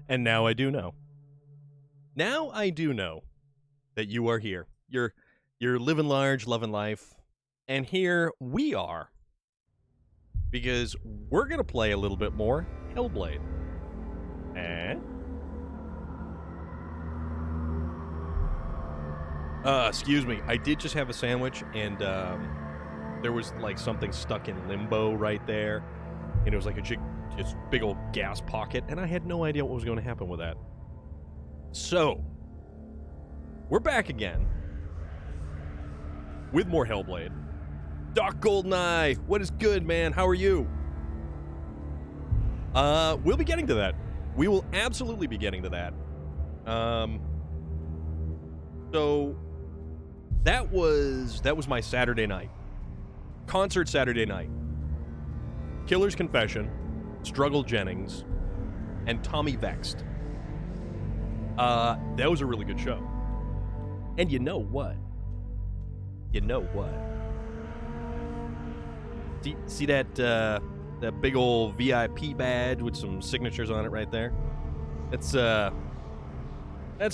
And now I do know. Now I do know that you are here. You're living large, loving life. And here we are. Because we're going to play a little bit more Hellblade. Excuse me. I did just have a sandwich, and there was like something stuck in limbo right there. And it was like a big old gas pocket, and I had no idea what was going to happen with that. So, we're back again with more Hellblade. Doc Goldeneye, what is good, man? How are you? We'll be getting to that. We will absolutely be getting to that. So that was my Saturday night. Concert Saturday night. Killer's Confession, Struggle Jennings, and Tommy Vexed. That was a really good show. And you know what? See that big old VIP badge with some signatures on it right there? That's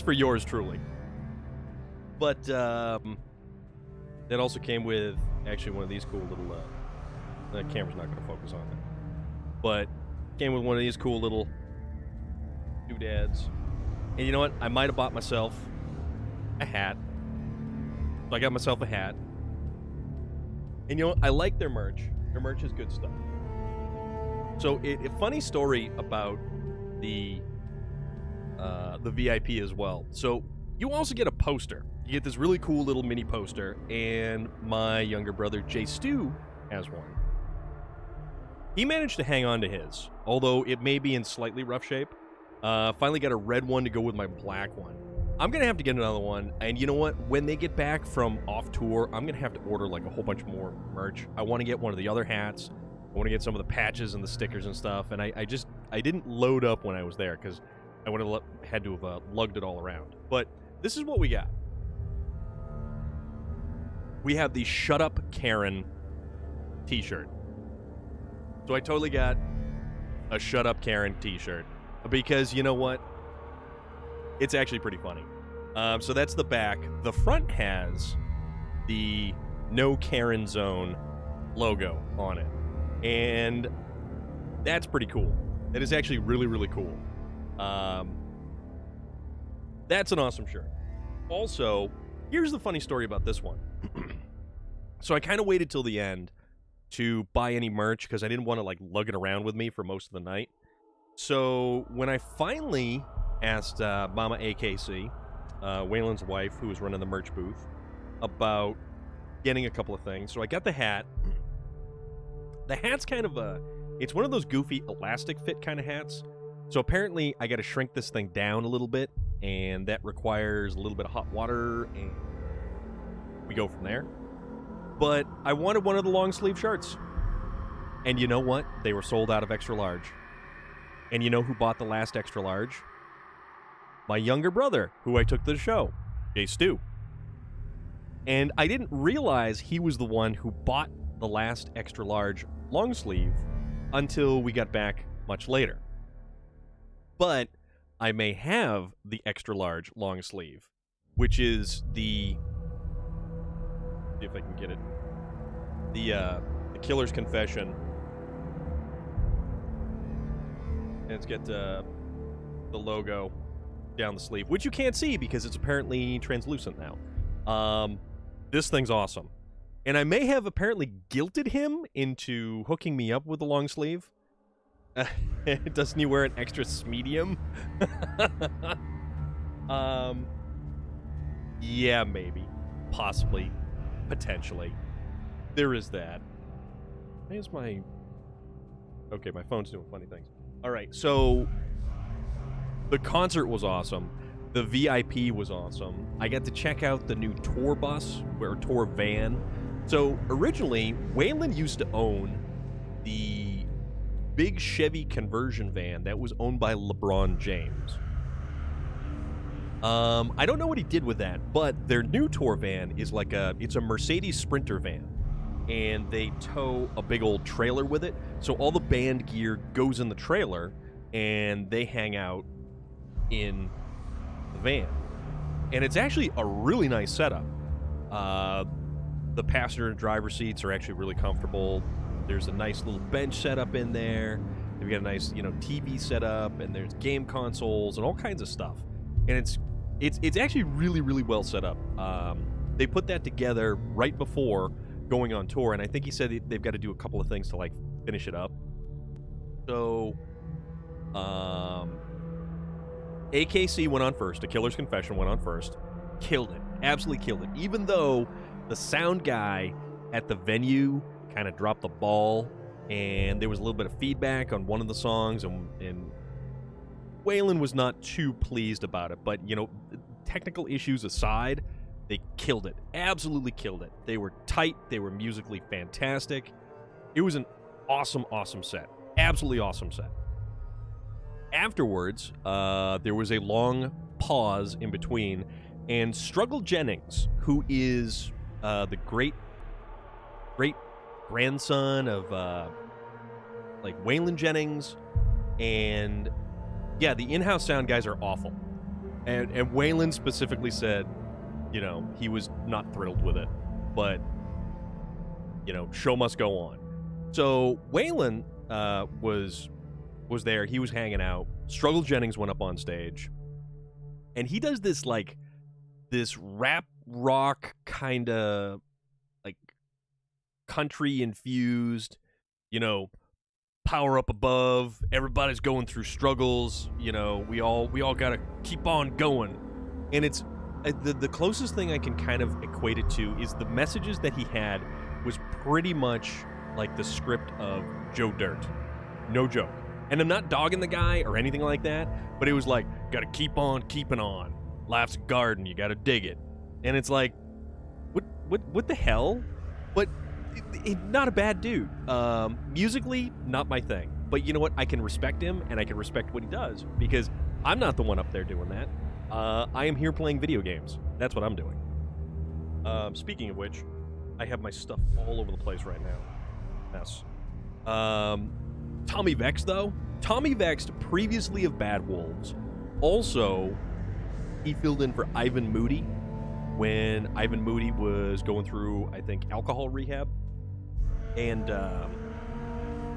for yours truly. But that also came with actually one of these cool little the camera's not going to focus on that. But came with one of these cool little doodads. And you know what? I might have bought myself a hat. So I got myself a hat. And you know what? I like their merch. Their merch is good stuff. So a funny story about the VIP as well. So you also get a poster. You get this really cool little mini poster, and my younger brother Jay Stu has one. He managed to hang on to his, although it may be in slightly rough shape. Finally got a red one to go with my black one. I'm going to have to get another one, and you know what? When they get back from off tour, I'm going to have to order like a whole bunch more merch. I want to get one of the other hats. I want to get some of the patches and the stickers and stuff, and I didn't load up when I was there because I would have had to have lugged it all around. But this is what we got. We have the Shut Up Karen t-shirt. So I totally got a Shut Up Karen t-shirt because you know what? It's actually pretty funny. So that's the back. The front has the No Karen Zone logo on it. And that's pretty cool. That is actually really, really cool. That's an awesome shirt. Also, here's the funny story about this one. So I kind of waited till the end to buy any merch because I didn't want to like lug it around with me for most of the night. So when I finally asked Mama AKC, Waylon's wife, who was running the merch booth, about getting a couple of things. So I got the hat. The hat's kind of it's one of those goofy elastic fit kind of hats. So apparently I got to shrink this thing down a little bit, and that requires a little bit of hot water, and we go from there. But I wanted one of the long sleeve shirts. And you know what? They were sold out of extra large. And you know who bought the last extra large? My younger brother, who I took to the show, Jay Stu. And I didn't realize he was the one who bought the last extra large long sleeve until we got back much later. But I may have the extra large long sleeve, which is the... see if I can get it. The Killer's Confession. And it's got the logo down the sleeve, which you can't see because it's apparently translucent now. This thing's awesome. And I may have apparently guilted him into hooking me up with the long sleeve. Doesn't he wear an extra medium? Yeah, maybe. Possibly. Potentially. There is that. Where's my... okay, my phone's doing funny things. Alright, so... The concert was awesome. The VIP was awesome. I got to check out the new tour bus, or tour van. So originally, Waylon used to own the big Chevy conversion van that was owned by LeBron James. I don't know what he did with that, but their new tour van is like it's a Mercedes Sprinter van, and they tow a big old trailer with it. So all the band gear goes in the trailer, and they hang out in the van. And it's actually a really nice setup. The passenger and driver seats are actually really comfortable. There's a nice little bench set up in there. They've got a nice, TV setup, and there's game consoles and all kinds of stuff. And it's actually really, really well set up. They put that together right before going on tour, and I think he said they've got to do a couple of things to like finish it up. So, AKC went on first. A Killer's Confession went on first. Killed it. Absolutely killed it. Even though the sound guy at the venue kind of dropped the ball, and there was a little bit of feedback on one of the songs, and Waylon was not too pleased about it. But, technical issues aside, they killed it. Absolutely killed it. They were tight. They were musically fantastic. It was an awesome, awesome set. Absolutely awesome set. Afterwards, there was a long pause in between, and Struggle Jennings, who is the great grandson of Waylon Jennings, and yeah, the in-house sound guys are awful. And Waylon specifically said, he was not thrilled with it, but show must go on. So Waylon was there. He was hanging out. Struggle Jennings went up on stage, and he does this rap rock kind of country infused, power up above. Everybody's going through struggles. We all gotta keep on going, and it's the closest thing I can kind of equate it to is the messages that he had was pretty much like the script of Joe Dirt. No joke. And I'm not dogging the guy or anything like that, but it was like, gotta keep on keeping on. Life's a garden, you gotta dig it. And it's like, what the hell? But not a bad dude. Musically, not my thing. But you know what? I can respect him, and I can respect what he does, because I'm not the one up there doing that. I am here playing video games. That's what I'm doing. Speaking of which, I have my stuff all over the place right now. Mess. Tommy Vex, though. Tommy Vex, previously of Bad Wolves. Also, he filled in for Ivan Moody when Ivan Moody was going through, I think, alcohol rehab. And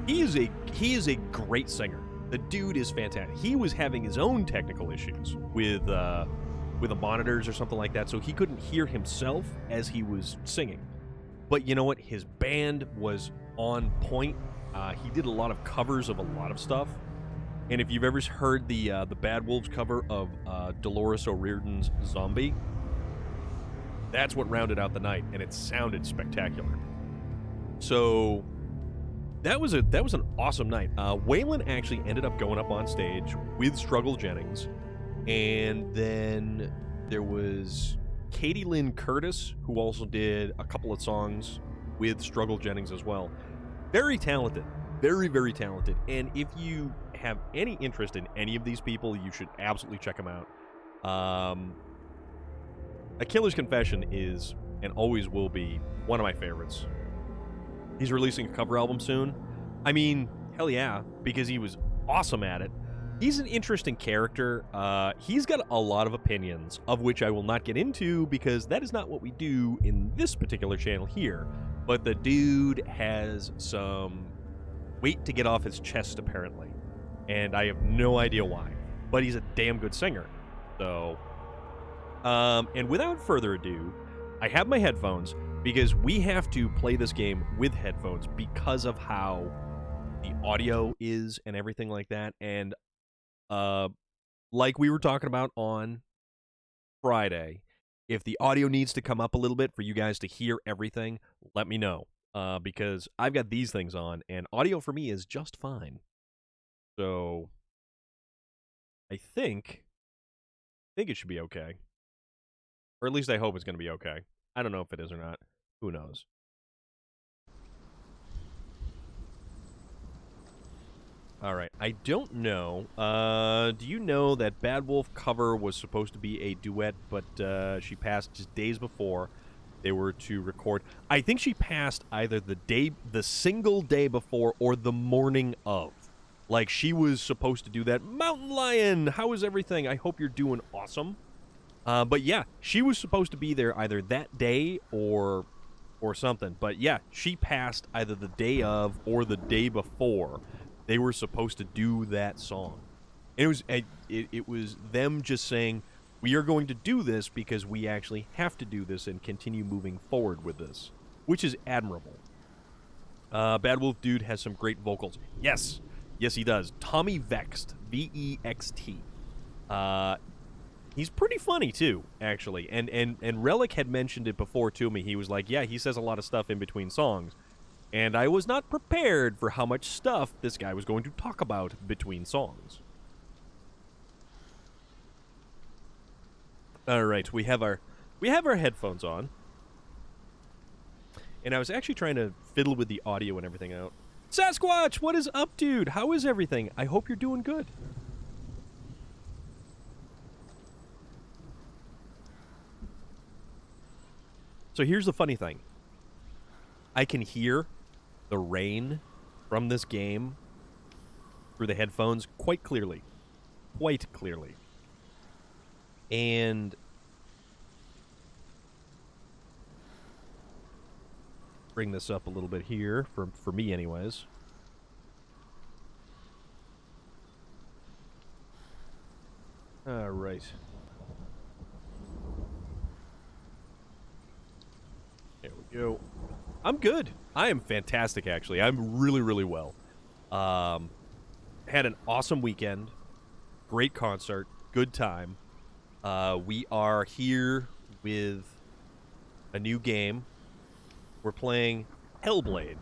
he is a great singer. The dude is fantastic. He was having his own technical issues with the monitors or something like that, so he couldn't hear himself as he was singing. But you know what? His band was on point. He did a lot of covers of a lot of stuff. And if you've ever heard the Bad Wolves cover of Dolores O'Riordan's Zombie, that's what rounded out the night, and it sounded spectacular. So that was an awesome night. Waylon actually ended up going up on stage with Struggle Jennings, and then there was Katie Lynn Curtis, who also did a couple of songs with Struggle Jennings as well. Very talented. Very, very talented. And if you have any interest in any of these people, you should absolutely check them out. A Killer's Confession is, and always will be, one of my favorites. He's releasing a cover album soon. I mean, hell yeah, because he was awesome at it. He's an interesting character. He's got a lot of opinions, of which I will not get into, because that is not what we do in this particular channel here. But the dude has some weight to get off his chest, apparently. And I have no idea why. But he's a damn good singer. So, and without further ado, I have my headphones, because we have to play this game with headphones because of how the audio is and everything like that. And like we were talking about on Friday, if the audio needs to come up a little bit for you guys to hear everything, let me know. Because I've got these things on, and audio for me is just fine. So I think it should be okay. Or at least I hope it's going to be okay. I don't know if it is or not. Who knows? All right. I don't know. Do you know that Bad Wolf cover was supposed to be a duet, but she passed just days before they were to record? I think she passed either the single day before or the morning of. Like, she was supposed to do that. Mountain Lion, how is everything? I hope you're doing awesome. But yeah, she was supposed to be there either that day or something. But yeah, she passed either the day of or the day before they were supposed to do that song. And it was them just saying, we are going to do this because we actually have to do this and continue moving forward with this, which is admirable. Bad Wolf Dude has some great vocals. Yes, he does. Tommy Vext, V-E-X-T. He's pretty funny, too, actually. And Relic had mentioned it before to me. He was like, yeah, he says a lot of stuff in between songs. And I was not prepared for how much stuff this guy was going to talk about between songs. All right, we have our headphones on. And I was actually trying to fiddle with the audio and everything out. Sasquatch, what is up, dude? How is everything? I hope you're doing good. So here's the funny thing. I can hear the rain from this game through the headphones quite clearly. Quite clearly. And bring this up a little bit here, for me anyways. All right. There we go. I'm good. I am fantastic, actually. I'm really, really well. Had an awesome weekend. Great concert. Good time. We are here with a new game. We're playing Hellblade.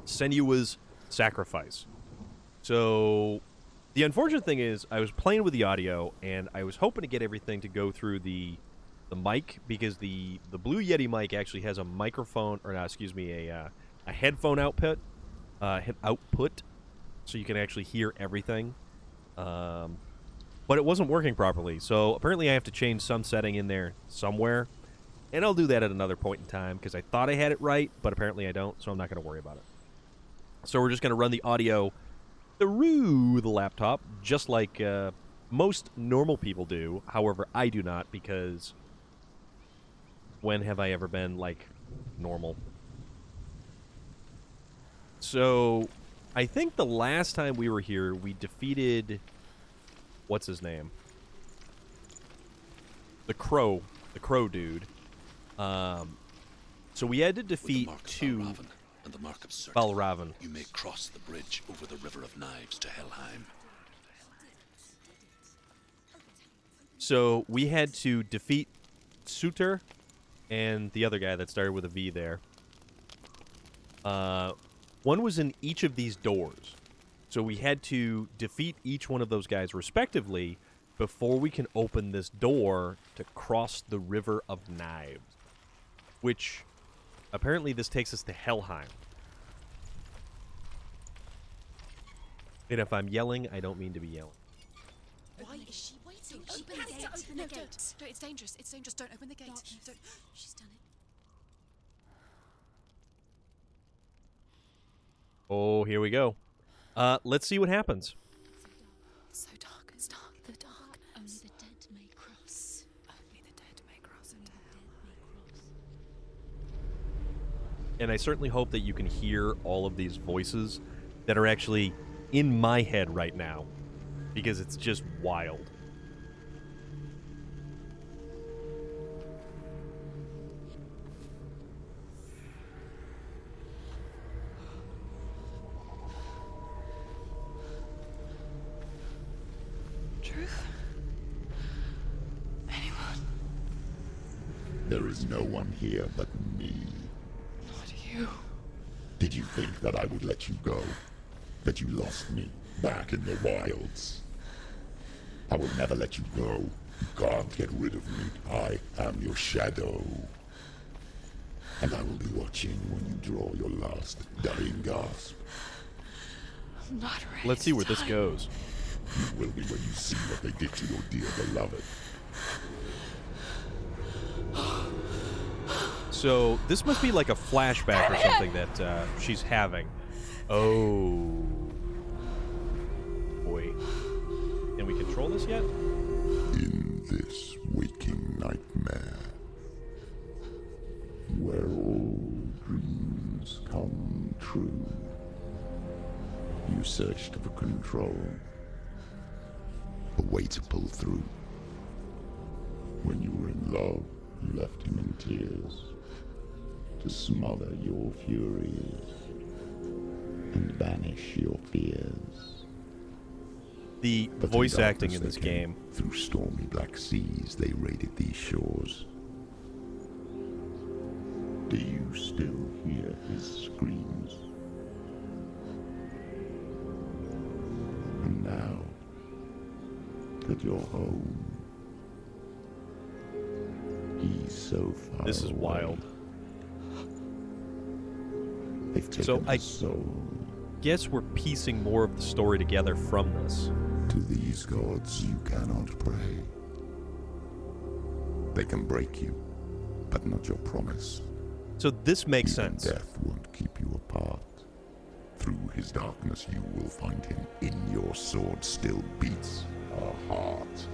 Senua's Sacrifice. So, the unfortunate thing is, I was playing with the audio, and I was hoping to get everything to go through the mic, because the Blue Yeti mic actually has a microphone, or not, excuse me, a headphone output, so you can actually hear everything. But it wasn't working properly, so apparently I have to change some setting in there somewhere, and I'll do that at another point in time, because I thought I had it right, but apparently I don't, so I'm not going to worry about it. So we're just going to run the audio through the laptop, just like most normal people do. However, I do not, because when have I ever been, like, normal? So, I think the last time we were here, we defeated... What's his name? The Crow dude. So we had to defeat two... And the mark of Balravan. You may cross the bridge over the River of Knives to Helheim. So we had to defeat Suter and the other guy that started with a V there. One was in each of these doors. So we had to defeat each one of those guys respectively before we can open this door to cross the River of Knives. Which, apparently this takes us to Helheim. And if I'm yelling, I don't mean to be yelling. Why is she waiting? Open the gate. Open the gate. No, it's dangerous. It's dangerous. Don't open the gate. Don't. She's done it. Oh, here we go. Let's see what happens. It's so dark. It's dark. The dark. Only the dead may cross. Only the dead may cross into hell. And I certainly hope that you can hear all of these voices that are actually in my head right now, because it's just wild. Truth? Anyone? There is no one here but me. Not you. Did you think that I would let you go? That you lost me back in the wilds? I will never let you go. You can't get rid of me. I am your shadow. And I will be watching when you draw your last dying gasp. I'm not ready. Let's see where this to die. goes. You will be when you see what they did to your dear beloved. So this must be like a flashback or something that she's having. Oh. Boy. Can we control this yet? In this waking nightmare, where all dreams come true, you searched for control, a way to pull through. When you were in love, you left him in tears, to smother your furies and banish your fears. The But voice in acting darkness in this they came. game. Through stormy black seas, they raided these shores. Do you still hear his screams? And now that you're home, he's so far This is away. wild. They've taken So I his soul. Guess we're piecing more of the story together from this. To these gods you cannot pray. They can break you, but not your promise. So this makes Even sense. death won't keep you apart. Through his darkness you will find him. In your sword still beats a heart.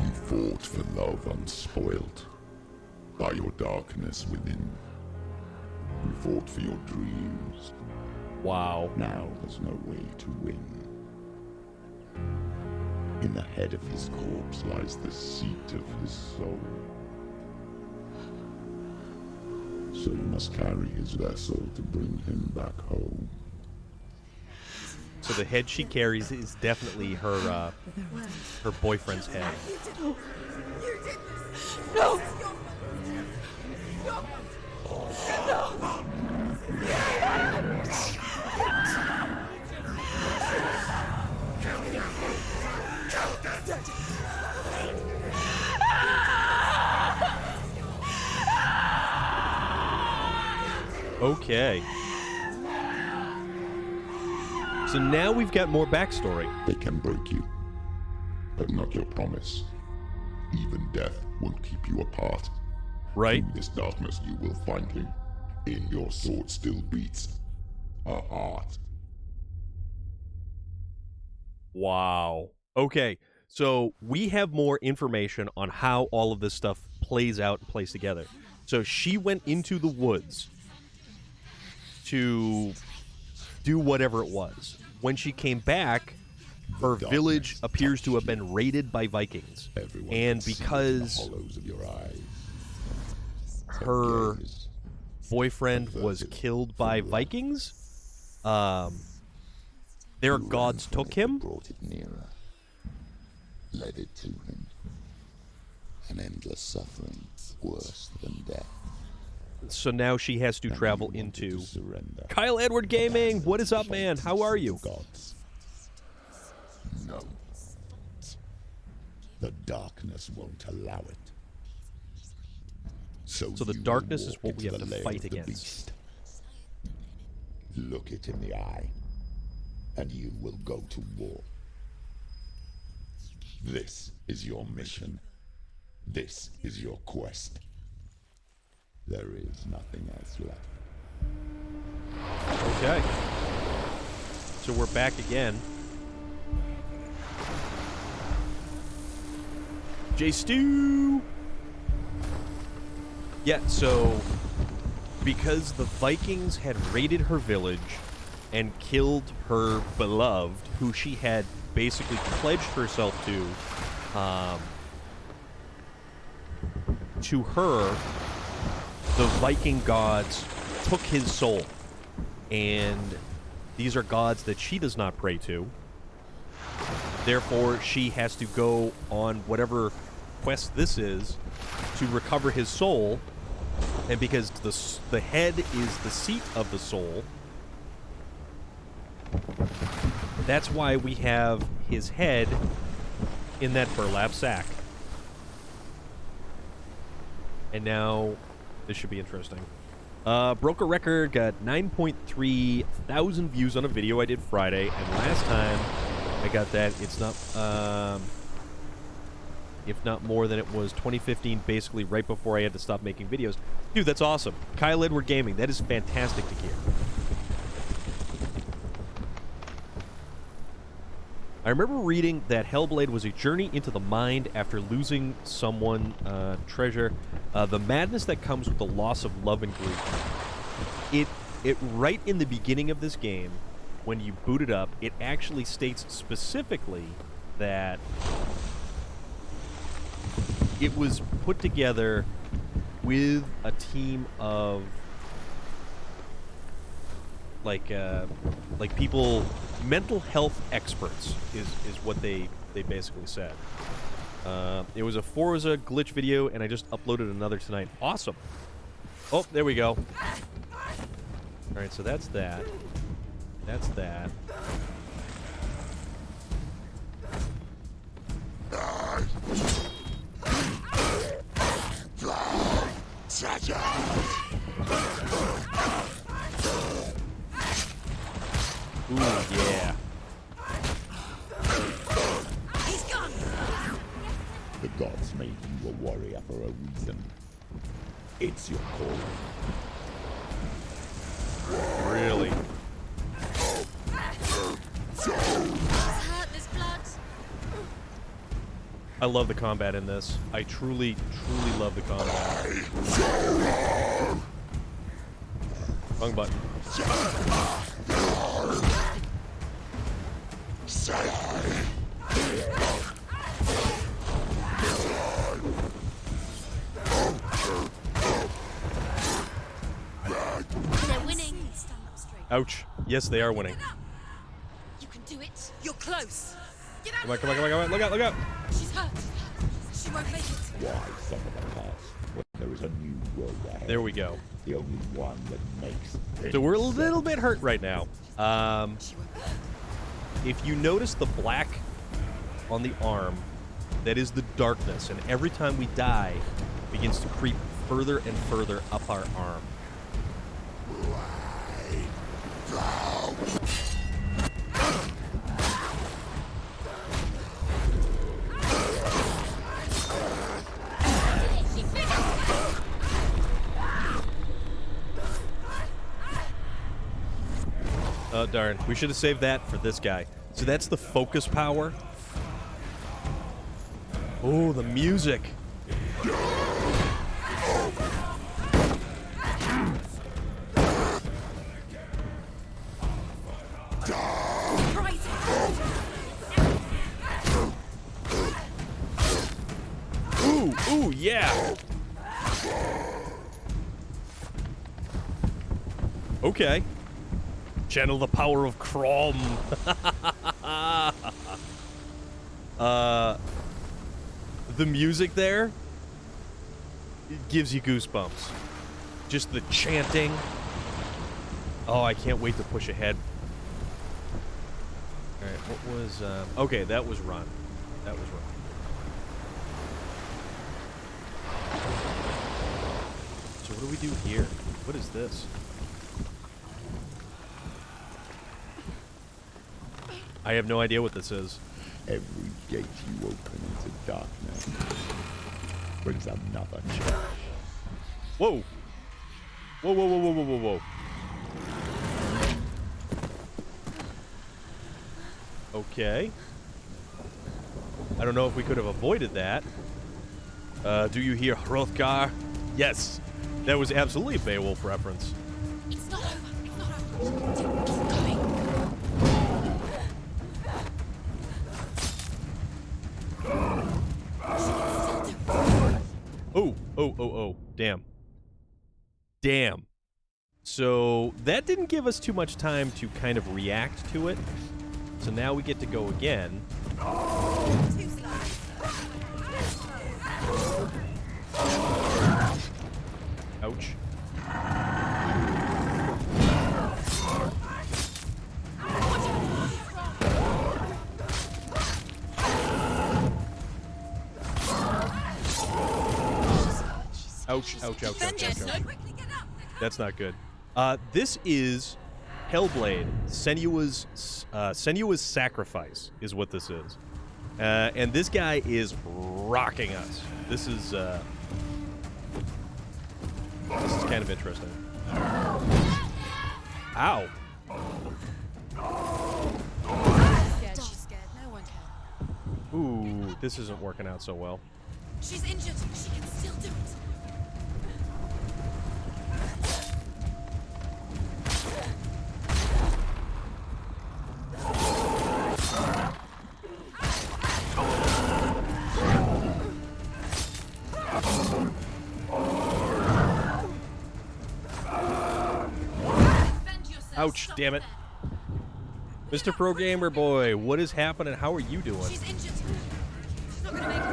You fought for love unspoilt by your darkness within. You fought for your dreams. Wow. Now there's no way to win. In the head of his corpse lies the seat of his soul. So you must carry his vessel to bring him back home. So the head she carries is definitely her boyfriend's head. No! Okay. So now we've got more backstory. They can break you, but not your promise. Even death won't keep you apart. Right? In this darkness you will find him. In your sword still beats a heart. Wow. Okay. So we have more information on how all of this stuff plays out and plays together. So she went into the woods to do whatever it was. When she came back, her village appears to have been raided by Vikings. Everyone And can see it in the because hollows of your eyes. her Gaze. boyfriend was killed by Vikings, their You gods ran from took it and him. brought it nearer, led it to him. An endless suffering, worse than death. So now she has to And travel you wanted into to surrender. Kyle Edward Gaming. Abandon What is up, the man? fight How are for you? the gods. No. The darkness won't allow it. So the you darkness will is what walk we have into to the lair fight of the against. beast. Look it in the eye, and you will go to war. This is your mission. This is your quest. There is nothing else left. Okay. So we're back again. J Stew. Yeah, so because the Vikings had raided her village and killed her beloved, who she had basically pledged herself to her, the Viking gods took his soul. And these are gods that she does not pray to. Therefore, she has to go on whatever quest this is to recover his soul. And because the head is the seat of the soul, That's why we have his head in that burlap sack. And now, this should be interesting. Broke a record, got 9.3 thousand views on a video I did Friday, and last time I got that, it's not, if not more than it was 2015, basically right before I had to stop making videos. Dude, that's awesome. Kyle Edward Gaming, that is fantastic to hear. I remember reading that Hellblade was a journey into the mind after losing someone, treasure. The madness that comes with the loss of love and grief. It right in the beginning of this game, when you boot it up, it actually states specifically that it was put together with a team of like people, mental health experts is what they basically said. It was a Forza glitch video, and I just uploaded another tonight. Awesome. Oh, there we go. All right, so that's that. That's that. Ooh, yeah. He's gone. The gods made you a warrior for a reason. It's your calling. Really? He's hurt. There's blood. I love the combat in this. I truly, truly love the combat. Wrong button. They're winning. Stand up straight. Ouch. Yes, they are winning. You can do it. You're close. Get out. Come on, come on, come on, come on. Look out, look out. She's hurt. She won't make it. Why suffer the past when there is a new world ahead? There we go. The only one that makes So we're a any little sense. bit hurt right now. If you notice the black on the arm, that is the darkness, and every time we die, it begins to creep further and further up our arm. Oh, darn. We should have saved that for this guy. So that's the focus power. Oh, the music. Ooh, ooh, yeah. Okay. Channel the power of Crom. The music there, it gives you goosebumps. Just the chanting. Oh, I can't wait to push ahead. All right, what was... okay, that was Run. That was Run. So what do we do here? What is this? I have no idea what this is. Every gate you open into darkness brings another church. Whoa! Whoa, whoa, whoa, whoa, whoa, whoa, whoa. Okay. I don't know if we could have avoided that. Do you hear Hrothgar? Yes. That was absolutely a Beowulf reference. It's not over. It's not over. Keep going. Oh, oh, oh, oh. Damn. Damn. So that didn't give us too much time to kind of react to it. So now we get to go again. Too slow. Ouch. Ouch, ouch, ouch, ouch, Defend ouch, ouch. yourself. Quickly get up. That's not good. This is Hellblade. Senua's Sacrifice is what this is. And this guy is rocking us. This is kind of interesting. Ow. She's scared. No one can. Ooh, this isn't working out so well. She's injured. She can still do it. Ouch, damn it. Mr. Pro Gamer Boy, what is happening? How are you doing? She's injured. She's not gonna make it.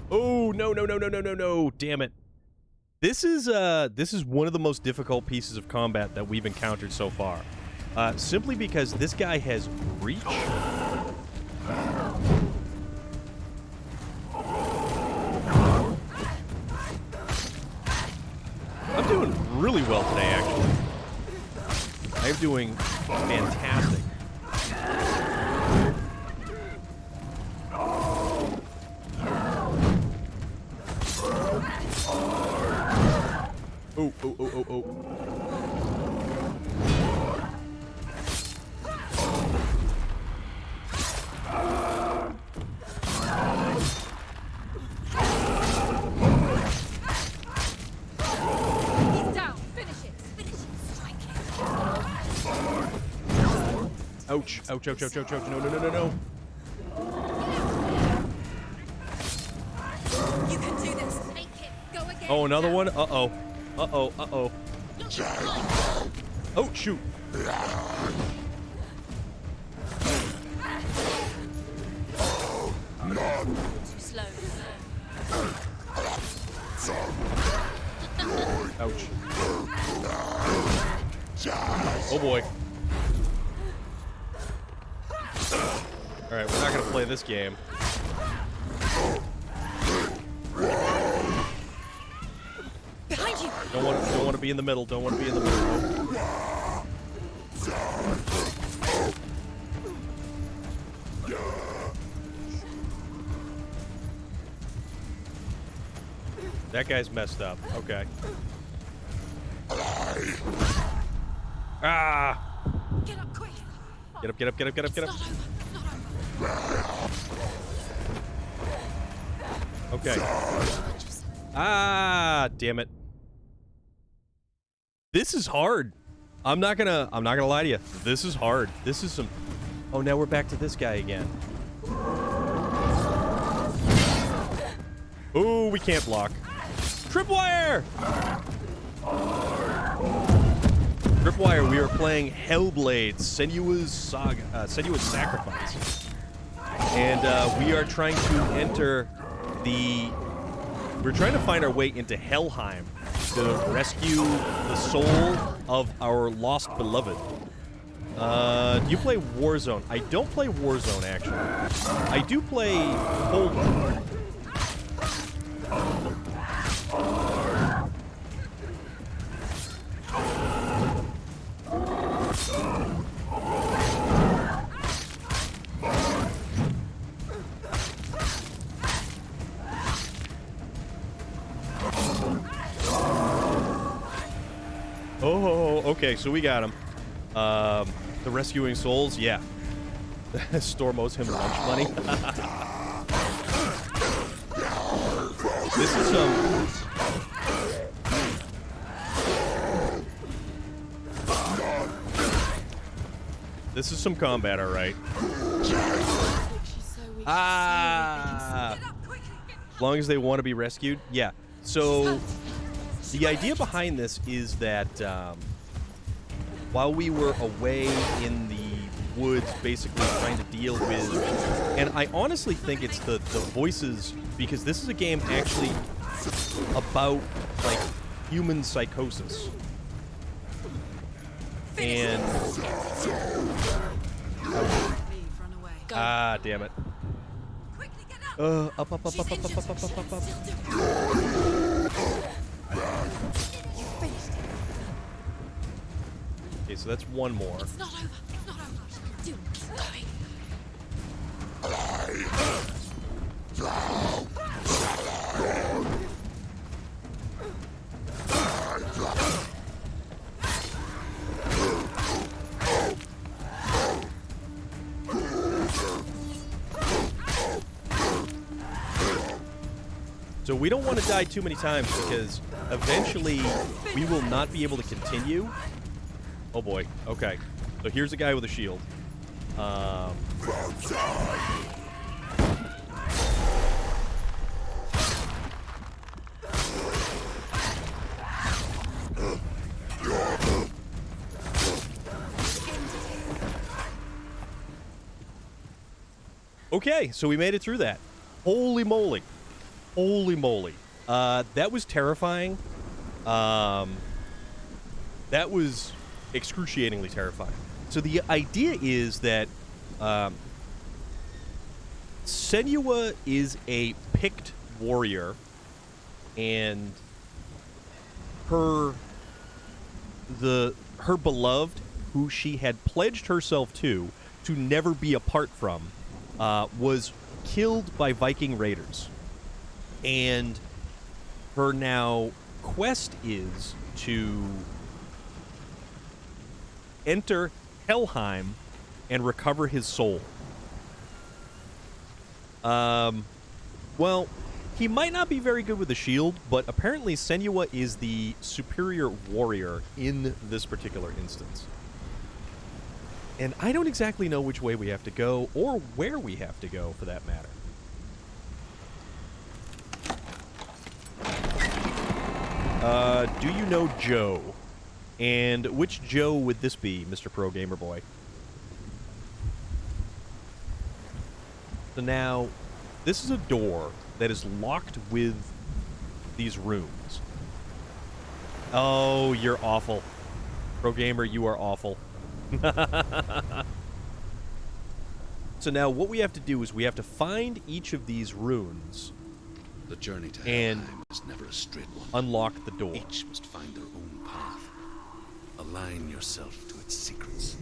Oh, no, no, no, no, no, no, no. Damn it. This is one of the most difficult pieces of combat that we've encountered so far. Simply because this guy has reach. I'm doing really well today, actually. I'm doing fantastic. Oh, oh, oh, oh, oh. He's down. Finish it. Finish it. Strike it. Ouch, ouch, ouch, ouch, ouch, ouch. No, no, no, no, no. You can do this. Take it. Go again. Oh, another one? Uh-oh. Uh-oh, uh-oh. Oh, shoot. Too slow. Ouch. Oh, boy. All right, we're not going to play this game. Behind you. Don't want to be in the middle. Don't want to be in the middle. That guy's messed up. Okay. Ah! Get up quick. Get up, get up, get up, get up, get up. It's not over. Okay. Ah, damn it. This is hard. I'm not gonna lie to you. This is hard. This is some. Oh, now we're back to this guy again. Ooh, we can't block. Tripwire! Tripwire, we are playing Hellblade, Senua's Sacrifice. And we are trying to enter the... We're trying to find our way into Helheim to rescue the soul of our lost beloved. Do you play Warzone? I don't play Warzone, actually. I do play Cold War. Oh, okay, so we got him. The rescuing souls, yeah. Storm owes him lunch money. This is some... This is some combat, all right. Ah! As long as they want to be rescued, yeah. So... The idea behind this is that while we were away in the woods basically trying to deal with... And I honestly think it's the voices, because this is a game actually about, like, human psychosis. And... Leave, run away. Go. Ah, damn it. Quickly get up. Up, up, up, up, up, up, up, up, up, up. You finished it. Okay, so that's one more. It's not over. It's not over. Do it. It's going. So we don't want to die too many times because eventually we will not be able to continue. Oh boy. Okay. So here's a guy with a shield. Okay, so we made it through that. Holy moly. Holy moly. That was terrifying. That was excruciatingly terrifying. So the idea is that Senua is a picked warrior, and her beloved, who she had pledged herself to never be apart from, was killed by Viking raiders. And her now quest is to enter Helheim and recover his soul. Well, he might not be very good with a shield, but apparently Senua is the superior warrior in this particular instance. And I don't exactly know which way we have to go, or where we have to go, for that matter. Do you know Joe? And which Joe would this be, Mr. Pro Gamer Boy? So now, this is a door that is locked with these runes. Oh, you're awful. Pro Gamer, you are awful. So now what we have to do is we have to find each of these runes The journey to and Helheim is never a straight one. unlock the door. Each must find their own path. Align yourself to its secrets,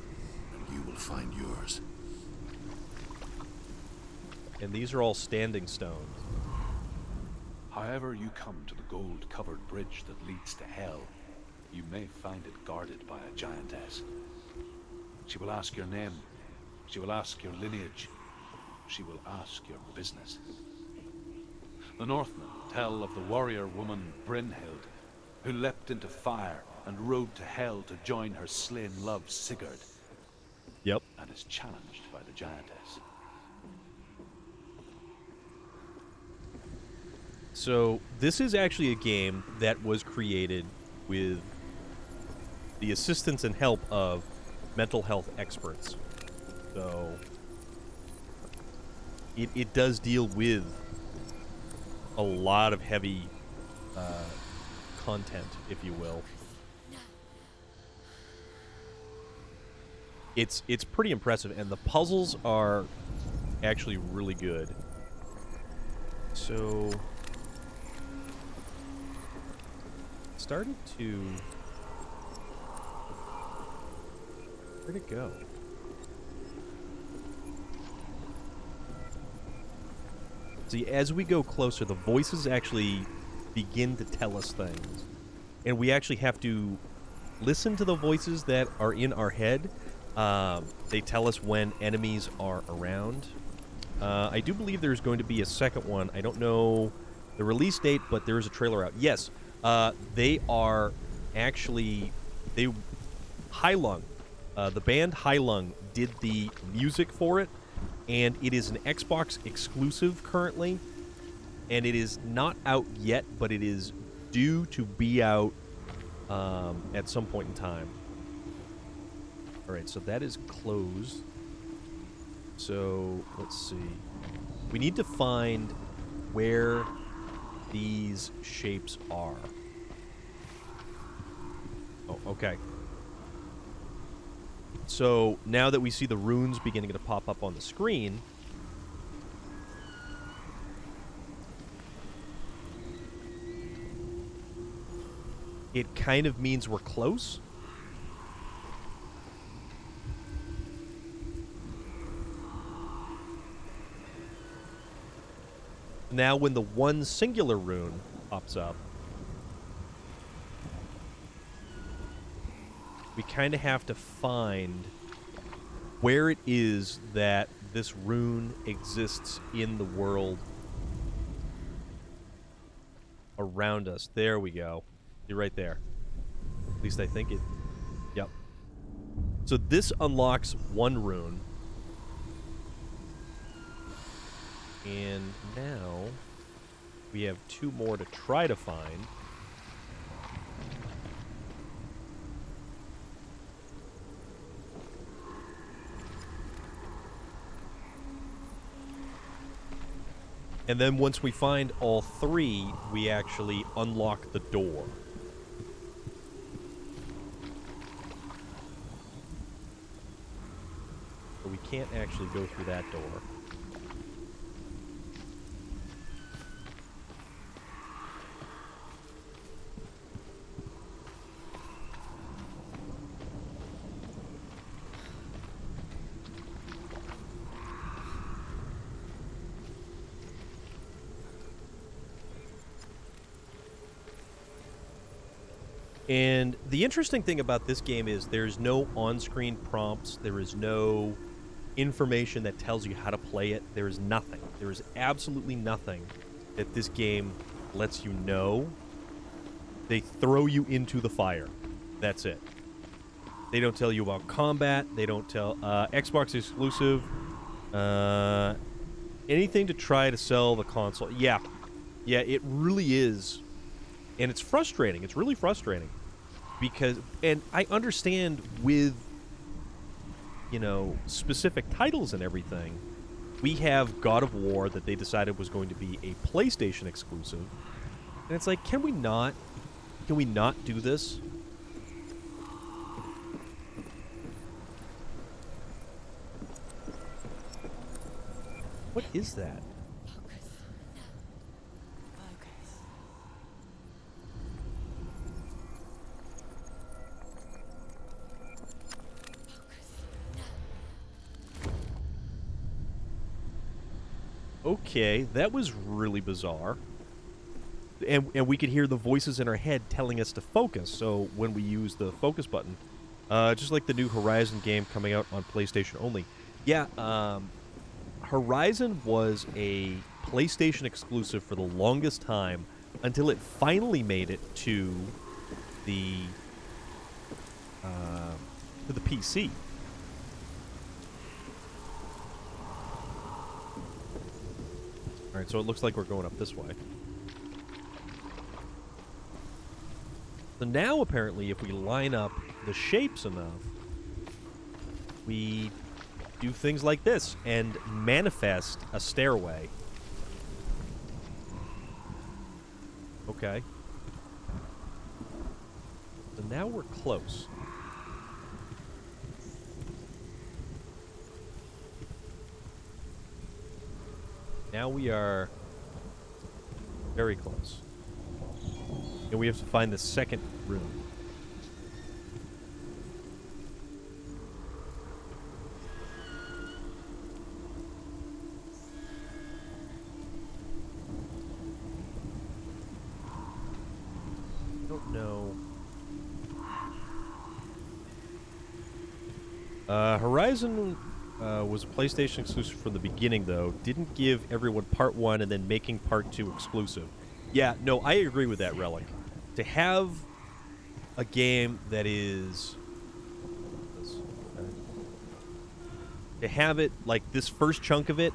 and you will find yours. And these are all standing stones. However you come to the gold-covered bridge that leads to hell, you may find it guarded by a giantess. She will ask your name. She will ask your lineage. She will ask your business. The Northmen tell of the warrior woman Brynhild, who leapt into fire and rode to hell to join her slain love Sigurd, Yep. and is challenged by the giantess. So this is actually a game that was created with the assistance and help of mental health experts. So it does deal with a lot of heavy content, if you will. It's pretty impressive, and the puzzles are actually really good. So started to... Where'd it go? See, as we go closer, the voices actually begin to tell us things. And we actually have to listen to the voices that are in our head. They tell us when enemies are around. I do believe there's going to be a second one. I don't know the release date, but there is a trailer out. Yes, they are actually... Heilung. The band Heilung did the music for it, and it is an Xbox exclusive currently, and it is not out yet, but it is due to be out at some point in time. Alright, so that is closed. So, let's see. We need to find where these shapes are. Oh, okay. So, now that we see the runes beginning to pop up on the screen, it kind of means we're close. Now when the one singular rune pops up, we kind of have to find where it is that this rune exists in the world around us. There we go. You're right there. At least I think it... Yep. So this unlocks one rune. And now we have two more to try to find. And then once we find all three, we actually unlock the door. But we can't actually go through that door. And the interesting thing about this game is there's no on-screen prompts. There is no information that tells you how to play it. There is nothing. There is absolutely nothing that this game lets you know. They throw you into the fire. That's it. They don't tell you about combat. They don't tell... Xbox exclusive. Anything to try to sell the console. Yeah. Yeah, it really is. And it's frustrating. It's really frustrating. Because, and I understand with, you know, specific titles and everything, we have God of War that they decided was going to be a PlayStation exclusive. And it's like, can we not do this? What is that? Okay, that was really bizarre. And we could hear the voices in our head telling us to focus, so when we use the focus button, just like the new Horizon game coming out on PlayStation only. Yeah, Horizon was a PlayStation exclusive for the longest time until it finally made it to the PC. Alright, so it looks like we're going up this way. So now, apparently, if we line up the shapes enough, we do things like this and manifest a stairway. Okay. So now we're close. Now we are very close. And we have to find the second room. I don't know. Horizon was a PlayStation exclusive from the beginning, though. Didn't give everyone Part 1 and then making Part 2 exclusive. Yeah, no, I agree with that, Relic. To have a game that is... To have it, like, this first chunk of it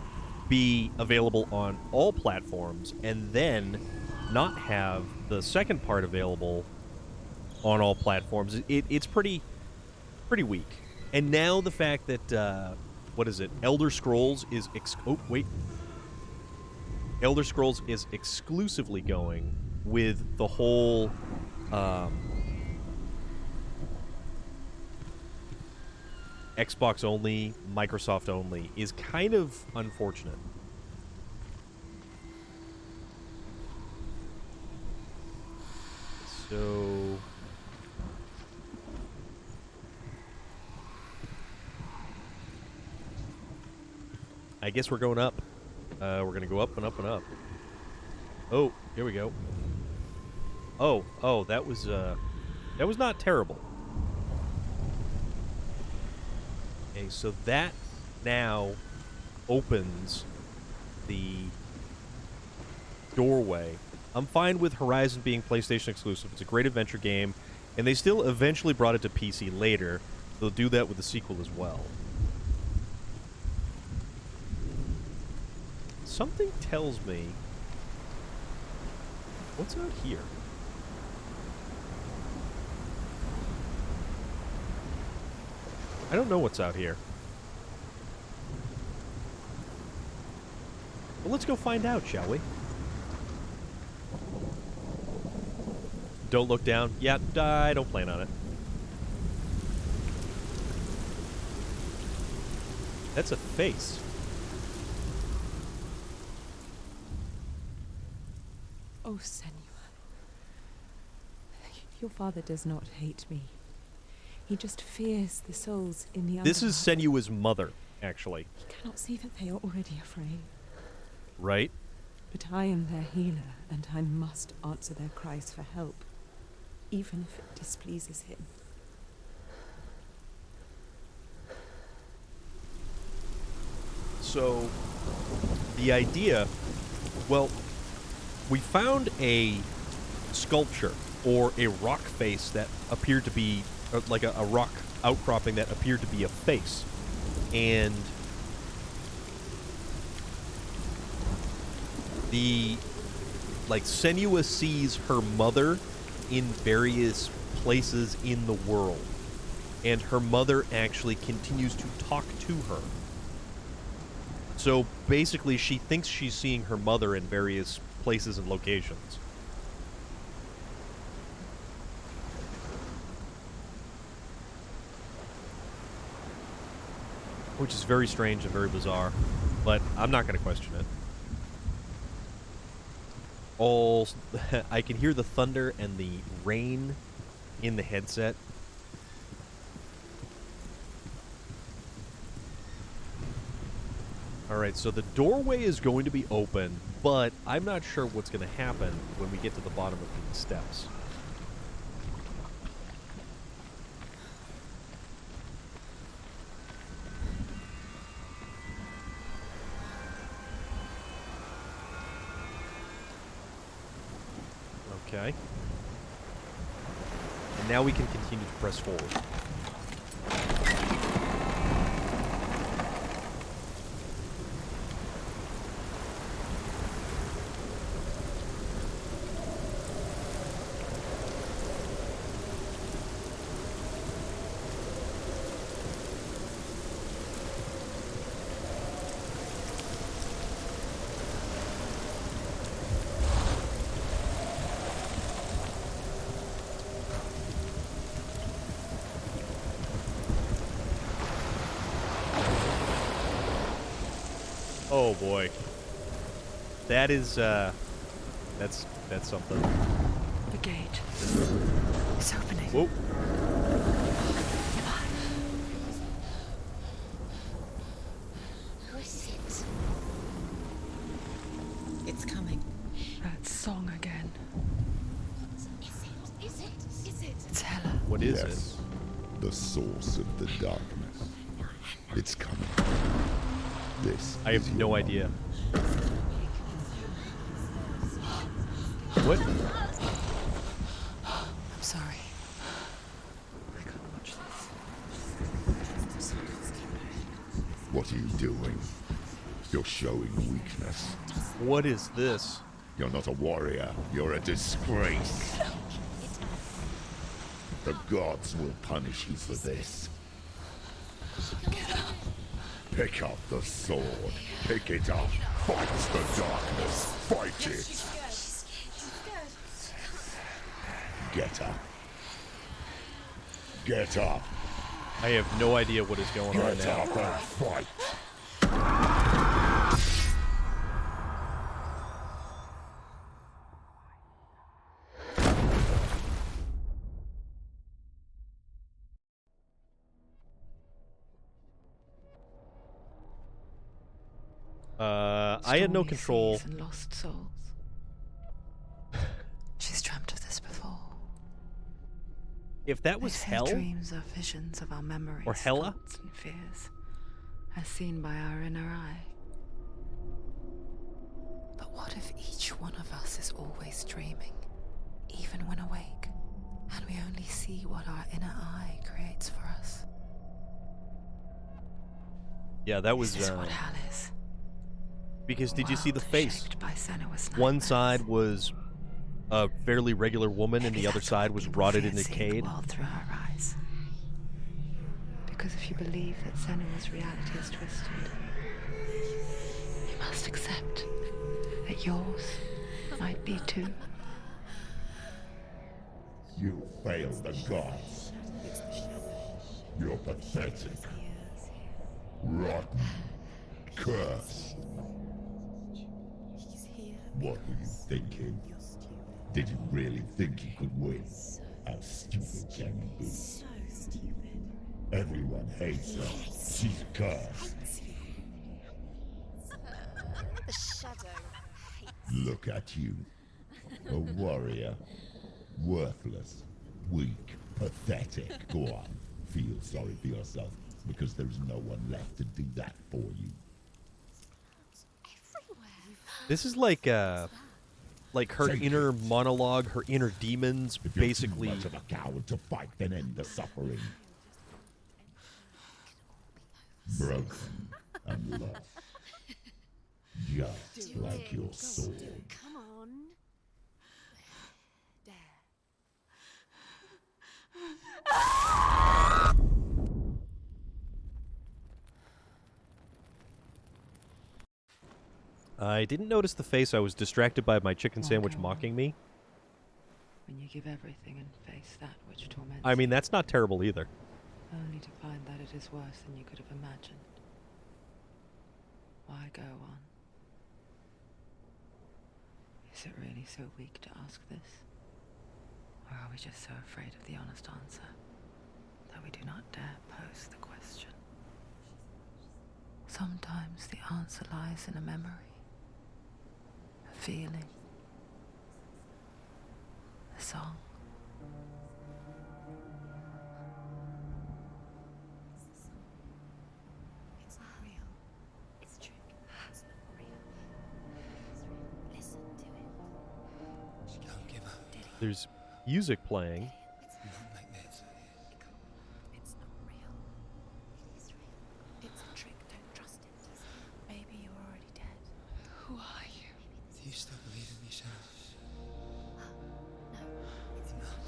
be available on all platforms, and then not have the second part available on all platforms, it's pretty weak. And now the fact that, what is it? Elder Scrolls is... Elder Scrolls is exclusively going with the whole... Xbox only, Microsoft only, is kind of unfortunate. So... I guess we're going up. We're going to go up and up and up. Oh, here we go. Oh, that was not terrible. Okay, so that now opens the doorway. I'm fine with Horizon being PlayStation exclusive. It's a great adventure game, and they still eventually brought it to PC later. They'll do that with the sequel as well. Something tells me... What's out here? I don't know what's out here. Well, let's go find out, shall we? Don't look down. Yeah, I don't plan on it. That's a face. Oh, Senua. Your father does not hate me. He just fears the souls in the This is underworld. Senua's mother, actually. He cannot see that they are already afraid. Right? But I am their healer, and I must answer their cries for help, even if it displeases him. So, the idea... Well, we found a sculpture, or a rock face that appeared to be... like a rock outcropping that appeared to be a face. And... Senua sees her mother in various places in the world. And her mother actually continues to talk to her. So basically, she thinks she's seeing her mother in various places and locations. Which is very strange and very bizarre. But I'm not going to question it. I can hear the thunder and the rain in the headset. Alright, so the doorway is going to be open, but I'm not sure what's going to happen when we get to the bottom of these steps. Okay. And now we can continue to press forward. Oh boy. That is, that's something. The gate. It's opening. Whoa. What is it? It's coming. That song again. Is it? It's Hela. What is Yes, the source of the darkness. It's coming. This I have is no your idea. What? I'm sorry. I can't watch this. What are you doing? You're showing weakness. What is this? You're not a warrior. You're a disgrace. The gods will punish you for this. Pick up the sword. Pick it up. Fight the darkness. Fight it. Get up. Get up. I have no idea what is going on Get now. up and fight. I had no Stormy control. seas and lost souls. She's dreamt of this before. If that They was say hell, dreams are visions of our memories, or Hella, thoughts, and fears, as seen by our inner eye. But what if each one of us is always dreaming, even when awake, and we only see what our inner eye creates for us? yeah, that was Is this what hell is? because A did you see the world face? shaped by Senua's One nightmares. side was a fairly regular woman, and Maybe the other that's side why was people rotted fear and seeing the decayed. world through her eyes. Because if you believe that Senua's reality is twisted, you must accept that yours might be too. You failed the gods. You're pathetic. Rotten. Cursed. What were you thinking? Did you really think you could win? How stupid can you be? So stupid. Everyone hates her. She's cursed. The shadow hates. Look at you. A warrior. Worthless. Weak. Pathetic. Go on. Feel sorry for yourself, because there's no one left to do that for you. Everywhere. This is like her Take inner it. monologue, her inner demons, If you're basically. too much of a coward to fight, then end the suffering. Broken and lost. Just like your sword. Come on. There. I didn't notice the face. I was distracted by my chicken Why sandwich go on? mocking me. When you give everything and face that which torments I mean, you, that's not terrible either. only to find that it is worse than you could have imagined. Why go on? Is it really so weak to ask this? Or are we just so afraid of the honest answer that we do not dare pose the question? Sometimes the answer lies in a memory, a feeling, a song. It's not real. It's a trick. It's not real. Listen to it. Don't give up. There's music playing. Not like this. It's not real. It is real. It's a trick. Don't trust it. Maybe you're already dead. Who are you? Do you still believe in me, Shadow? No, it's not.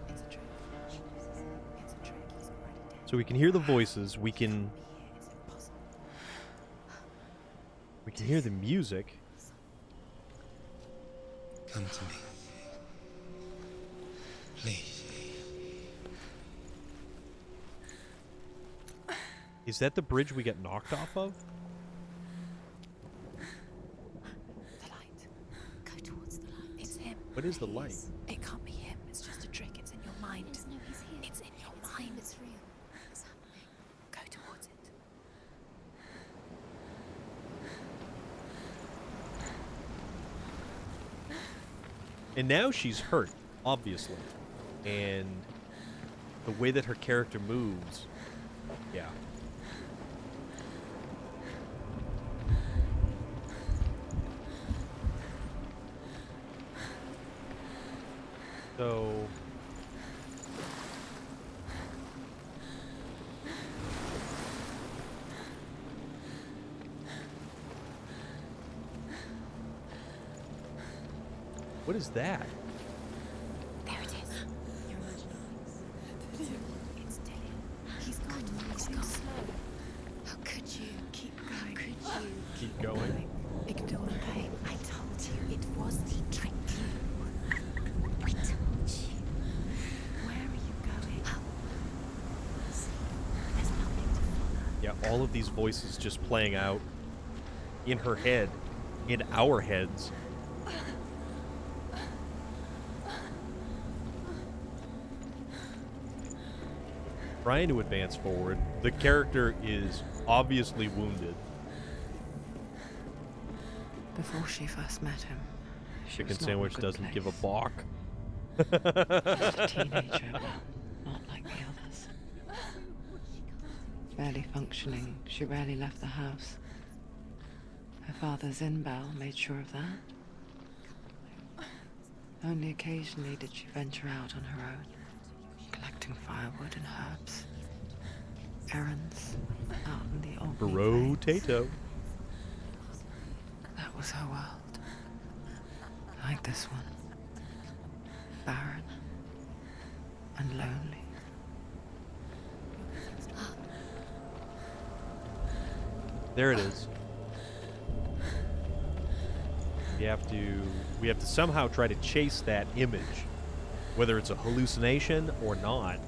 It's a trick. She knows it's a trick. He's already dead. So we can hear the voices. We can Be here. It's impossible. hear the music. Come to me. Please. Is that the bridge we get knocked off of? The light. Go towards the light. It's him. What is the light? It can't be him. It's just a trick. It's in your mind. No, he's here. It's in your mind. It's real. It's happening. Go towards it. And now she's hurt, obviously. And the way that her character moves, yeah. So what is that? There it is. You're imagining. It's Dillian. He's gone. He's gone. Slow. How could you? Keep going. How could you? Keep going. Ignore the pain. I told you it was the trick. I told you. Where are you going? See, there's nothing to follow. Yeah, all of these voices just playing out in her head, in our heads. Trying to advance forward. The character is obviously wounded. Before she first met him, she Chicken was not in a sandwich good doesn't give a place. balk. Just a teenager, but not like the others. Barely functioning, she rarely left the house. Her father's in-bell made sure of that. Only occasionally did she venture out on her own, collecting firewood and herbs. Errands out in the Orkney Plains. Potato. That was her world. Like this one. Barren and lonely. There it is. We have to somehow try to chase that image, whether it's a hallucination or not.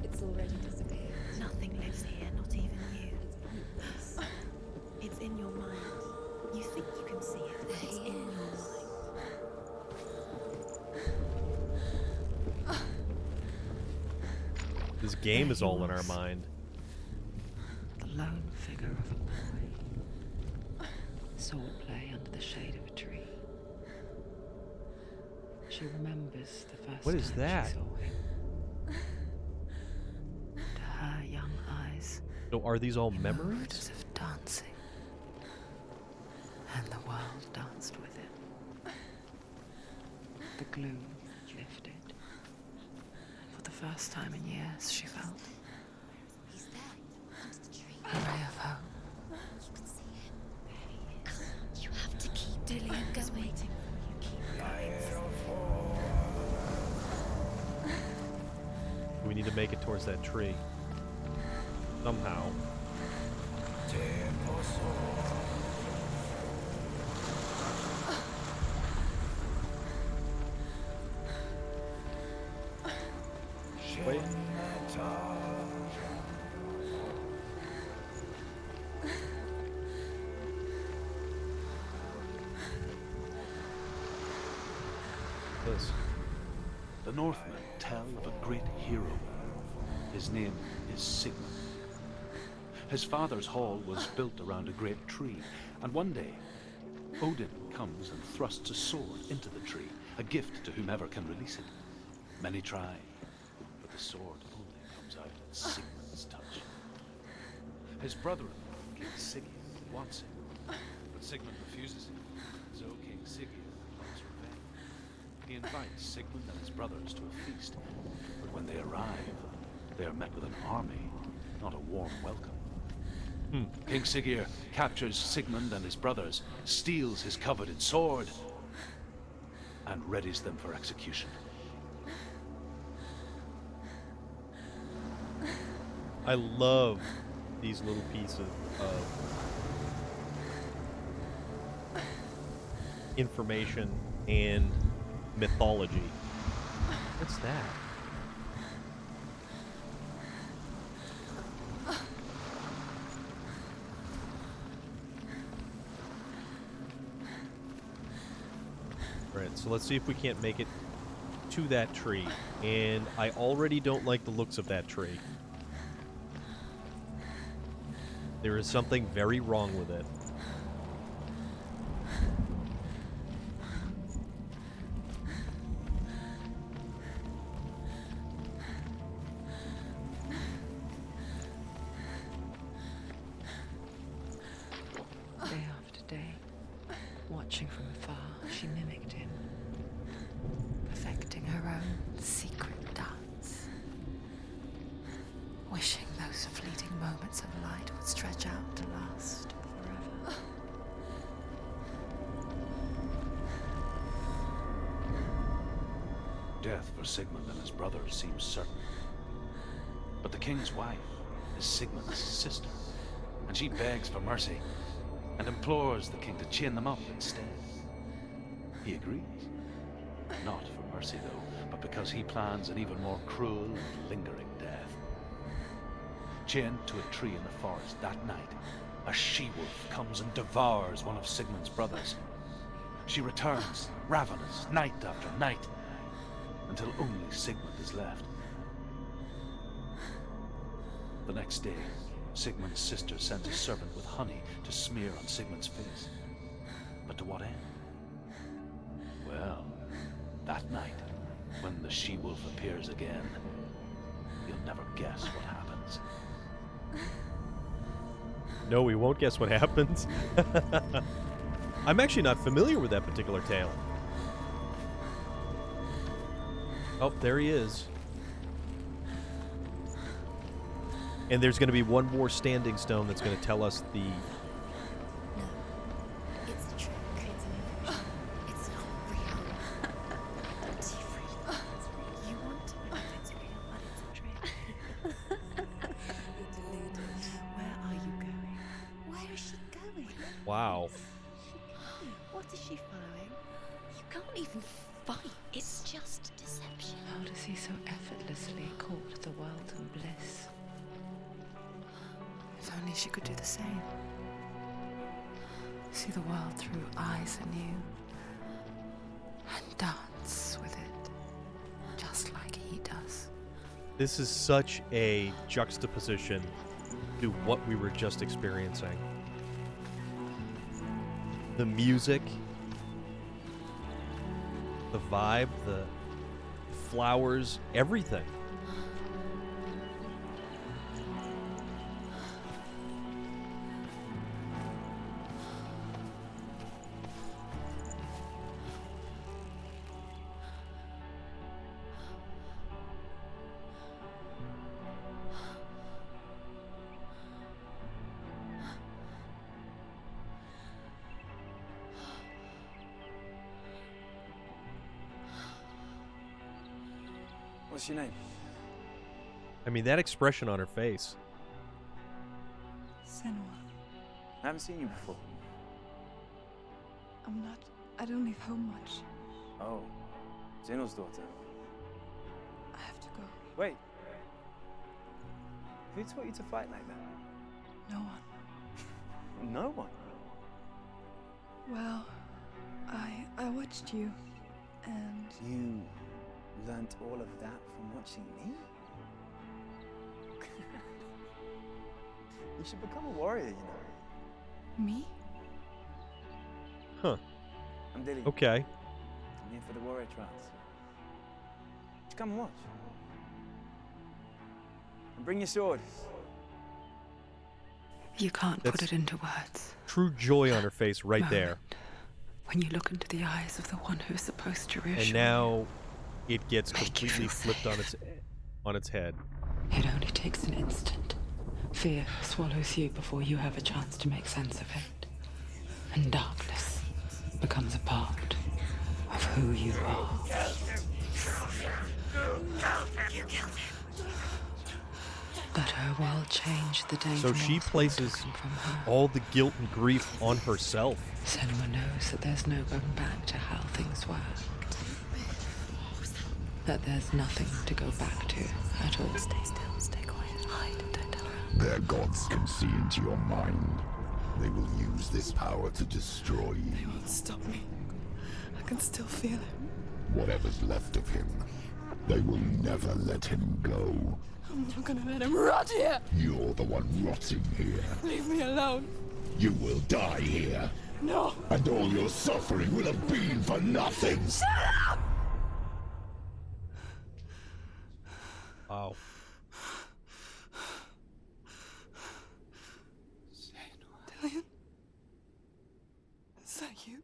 It's already disappeared. Nothing lives here, not even you. It's in your mind. You think you can see it, but it's in your mind. This game is all in our mind. The lone figure of a boy. Swordplay under the shade of a tree. She remembers the first What is time that? she saw him. To her young eyes, So are these all he moved memories? as if dancing. And the world danced with him. The gloom lifted. And for the first time in years, she felt He's there, under the tree. a ray of hope. You can see him. There he is. You have to keep Dillian is waiting for you. Keep going. We need to make it towards that tree. Somehow. Wait. This. The Northmen tell of a great hero. His name is Sigmund. His father's hall was built around a great tree, and one day, Odin comes and thrusts a sword into the tree, a gift to whomever can release it. Many try, but the sword only comes out at Sigmund's touch. His brother-in-law, King Sigurd, wants it, but Sigmund refuses it, so King Sigurd plots revenge. He invites Sigmund and his brothers to a feast, but when they arrive, they are met with an army, not a warm welcome. King Sigurd captures Sigmund and his brothers, steals his coveted sword, and readies them for execution. I love these little pieces of information and mythology. What's that? Right, so let's see if we can't make it to that tree. And I already don't like the looks of that tree. There is something very wrong with it. Day after day, watching from afar, she mimicked him, perfecting her own secret dance, wishing those fleeting moments of light would stretch out to last forever. Death for Sigmund and his brothers seems certain. But the king's wife is Sigmund's sister, and she begs for mercy and implores the king to chain them up instead. He agrees. Not for mercy, though, but because he plans an even more cruel and lingering death. Chained to a tree in the forest that night, a she-wolf comes and devours one of Sigmund's brothers. She returns, ravenous, night after night. until only Sigmund is left. The next day, Sigmund's sister sends a servant with honey to smear on Sigmund's face. But to what end? Well, that night, when the she-wolf appears again, you'll never guess what happens. No, we won't guess what happens. I'm actually not familiar with that particular tale. Oh, there he is. And there's going to be one more standing stone that's going to tell us the... No, it's a trick. It's an illusion. It's not real. Different. You want to know if it's real, but it's a trick. You're deluded. Where are you going? Where is she going? Wow. What is she following? You can't even fight. It's just deception. How does he so effortlessly court the world and bliss? If only she could do the same. See the world through eyes anew. And dance with it. Just like he does. This is such a juxtaposition to what we were just experiencing. The music, the vibe, the flowers, everything. What's your name? I mean, that expression on her face. Senua. I haven't seen you before. I don't leave home much. Oh, Zeno's daughter. I have to go. Wait. Who taught you to fight like that? No one. No one? Well, I watched you, and You learnt all of that from watching me? You should become a warrior, you know. me? Huh. I'm Dilly. Okay. I'm here for the warrior trials. Just come and watch. And bring your sword. You can't That's put it into words. True joy on her face right there. Moment, when you look into the eyes of the one who is supposed to reassure And now it gets Make you completely feel flipped on its head. you, it only takes an instant. Fear swallows you before you have a chance to make sense of it. And darkness becomes a part of who you are. But her world changed the day. So she places from her. all the guilt and grief on herself. Senua knows that there's no going back to how things were. That there's nothing to go back to at all. Stay still, stay quiet, hide, don't tell her. Their gods can see into your mind. They will use this power to destroy you. They won't stop me. I can still feel him. Whatever's left of him, they will never let him go. I'm not gonna let him rot here. You're the one rotting here. Leave me alone. You will die here. No. And all your suffering will have been for nothing. Shut up! Wow. Dillian? Is that you?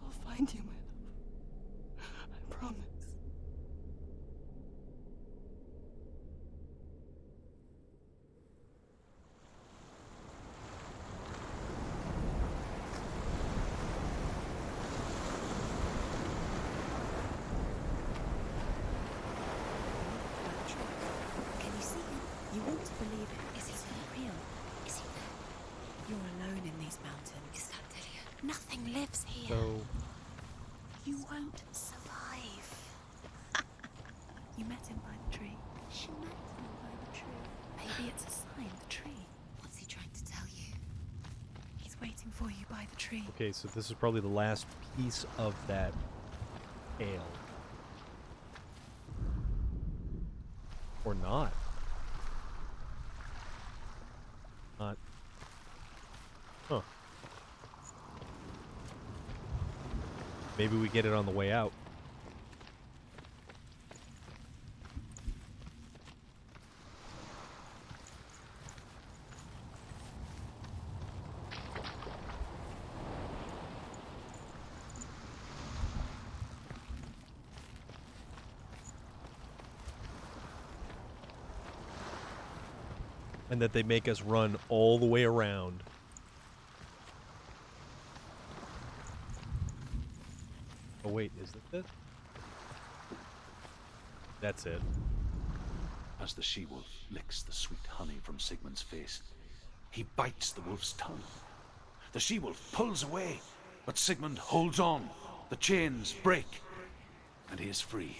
I'll find you, my love. I promise. Can you see him? You want to believe it. Is he not real? Is he there? You're alone in these mountains. Is that Dillian? Nothing lives here. So, You won't survive. You met him by the tree. She met him by the tree. Maybe it's a sign, the tree. What's he trying to tell you? He's waiting for you by the tree. Okay, so this is probably the last piece of that ale. Or not. Not. Huh. Maybe we get it on the way out. And that they make us run all the way around. Oh wait, is it this? That's it. As the she-wolf licks the sweet honey from Sigmund's face, he bites the wolf's tongue. The she-wolf pulls away, but Sigmund holds on. The chains break, and he is free.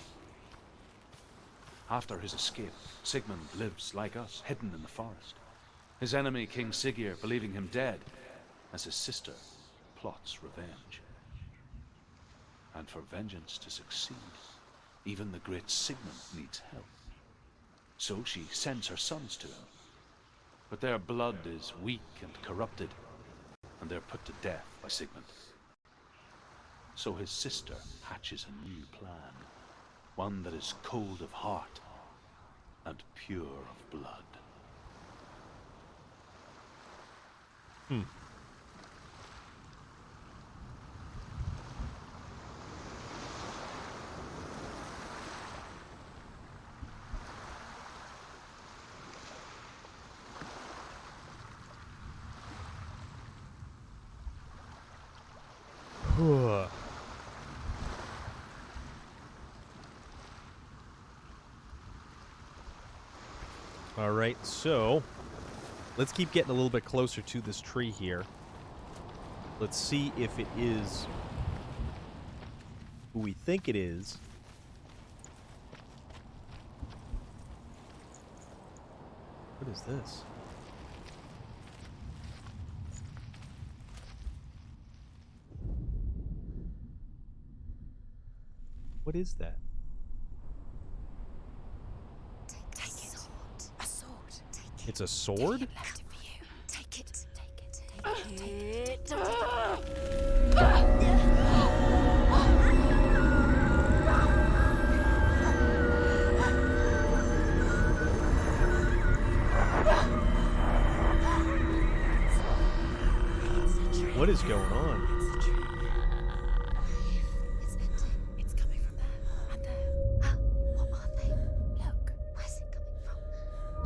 After his escape, Sigmund lives like us, hidden in the forest. His enemy, King Siggeir, believing him dead, as his sister plots revenge. And for vengeance to succeed, even the great Sigmund needs help. So she sends her sons to him. But their blood is weak and corrupted, and they're put to death by Sigmund. So his sister hatches a new plan, one that is cold of heart and pure of blood. All right, so let's keep getting a little bit closer to this tree here. Let's see if it is who we think it is. What is this? What is that? Take it. A sword. Take it. It's a sword? Left it for you. Take it. Take it. Take it. What is going on? It's empty. It's coming from there and there. What are they? Look, where's it coming from?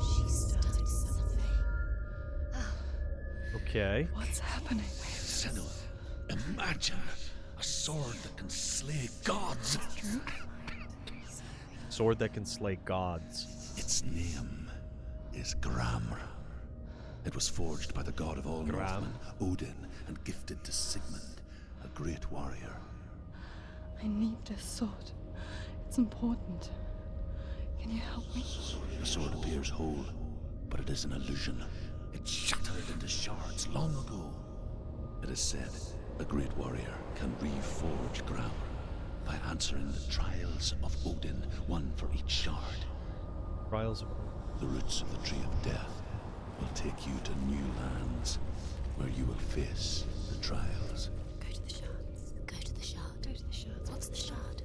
She started something. Okay. What's happening? Senua, imagine a sword that can slay gods. Sword that can slay gods. Its name is Gramr. It was forged by the god of all Northmen, Odin, and gifted to Sigmund, a great warrior. I need this sword. It's important. Can you help me? The sword appears whole, but it is an illusion. It shattered into shards long ago. It is said a great warrior can reforge Gramr by answering the trials of Odin, one for each shard. Trials of... The roots of the Tree of Death will take you to new lands where you will face the trials. Go to the shards. Go to the shard. Go to the shards. What's the shard?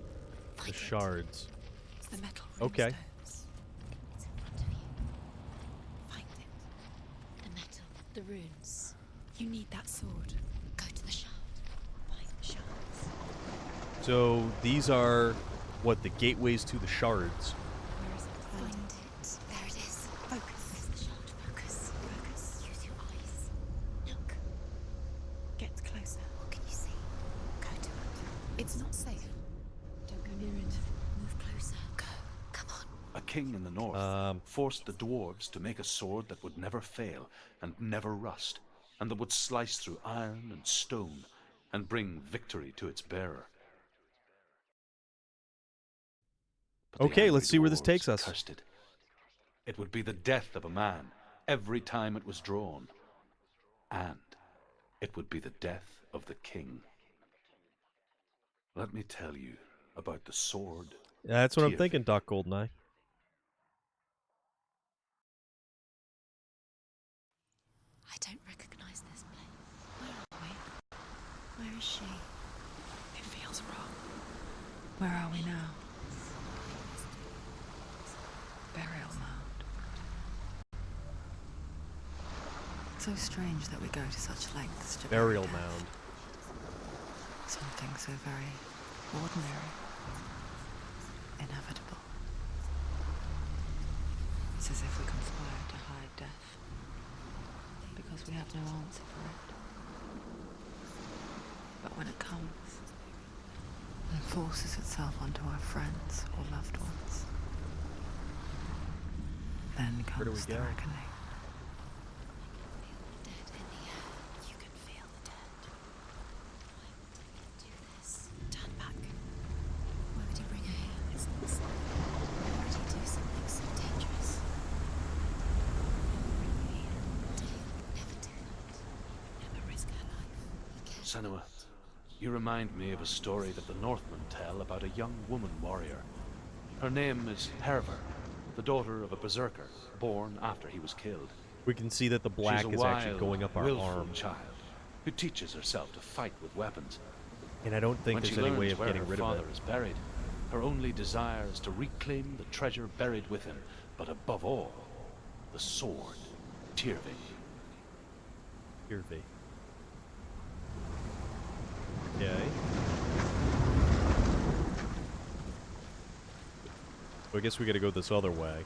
The Find it. shards. It's the metal Okay. runestones. It's in front of you. Find it. The metal. The runes. You need that sword. Go to the shard. Find the shards. So these are, what, the gateways to the shards. Where is it? Find it. There it is. Focus. Where's the shard? Focus. Focus. Use your eyes. Look. Get closer. What can you see? Go to it. It's not safe. Don't go near it. Move closer. Go. Come on. A king in the north forced the dwarves to make a sword that would never fail and never rust, and that would slice through iron and stone and bring victory to its bearer. But the Okay, angry let's see where this dwarves takes us. cursed it. It would be the death of a man every time it was drawn. And It would be the death of the king. Let me tell you about the sword. That's what I'm Tyrfing. thinking, Doc Goldeneye. I don't recognize this place. Where are we? Where is she? It feels wrong. Where are we now? Burial mound. So strange that we go to such lengths to bury Burial death. mound. Something so very ordinary, inevitable. It's as if we conspire to hide death, because we have no answer for it. But when it comes, and forces itself onto our friends or loved ones, then Where do comes we the go? reckoning. Dead in the air. You can feel the dead. Why would Dillion do this? Turn back. Why would he bring her here? It's not safe. Why would he do something so dangerous? Dale would never do that. Never risk her life. He cared. Senua, you remind me of a story that the Northmen tell about a young woman warrior. Her name is Herver, the daughter of a berserker, born after he was killed. We can see that the black She's a is actually wild, going up our willful arm. child who teaches herself to fight with weapons. And I don't think When there's she any learns way of where getting her rid of father it. is buried, her only desire is to reclaim the treasure buried with him, but above all, the sword, Tyrfing. Here, V. Okay. So I guess we gotta go this other way.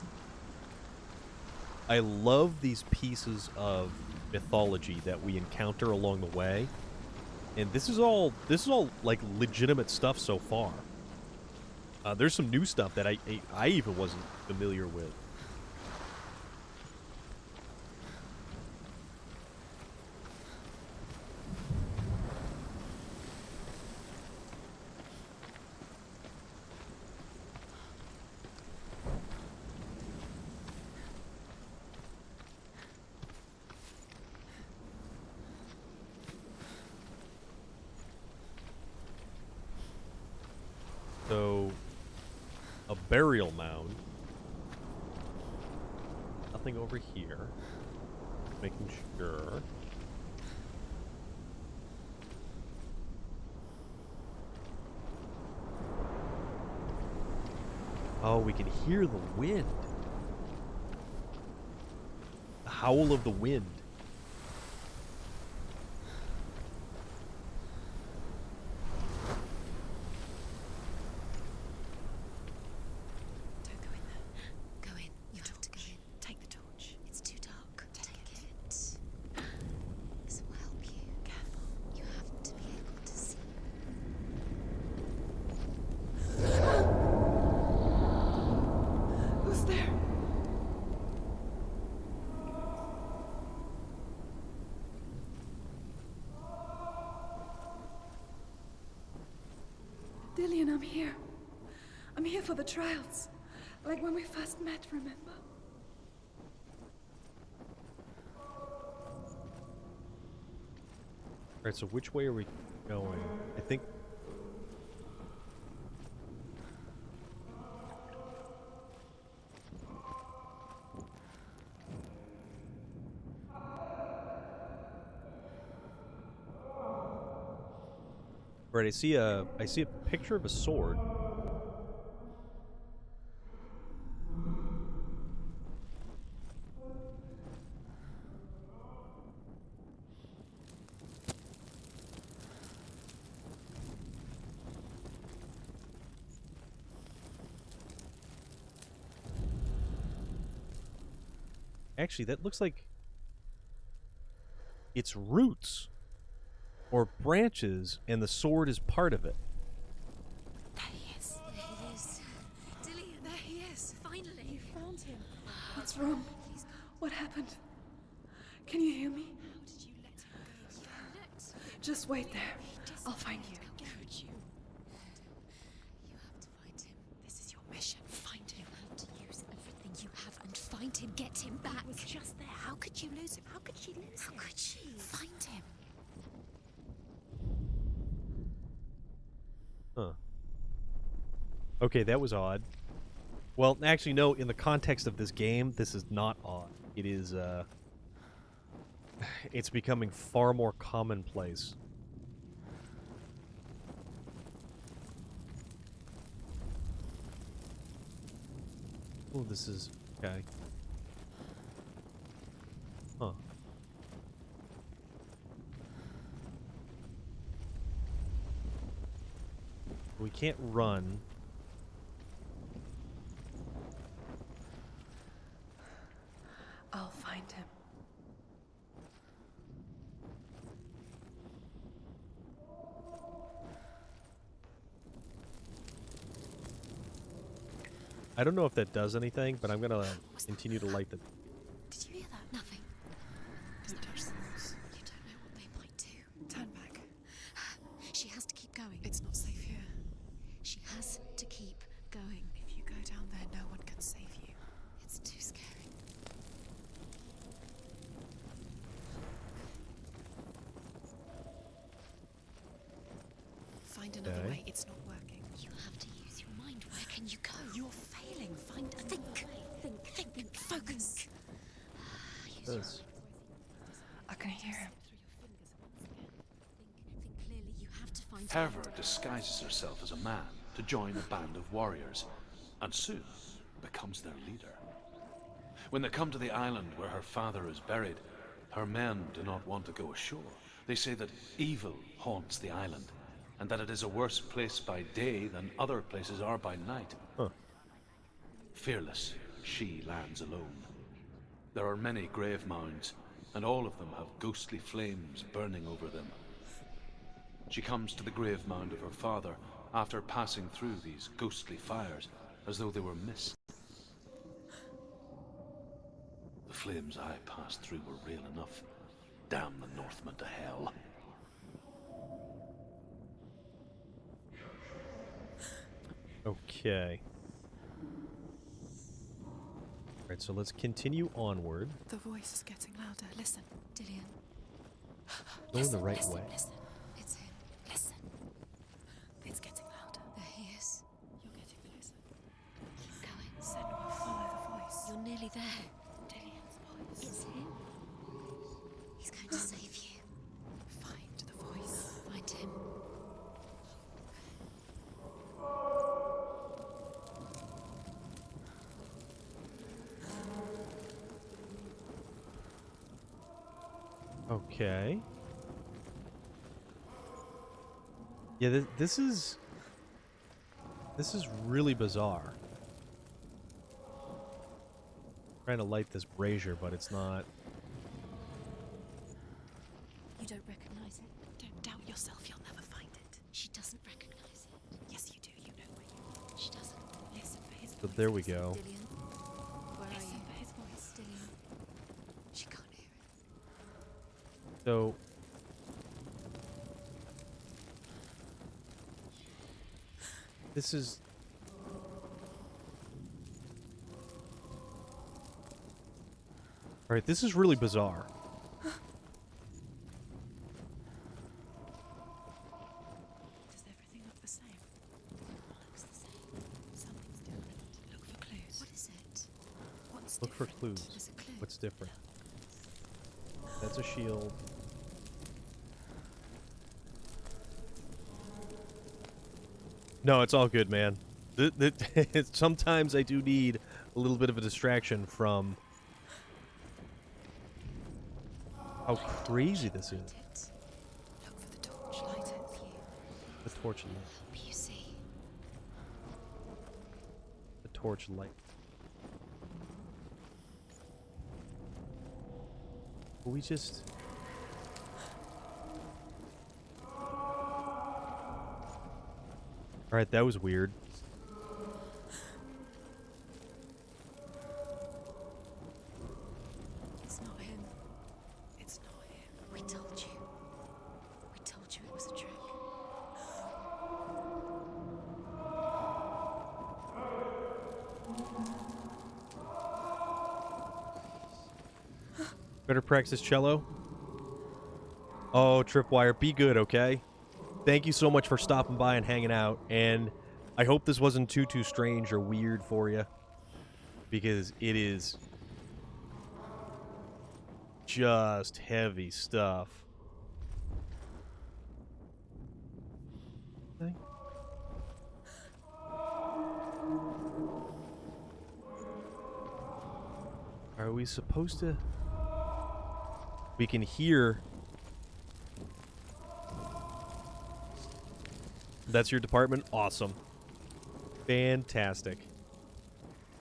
I love these pieces of mythology that we encounter along the way. And this is all like legitimate stuff so far. There's some new stuff that I even wasn't familiar with. So, a burial mound. Nothing over here. Making sure. Oh, we can hear the wind. The howl of the wind. Don't go in there. Go in. You have to go in. Take the torch. It's too dark. Take it. This will help you. Careful. You have to be able to see. Who's there? Dillion, I'm here. I'm here for the trials. Like when we first met, remember? Alright, so which way are we going? I think... Right, I see a picture of a sword. Actually, that looks like it's roots or branches, and the sword is part of it. There he is. There he is. Dillion, there he is. Finally. You found him. What's wrong? He's gone. What happened? Can you hear me? How did you let him go? You let... Just wait there. I'll find you. Could you? You have to find him. This is your mission. Find him. You have to use everything you have and find him. Get him back. He was just there. How could you lose him? How could she lose him? How could she? Find him. Huh. Okay, that was odd. Well, actually, no, in the context of this game, this is not odd. It is, it's becoming far more commonplace. Oh, this is... okay. Huh. We can't run. I'll find him. I don't know if that does anything, but I'm gonna continue to light the... Did you hear that? Nothing. Don't touch them. You don't know what they might do. Turn back. She has to keep going. It's not safe here. She has to keep going. If you go down there, no one can save you. It's too scary. Find another Okay. way. It's not working. You have to use your mind. Where can you go? You're failing. Find another Think. way. Think. Focus. Use your This. I can hear him. Think clearly. You have to find Herver disguises herself as a man to join a band of warriors, and soon becomes their leader. When they come to the island where her father is buried, her men do not want to go ashore. They say that evil haunts the island, and that it is a worse place by day than other places are by night. Huh. Fearless, she lands alone. There are many grave mounds, and all of them have ghostly flames burning over them. She comes to the grave mound of her father after passing through these ghostly fires, as though they were mist. The flames I passed through were real enough. Damn the Northmen to hell. Okay. Alright, so let's continue onward. The voice is getting louder. Listen. Dillian. Go in the right listen, way. Listen. It's him. Listen. It's getting louder. There he is. You're getting closer. Keep going. Senua, follow the voice. You're nearly there. Dillian's voice. It's him. He's going to save you. Find the voice. Find him. Okay. Yeah, this is really bizarre. Trying to light this brazier, but it's not. You don't recognize it? Don't doubt yourself. You'll never find it. She doesn't recognize it. Yes, you do. You know where you She doesn't. Listen for his So voice. there we go. Dillian. Where are Listen you? for his voice. Dillian. She can't hear it. So this is all right. This is really bizarre. Does everything look the same? Looks the same. Something's different. Look for clues. What is it? What's Look for different? clues. There's a clue. What's different? That's a shield. No, it's all good, man. Sometimes I do need a little bit of a distraction from how crazy this is. Light it. Look for the torch. Light it. The torch light. Help you see. The torch light. Will we just... Alright, that was weird. It's not him. It's not him. We told you. We told you it was a trick. Better practice cello. Oh, tripwire, be good, okay? thank you so much for stopping by and hanging out. And I hope this wasn't too strange or weird for you, because it is just heavy stuff. Okay. Are we supposed to? We can hear. That's your department? Awesome. Fantastic.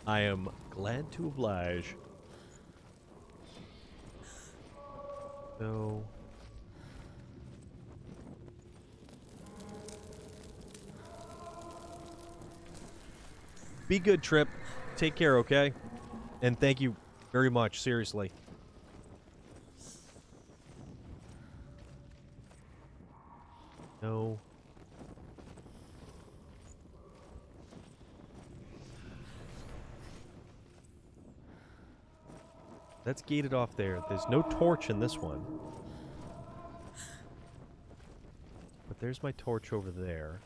I am glad to oblige. So... be good, Trip. Take care, okay? And thank you very much, seriously. No. That's gated off there. There's no torch in this one. But there's my torch over there.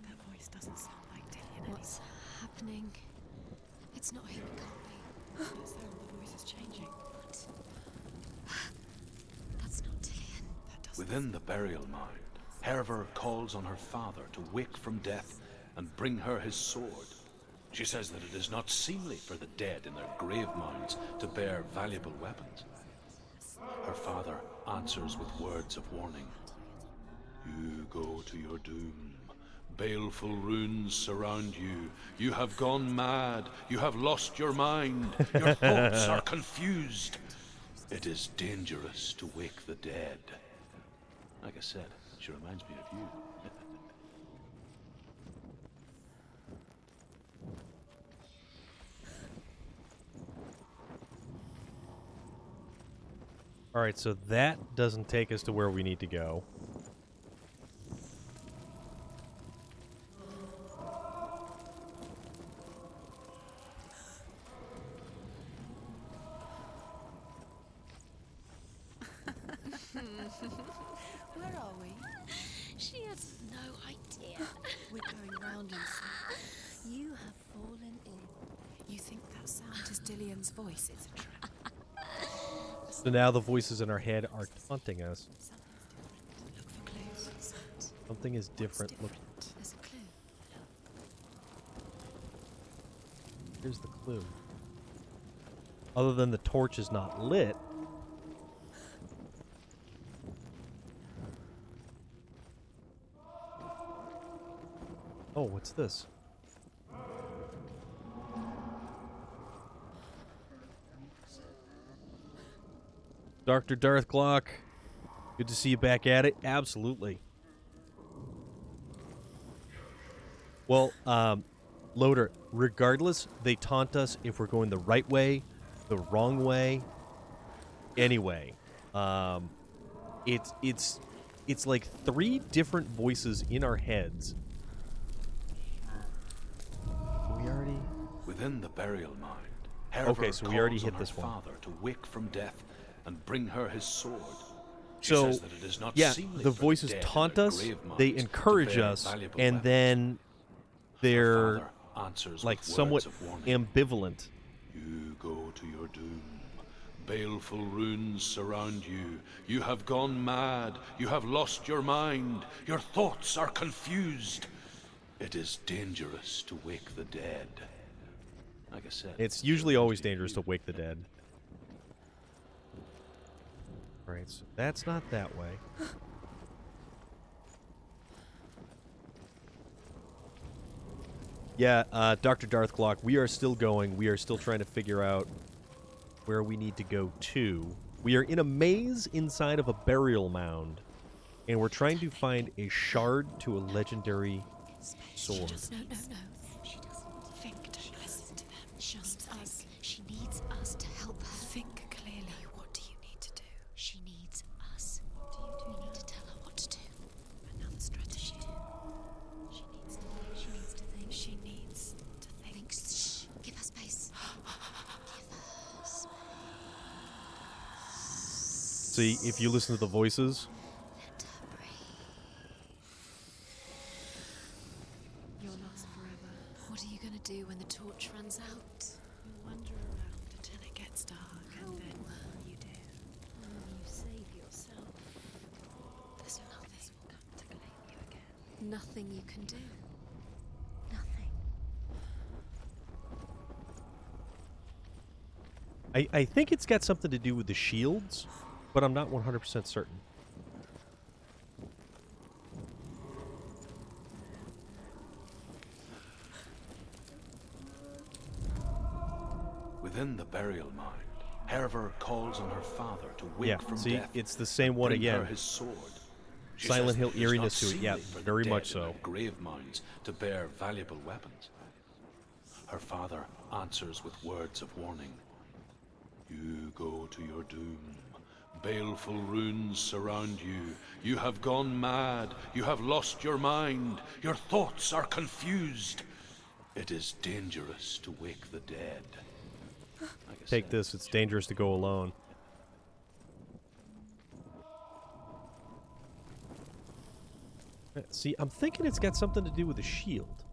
That voice doesn't sound like Dillian. What's happening? It's not him, it can't be. It's there, the voice is changing. What? That's not Dillian. That doesn't... Within the burial mound, Herver calls on her father to wake from death and bring her his sword. She says that it is not seemly for the dead in their grave mounds to bear valuable weapons. Her father answers with words of warning. You go to your doom. Baleful runes surround you. You have gone mad. You have lost your mind. Your thoughts are confused. It is dangerous to wake the dead. Like I said, she reminds me of you. Alright, so that doesn't take us to where we need to go. Where are we? She has no idea. We're going round in circles. You have fallen in. You think that sound is Dillian's voice? It's a trap. So now the voices in our head are taunting us. Look for clues. Something is different. Look, There's a clue. here's the clue. Other than the torch is not lit. Oh, what's this? Dr. Darth Glock, good to see you back at it. Absolutely. Well, Loader, regardless, they taunt us if we're going the right way, the wrong way, anyway. It's like 3 different voices in our heads. We already... Within the burial mound, okay, so we already hit her this one. father to wake from death and bring her his sword. She So, says that it is not yeah, seemly the for voices dead in taunt their us, grave they mounds to encourage bear us, valuable and weapons. then they're Her father answers like with somewhat words of warning. ambivalent. You go to your doom. Baleful runes surround you. You have gone mad. You have lost your mind. Your thoughts are confused. It is dangerous to wake the dead. Like I said, It's usually always dangerous to wake the dead. Alright, so that's not that way. Yeah, Dr. Darth Glock, we are still going. We are still trying to figure out where we need to go to. We are in a maze inside of a burial mound, and we're trying to find a shard to a legendary sword. No. She doesn't think. Don't listen to them. Just us. She needs us to help her. Think clearly. What do you need to do? She needs us. What do you do? We need to tell her what to do. Another strategy. She needs to think. She needs to think. She needs to think. Shh. Give her space. Give her space. See, if you listen to the voices, Let her breathe. What are you gonna do when the torch runs out? You wander around until it gets dark, and then you do. You save yourself. There's nothing will come to claim you again. Nothing you can do. Nothing. I think it's got something to do with the shields, but I'm not 100% certain. Within the burial mound, Herver calls on her father to wake Yeah, from see, death. it's the same and one bring again. her his sword. She Silent says Hill it is eeriness not to it, yeah, seemly for the very dead much in their so. grave mounds to bear valuable weapons. Her father answers with words of warning. You go to your doom. Baleful runes surround you. You have gone mad. You have lost your mind. Your thoughts are confused. It is dangerous to wake the dead. Like I Take said, this, it's dangerous to go alone. See, I'm thinking it's got something to do with the shield.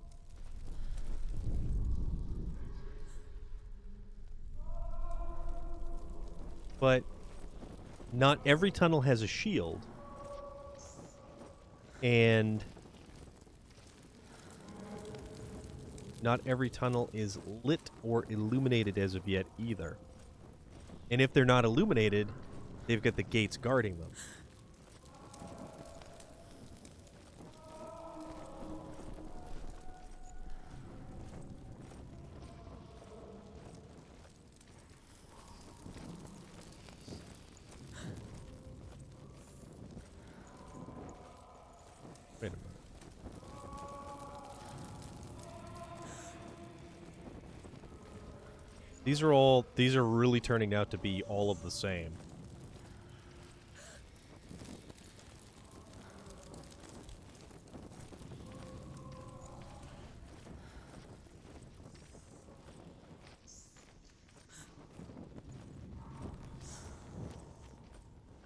But not every tunnel has a shield. And not every tunnel is lit or illuminated as of yet either. And if they're not illuminated, they've got the gates guarding them. Wait a minute. These are really turning out to be all of the same.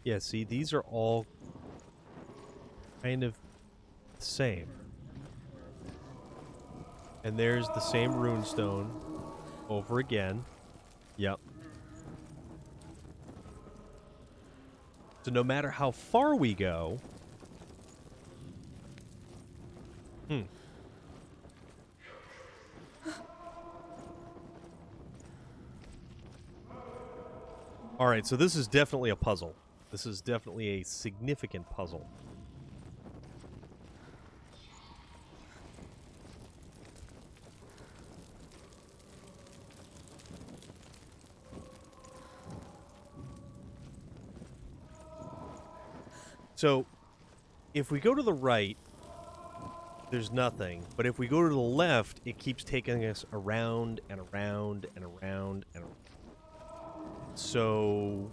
Yeah, see, these are all kind of the same. And there's the same runestone over again. Yep. So no matter how far we go... Alright, so this is definitely a puzzle. This is definitely a significant puzzle. So, if we go to the right, there's nothing. But if we go to the left, it keeps taking us around and around and around and around. So,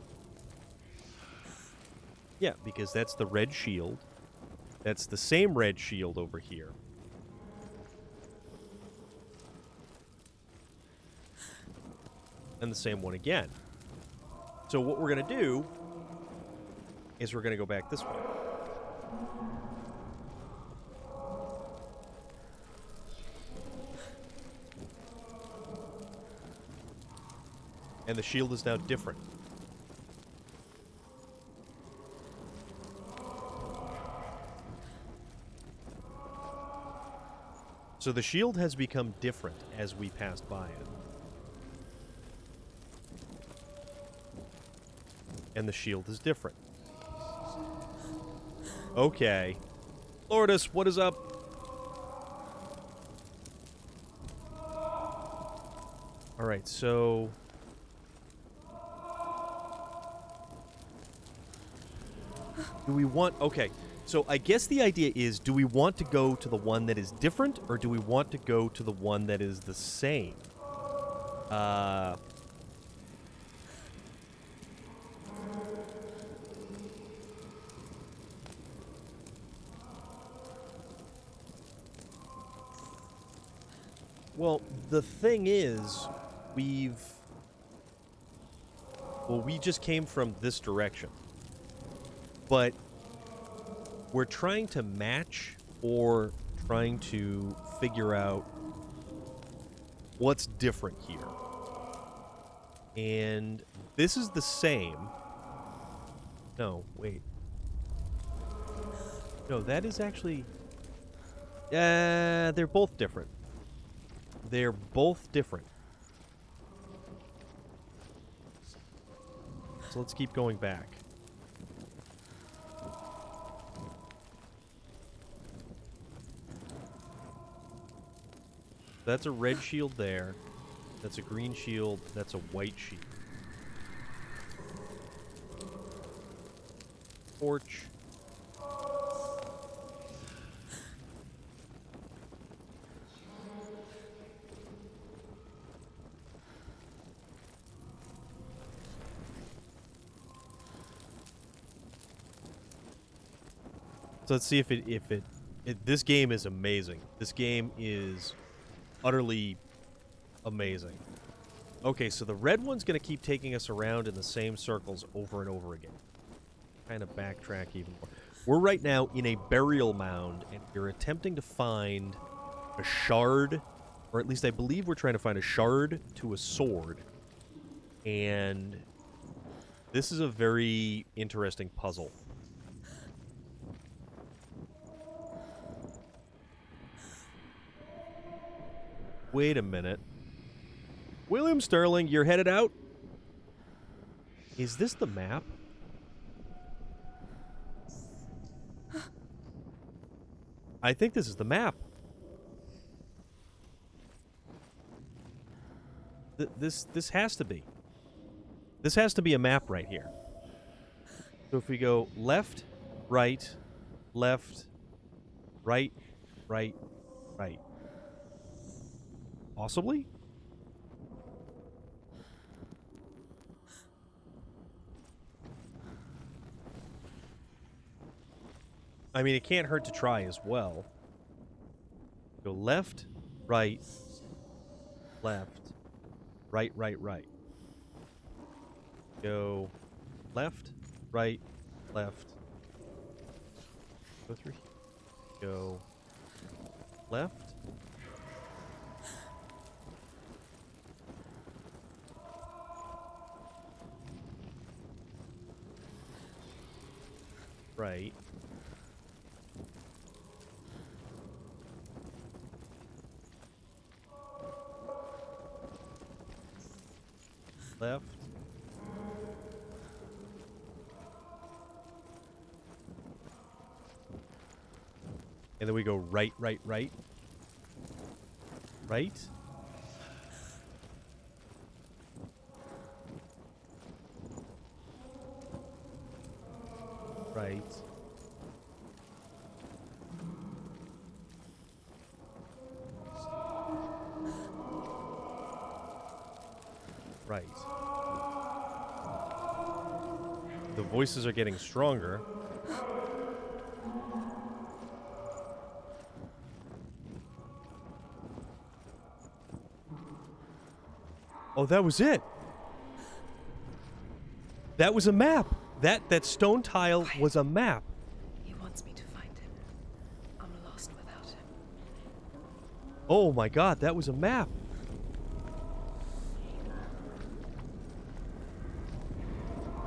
yeah, because that's the red shield. That's the same red shield over here. And the same one again. So what we're going to do is we're going to go back this way. And the shield is now different. So the shield has become different as we passed by it. And the shield is different. Okay. Lourdes, what is up? Alright, so... do we want... okay, so I guess the idea is, do we want to go to the one that is different, or do we want to go to the one that is the same? Well, the thing is, we just came from this direction. But we're trying to match or trying to figure out what's different here. And this is the same. No, wait. No, that is actually... they're both different. They're both different. So let's keep going back. That's a red shield there. That's a green shield. That's a white shield. Torch. So let's see if this game is amazing. This game is utterly amazing. Okay, so the red one's going to keep taking us around in the same circles over and over again. Kind of backtrack even more. We're right now in a burial mound, and we're attempting to find a shard, or at least I believe we're trying to find a shard to a sword. And this is a very interesting puzzle. Wait a minute. William Sterling, you're headed out? Is this the map? I think this is the map. This has to be. This has to be a map right here. So if we go left, right, left, right, right, right. Possibly? I mean, it can't hurt to try as well. Go left, right, left, right, right, right. Go left, right, left. Go through here. Go left. Right. Left. And then we go right, right, right. Right. Right. Right. The voices are getting stronger. Oh, that was it. That was a map. That stone tile was a map. He wants me to find him. I'm lost without him. Oh my god, that was a map.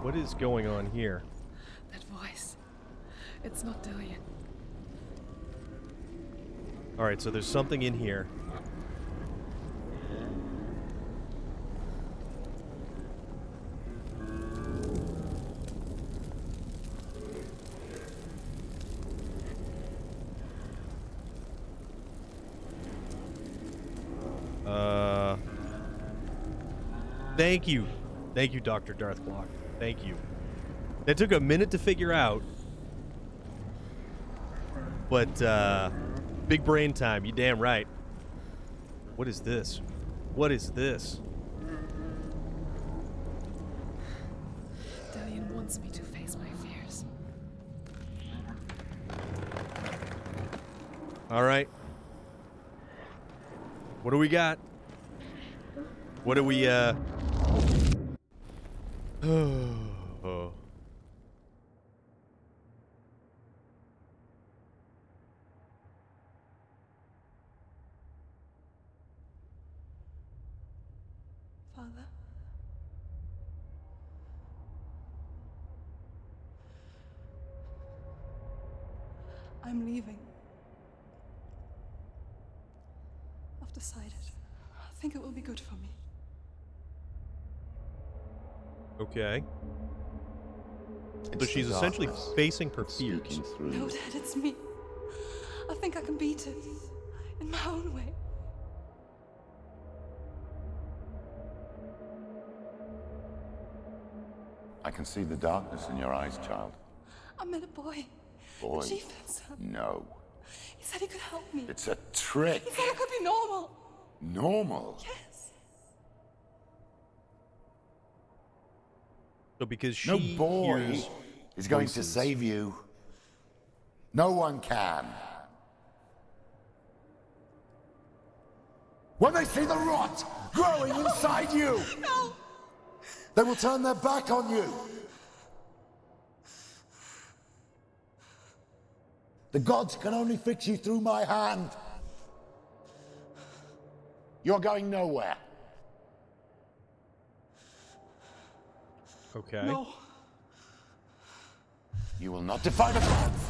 What is going on here? That voice. It's not Dillian. Alright, so there's something in here. Thank you. Thank you, Dr. Darth Block. Thank you. That took a minute to figure out. But, big brain time. You damn right. What is this? What is this? Dillian wants me to face my fears. All right. What do we got? What do we, oh. Father. I'm leaving. I've decided. I think it will be good for me. Okay. So It's she's the essentially darkness facing her that's fears. speaking through No, you. Dad, it's me. I think I can beat it. In my own way. I can see the darkness in your eyes, child. I met a boy. Boy. The chief himself. No. He said he could help me. It's a trick. He said I could be normal. Normal? Yes. So because she No boy hears is going to voices. save you. No one can. When they see the rot growing inside you, No. they will turn their back on you. The gods can only fix you through my hand. You're going nowhere. Okay. No. You will not defy the gods.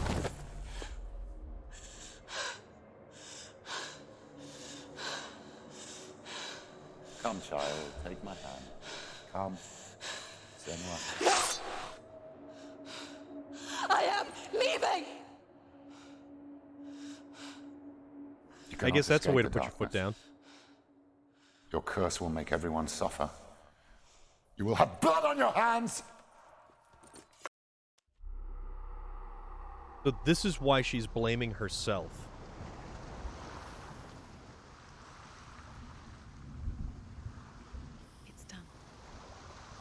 Come, child, take my hand. Come. Senua. I am leaving. You I cannot guess that's a escape way to the put your foot down. darkness. Your curse will make everyone suffer. You will have blood on your hands. So this is why she's blaming herself. It's done.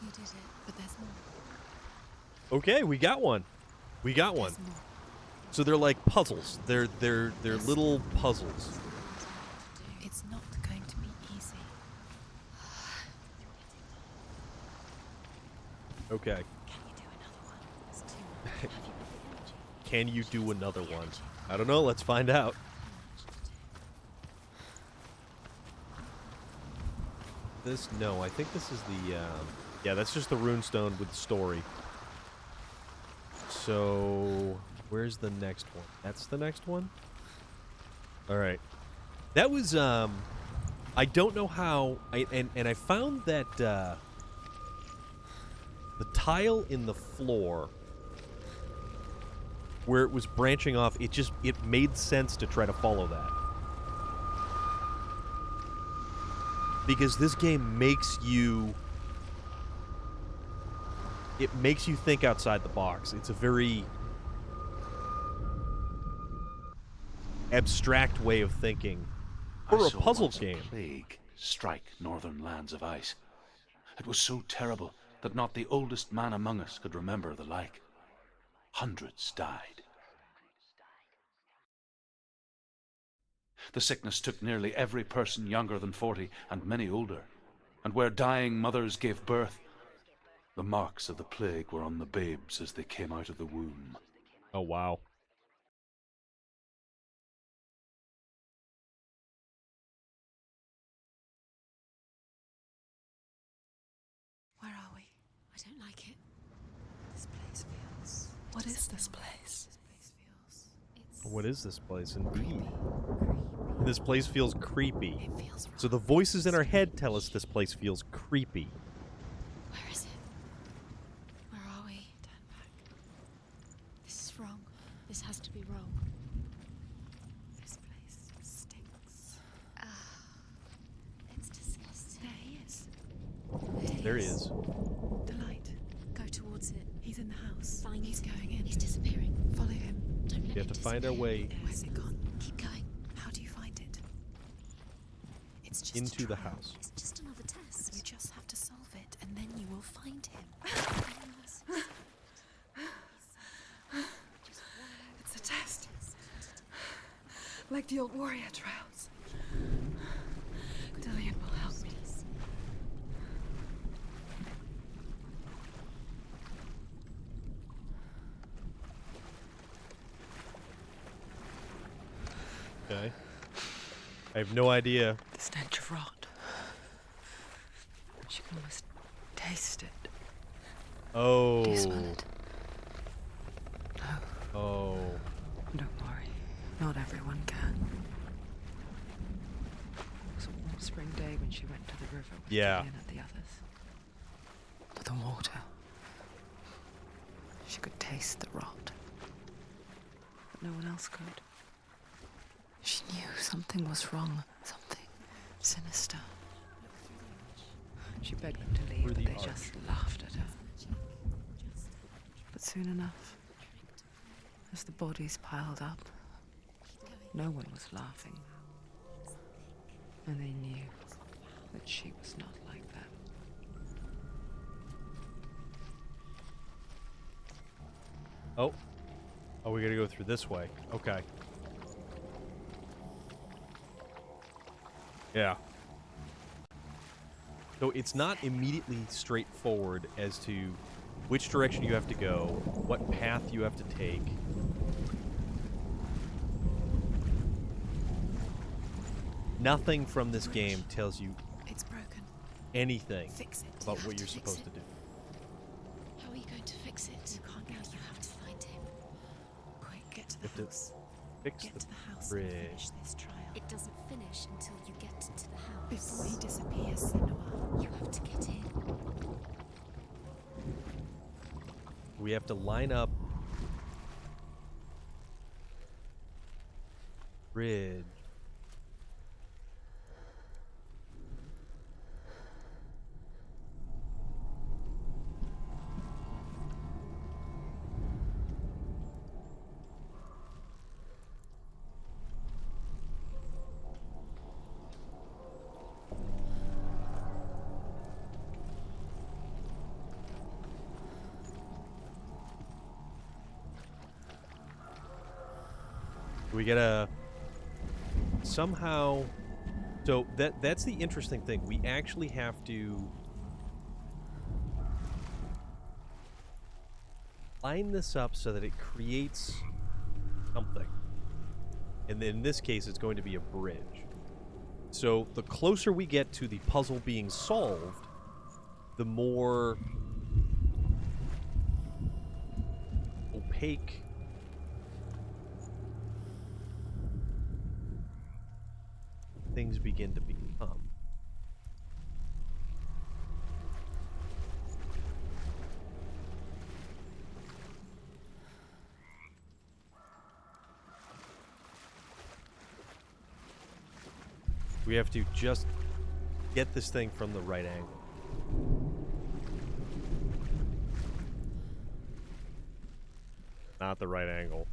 You did it, but there's more. Okay, we got one. We got one. There's more. So they're like puzzles. They're little puzzles. It's not going to be easy. Okay. Can you do another one? It's too much. Have you got the energy? Can you do another one? I don't know. Let's find out. This, no, I think this is the, yeah, that's just the runestone with the story. So, where's the next one? That's the next one? Alright. That was, I don't know how, and I found that, the tile in the floor, where it was branching off, it made sense to try to follow that. Because this game makes you... It makes you think outside the box. It's a very abstract way of thinking for a puzzle game. A plague strike northern lands of ice. It was so terrible that not the oldest man among us could remember the like. Hundreds died. The sickness took nearly every person younger than 40 and many older. And where dying mothers gave birth, the marks of the plague were on the babes as they came out of the womb. Oh, wow. Where are we? I don't like it. This place feels... What is this normal. place? This place feels... It's What is this place? Indeed. creepy. This place feels creepy. It feels wrong. So the voices in our head tell us this place feels creepy. Where is it? Where are we? Turn back. This is wrong. This has to be wrong. This place stinks. It's disgusting. There he is. There he is. The light. Go towards it. He's in the house. Find He's going in. He's disappearing. Follow him. Don't let We have him to find our way disappear. Where's it gone? Keep going. How do you find it? It's just into a the trial. house. It's just another test. You just have to solve it, and then you will find him. It's a test. Like the old warrior trials. Dillian will help me. Okay. I have no idea. The stench of rot. She You must taste it. Oh. Do you smell it? No. Oh. Don't worry. Not everyone can. It was a warm spring day when she went to the river with Yeah. Julian and the others. But the water. She could taste the rot. But no one else could. She knew something was wrong. Something sinister. She begged them to leave, Through but the they arch. just laughed at her. But soon enough, as the bodies piled up, no one was laughing. And they knew that she was not like them. Oh. Oh, we gotta go through this way. Okay. Yeah. So it's not immediately straightforward as to which direction you have to go, what path you have to take. Nothing from this game tells you It's broken. anything Fix it. about You what have you're to fix supposed to it. do. How are you going to fix it? You can't now. You have to find him. Quick, get to You the have to house. fix Get the to the house bridge. and finish this trial. It doesn't finish until you get to the house. Before he disappears, Senua. You have to get in. We have to line up bridge. We gotta somehow. So that's the interesting thing. We actually have to line this up so that it creates something. And in this case, it's going to be a bridge. So the closer we get to the puzzle being solved, the more opaque things begin to become. We have to just get this thing from the right angle. Not the right angle.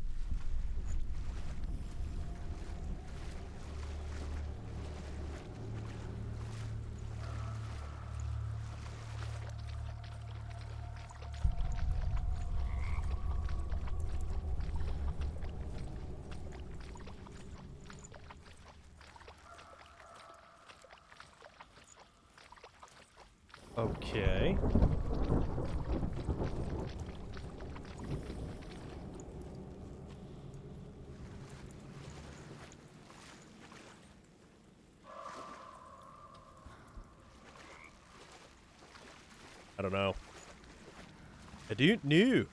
Okay. I don't know. I don't know.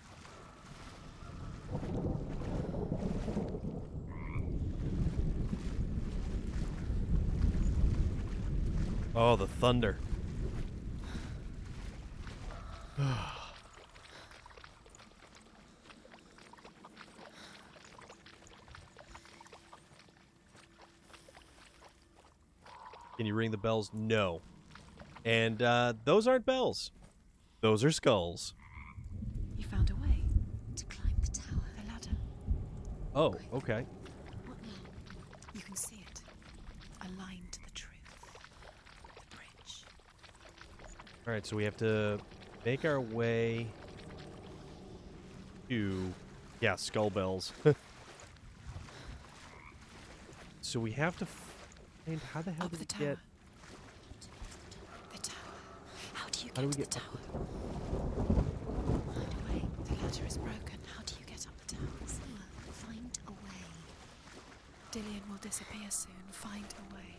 Oh, the thunder. Can you ring the bells? No. And those aren't bells. Those are skulls. You found a way to climb the tower. The ladder. Oh, okay. What now? You can see it. A line to the truth. The bridge. All right, so we have to make our way to, yeah, skull bells. So we have to find, how the hell Up do we the tower. get? The tower. How do you How do get we to get the up tower? Find a way. The ladder is broken. How do you get up the tower? Senua, find a way. Dillian will disappear soon. Find a way.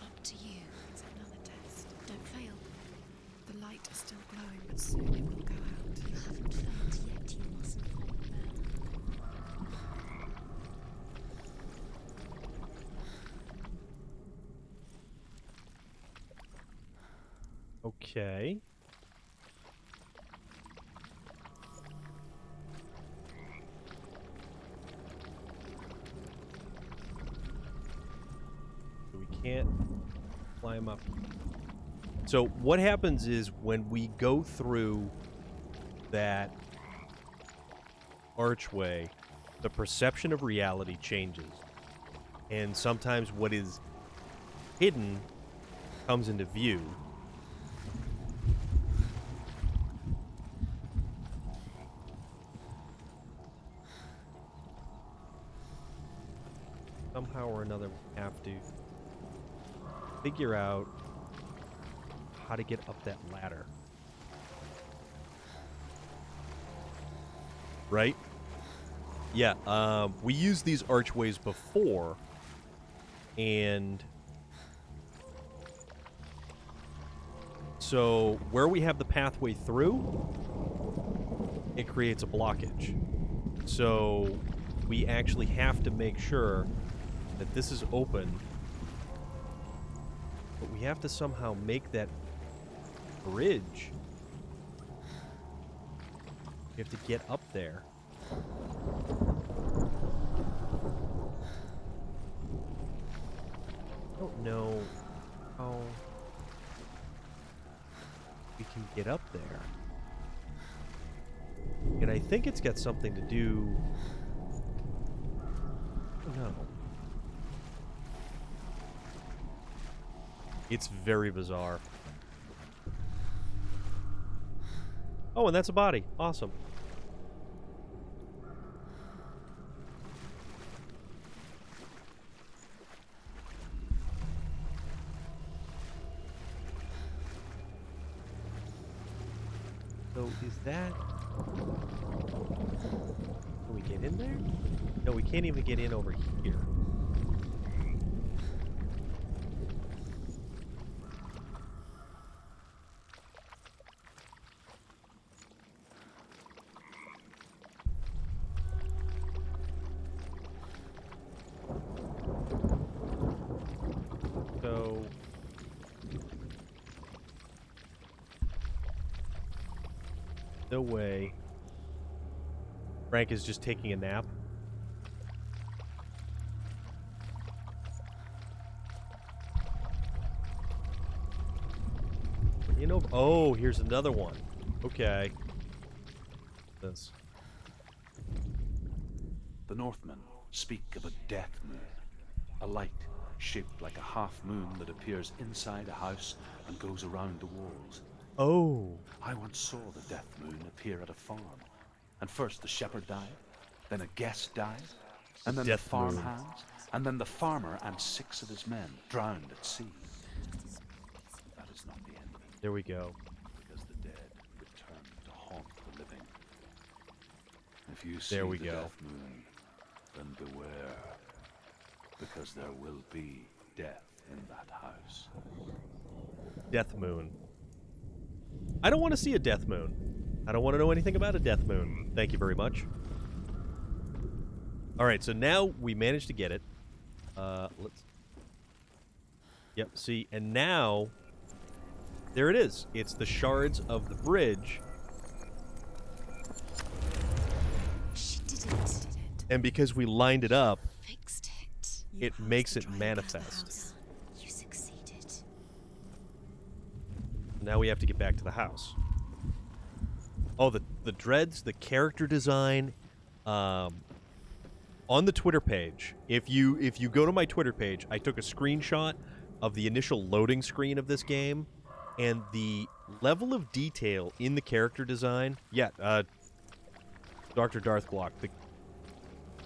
Up to you. It's another test. Don't fail. The light is still glowing, but soon it will go out. You haven't found yet. You mustn't fall now. Okay. So we can't climb up. So what happens is when we go through that archway, the perception of reality changes. And sometimes what is hidden comes into view. Somehow or another, we have to figure out how to get up that ladder. Right? Yeah, we used these archways before, and so where we have the pathway through, it creates a blockage. So we actually have to make sure that this is open, but we have to somehow make that bridge. We have to get up there. I don't know how we can get up there. And I think it's got something to do... No. It's very bizarre. Oh, and that's a body. Awesome. So is that... Can we get in there? No, we can't even get in over here. So... No way. Frank is just taking a nap. You know, oh, here's another one. Okay. This. The Northmen speak of a death moon, a light shaped like a half moon that appears inside a house and goes around the walls. Oh. I once saw the death moon appear at a farm, and first the shepherd died, then a guest died, and then the farm hands, and then the farmer and 6 of his men drowned at sea. That is not the end of it. There we go. Because the dead return to haunt the living. If you see There we the go. death moon, then beware, because there will be death in that house. Death moon. I don't want to see a death moon. I don't want to know anything about a death moon. Thank you very much. Alright, so now we managed to get it. Let's... Yep, see, and now... There it is. It's the shards of the bridge. She did it. And because we lined it up, Fixed it. it makes it manifest. You succeeded. Now we have to get back to the house. Oh, the dreads, the character design, on the Twitter page. If you go to my Twitter page, I took a screenshot of the initial loading screen of this game, and the level of detail in the character design. Yeah, Dr. Darth Glock.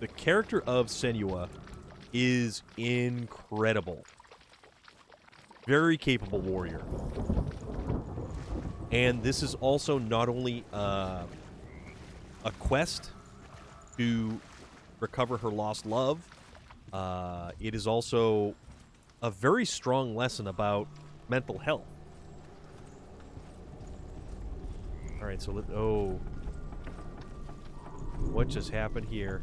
The character of Senua is incredible. Very capable warrior. And this is also not only a quest to recover her lost love, it is also a very strong lesson about mental health. Alright, so oh. What just happened here?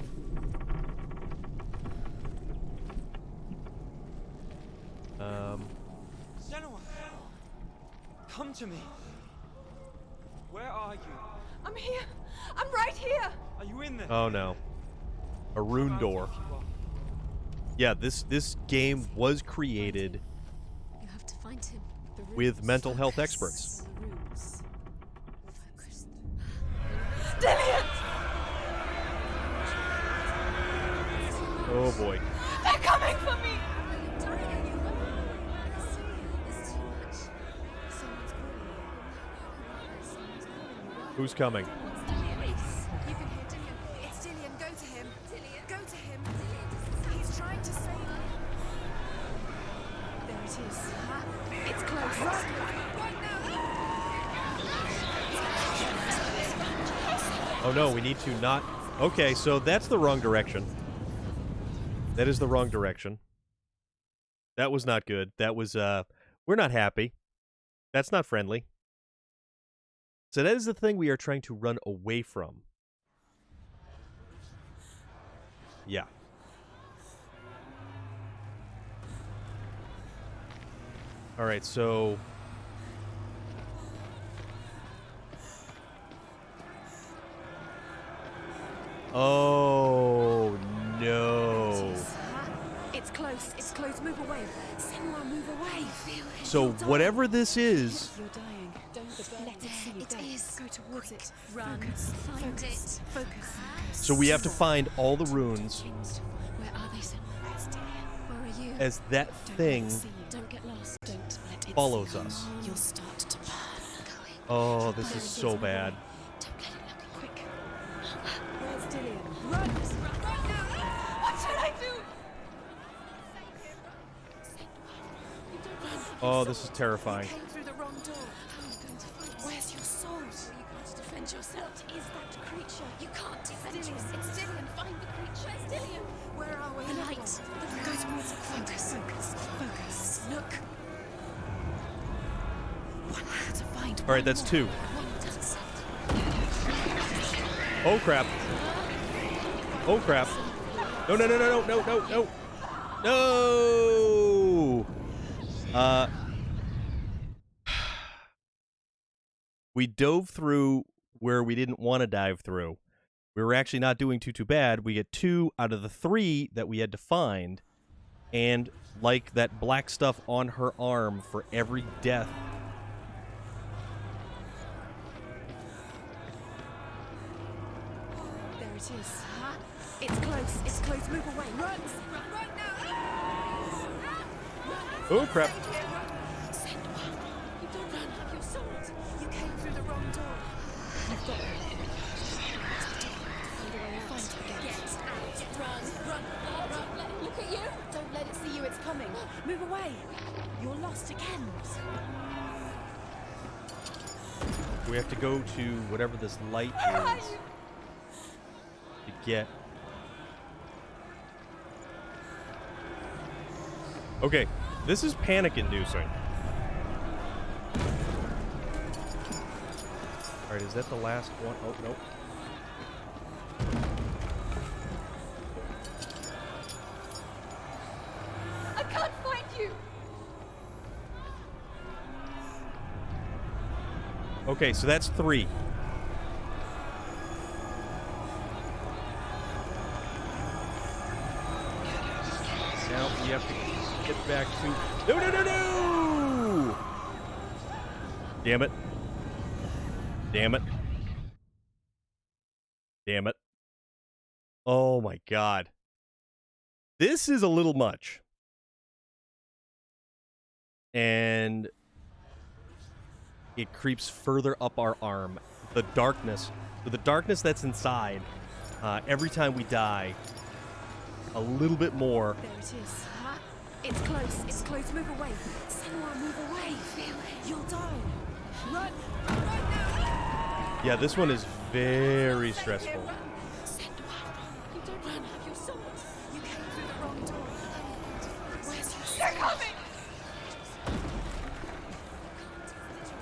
Senua! Come to me! Where are you? I'm here! I'm right here! Are you in there? Oh no. A rune door. Yeah, this game was created You have to find him. with mental health experts. Dillian! Oh boy. They're coming for me! Who's coming? You can hear Dillian. It's Dillian. Go to him. Go to him. He's trying to save me. There it is. It's close. Right now. Oh no, we need to not... Okay, so that's the wrong direction. That is the wrong direction. That was not good. That was, we're not happy. That's not friendly. So that is the thing we are trying to run away from. Yeah. Alright, so... Oh, no. It's close. It's close. Move away. Senua, move away. So whatever this is... You're dying. Don't let it see you. It is. Go towards it. Run. Focus. Find Focus. it. Focus. So we have to find all the runes Where are they, Senua? Where are you? as that thing Don't get lost. Don't let it follows see you. us. You'll start to burn. Oh, this is so bad. Don't let it look Quick. Where's Dillian? Run! Run now! What should I do? Oh, this is terrifying. Came through the wrong door. How are you going to fight? Where's your sword? Are you going to defend yourself? What is that creature? You can't defend yourself. It's Dillian. Find the creature. Where's Dillian? Where are we? The light. Go towards it. Focus. Focus. Focus. Look. One more to find. All right, that's two. That's Oh, crap. Oh, crap. No, no, no, no, no, no, no, no. No! We dove through where we didn't want to dive through. We were actually not doing too bad. We get 2 out of the 3 that we had to find. And like that black stuff on her arm for every death. There it is. It's close. It's close. Move away. Run! Run now! Oh, crap. Senua, you don't have your sword. You came through the wrong door. You've got it. Find a way out. Get out. Run. Don't let it look at you. Don't let it see you. It's coming. Move away. You're lost again. We have to go to whatever this light Where are is you? to get... Okay, this is panic-inducing. Alright, is that the last one? Oh, nope. I can't find you. Okay, so that's 3. Now we have to get back to... No, no, no, no! Damn it. Damn it. Damn it. Oh my god. This is a little much. And it creeps further up our arm. The darkness. The darkness that's inside, every time we die, a little bit more. There it is. It's close. It's close. Move away. Senua, move away. Feel it. You'll die. Run. Run now. Yeah, this one is very stressful. Senua, you don't have your sword. You came through the wrong door. Where's your sword? They're coming.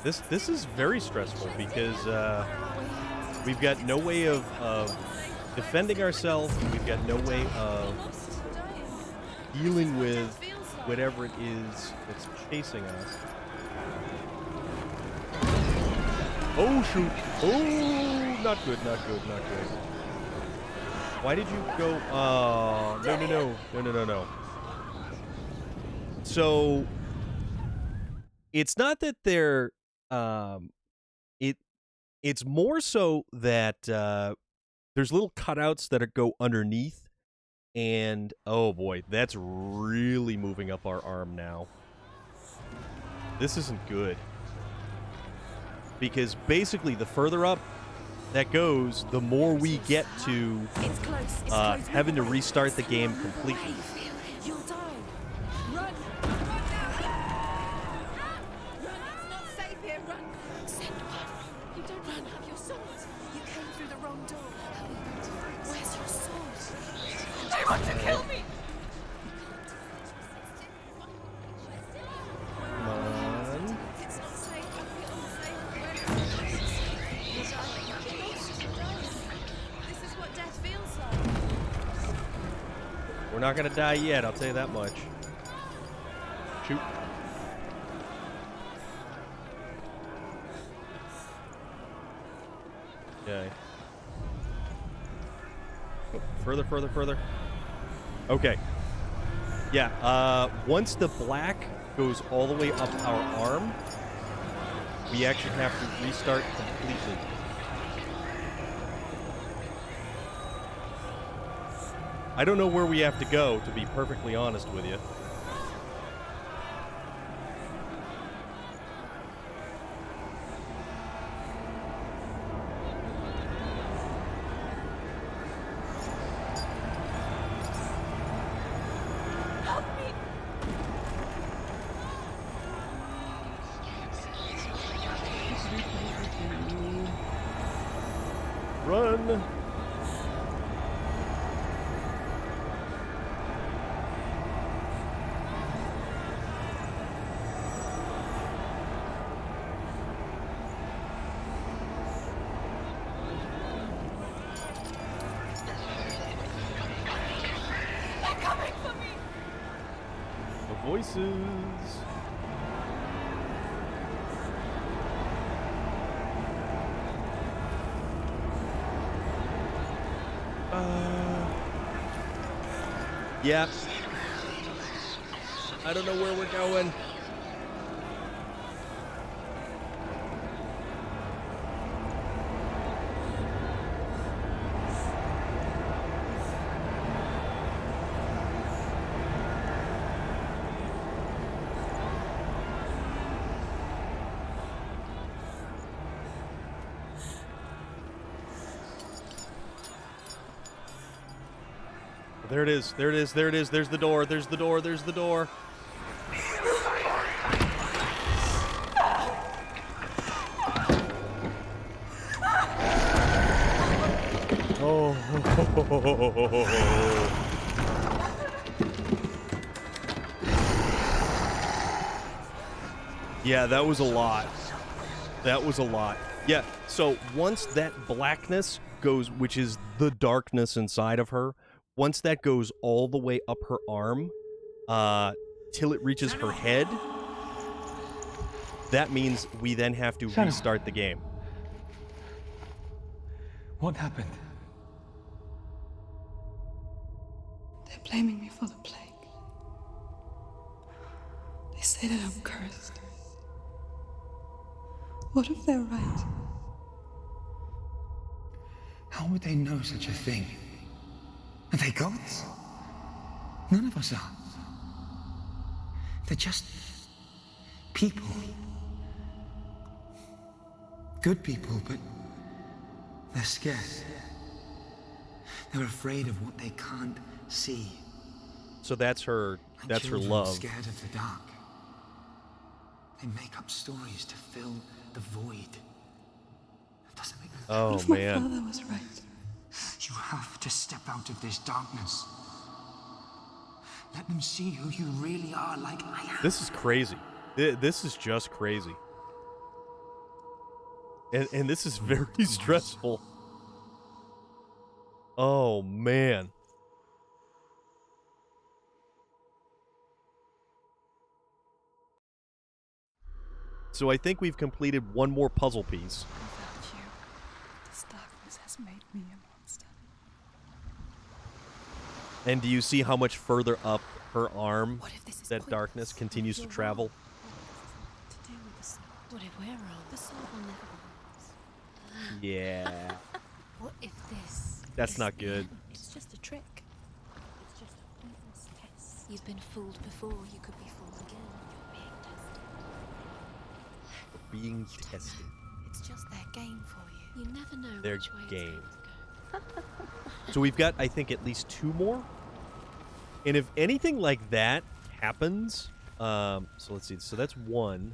This is very stressful because we've got no way of defending ourselves. We've got no way of dealing with whatever it is that's chasing us. Oh shoot! Oh, not good, not good, not good. Why did you go? Oh, no. So it's not that they're it's more so that there's little cutouts that go underneath, and oh boy, that's really moving up our arm now. This isn't good. Because basically the further up that goes, the more we get to having to restart the game completely. You'll die. Run! Run now! Run! It's not safe here. Run! Send one. You don't run. Have your sword. You came through the wrong door. Where's your sword? They want to kill me. Come on. It's not safe. I feel unsafe. You're dying. This is what death feels like. We're not gonna die yet, I'll tell you that much. Shoot. Okay. Oh, further. Okay. Yeah, once the black goes all the way up our arm, we actually have to restart completely. I don't know where we have to go, to be perfectly honest with you. Help me. Run! They're coming for me. The voices. Yep. I don't know where we're going. There it is. There's the door. There's the door. Oh. Yeah, that was a lot. Yeah, so once that blackness goes, which is the darkness inside of her, once that goes all the way up her arm, till it reaches her head, that means we then have to restart the game. What happened? They're blaming me for the plague. They say that I'm cursed. What if they're right? How would they know such a thing? Are they gods? None of us are. They're just people. Good people, but they're scared. They're afraid of what they can't see. So that's her love. Scared of the dark. They make up stories to fill the void. It doesn't make sense. Oh, What if man. my father was right? You have to step out of this darkness. Let them see who you really are, like I am. This is crazy. This is just crazy. And this is very stressful. Oh, man. So I think we've completed one more puzzle piece. Without you, this darkness has made me a monster. And do you see how much further up her arm that darkness continues to travel? To do with the soul. What if we're wrong? The soul will never be lost. Yeah. What if this? That's is not the good. end? It's just a trick. It's just a pointless test. You've been fooled before. You could be fooled again. You're being tested. Being tested. It's just their game for you. You never know Their which way game. it's going to go. So we've got, I think, at least 2 more. And if anything like that happens, so let's see. So that's 1.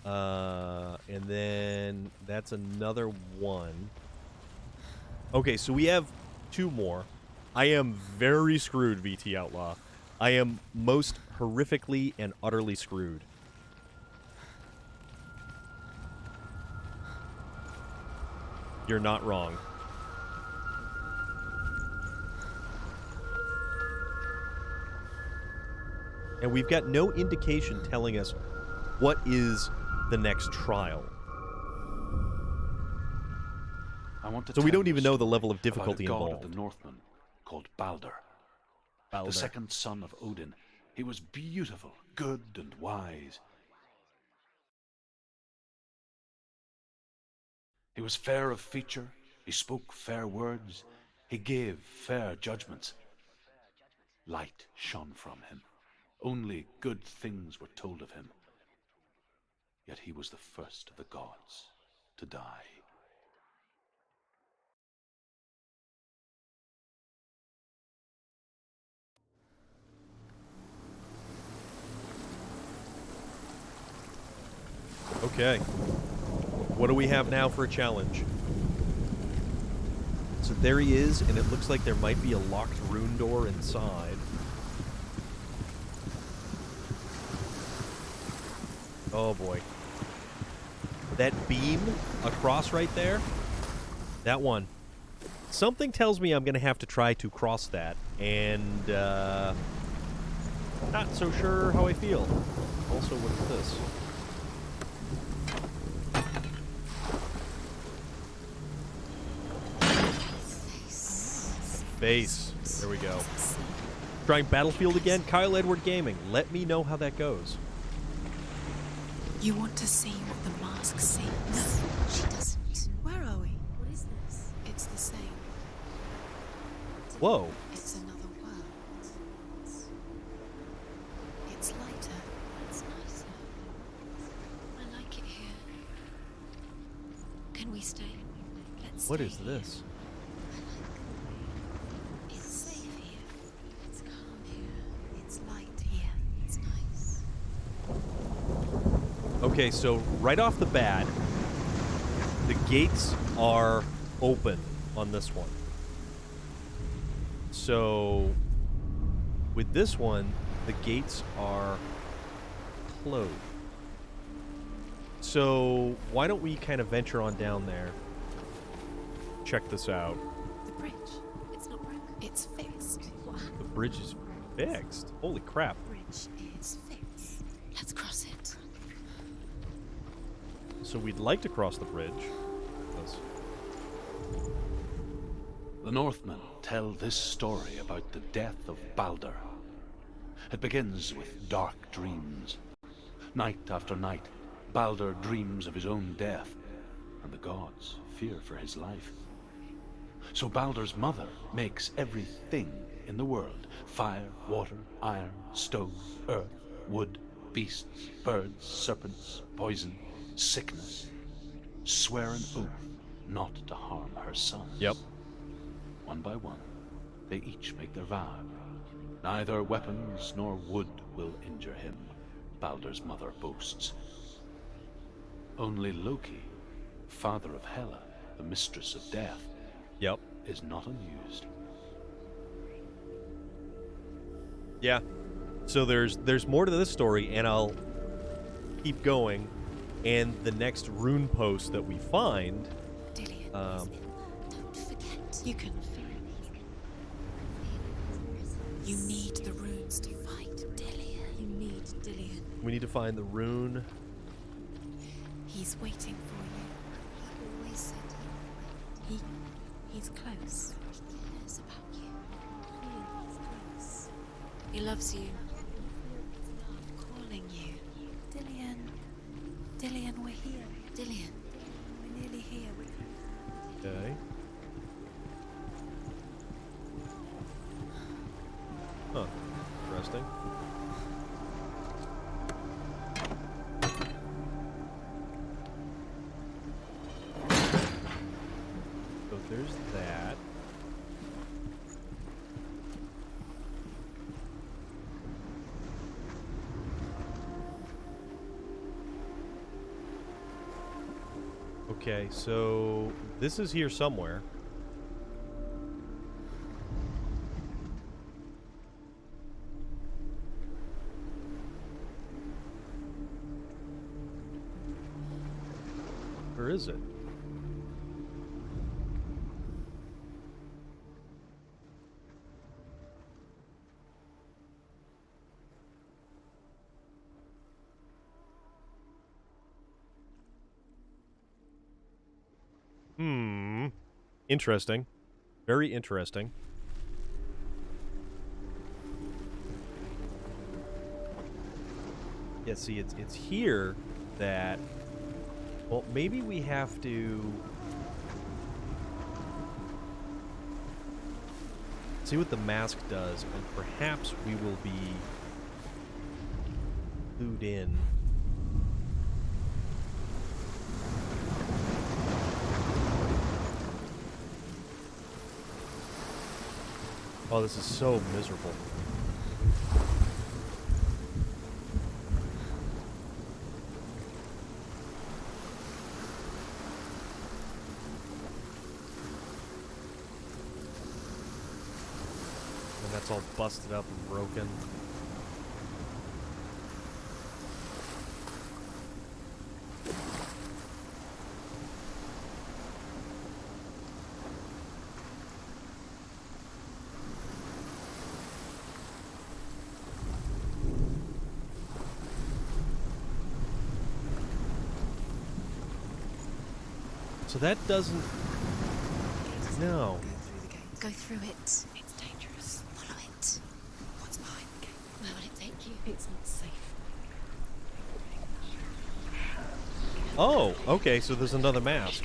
And then that's another 1. Okay, so we have 2 more. I am very screwed, VT Outlaw. I am most horrifically and utterly screwed. You're not wrong. And we've got no indication telling us what is the next trial. I want to So we tell don't you even a know the story level of about difficulty a god involved. of the Northmen called Balder. The second son of Odin. He was beautiful, good, and wise. He was fair of feature. He spoke fair words. He gave fair judgments. Light shone from him. Only good things were told of him. Yet he was the first of the gods to die. Okay. What do we have now for a challenge? So there he is, and it looks like there might be a locked rune door inside. Oh boy. That beam across right there, that one. Something tells me I'm going to have to try to cross that, and not so sure how I feel. Also, what is this? Face. There we go. Trying Battlefield again? Kyle Edward Gaming. Let me know how that goes. You want to see what the mask sees? No, she doesn't. Where are we? What is this? It's the same. Whoa. It's another world. It's lighter. It's nicer. I like it here. Can we stay? Let's What stay is this? It's safe here. It's calm here. It's light here. It's nice. Okay, so right off the bat, the gates are open on this one. So with this one, the gates are closed. So why don't we kind of venture on down there? Check this out. The bridge. It's not broken. It's fixed. What happened? The bridge is fixed. Holy crap. The bridge is fixed. Let's cross it. So we'd like to cross the bridge. Let's- The Northmen tell this story about the death of Balder. It begins with dark dreams. Night after night, Balder dreams of his own death, and the gods fear for his life. So Balder's mother makes everything in the world: fire, water, iron, stone, earth, wood, beasts, birds, serpents, poison, sickness, swear an oath not to harm her son. Yep. One by one, they each make their vow. Neither weapons nor wood will injure him, Balder's mother boasts. Only Loki, father of Hela, the mistress of death, Yep. is not amused. Yeah. So there's more to this story, and I'll keep going And the next rune post that we find, Dillian, don't forget. You can feel it. You need the runes to fight Dillian. You need Dillian. we need to find the rune. He's waiting for you. He always said he would wait. He's close. He cares about you. He's close. He loves you. I'm calling you. Dillian. Dillian, we're here. Dillian. We're nearly here. Okay. Huh. Interesting. So there's that. Okay, so this is here somewhere. Where is it? Interesting. Very interesting. Yeah, see, it's here that... Well, maybe we have to... see what the mask does, and perhaps we will be clued in. Oh, this is so miserable. And that's all busted up and broken. So that doesn't... No. Go through it. It's dangerous. Follow it. What's behind the gate? Where will it take you? It's not safe. Oh, okay, so there's another mask.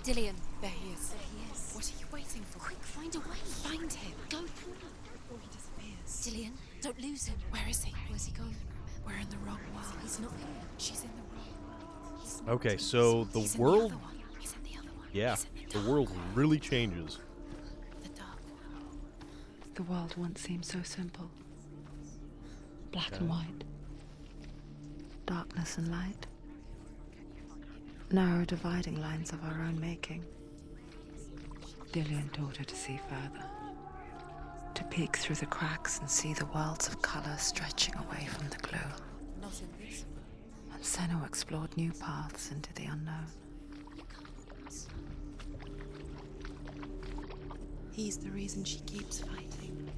Dillian. There he is. There he is. What are you waiting for? Quick, find a way. Find him. Go through. Before he disappears. Dillian, don't lose him. Where is he? Where's he gone? We're in the wrong world. He's not here. She's in the wrong world. Okay, so the He's world... in the other one. He's in the other one. Yeah, He's in the dark world really changes. The dark world. The world once seemed so simple. Black and white. Darkness and light. Narrow dividing lines of our own making. Dillian taught her to see further. To peek through the cracks and see the worlds of color stretching away from the glow. Not in this one. And Senna explored new paths into the unknown. He's the reason she keeps fighting.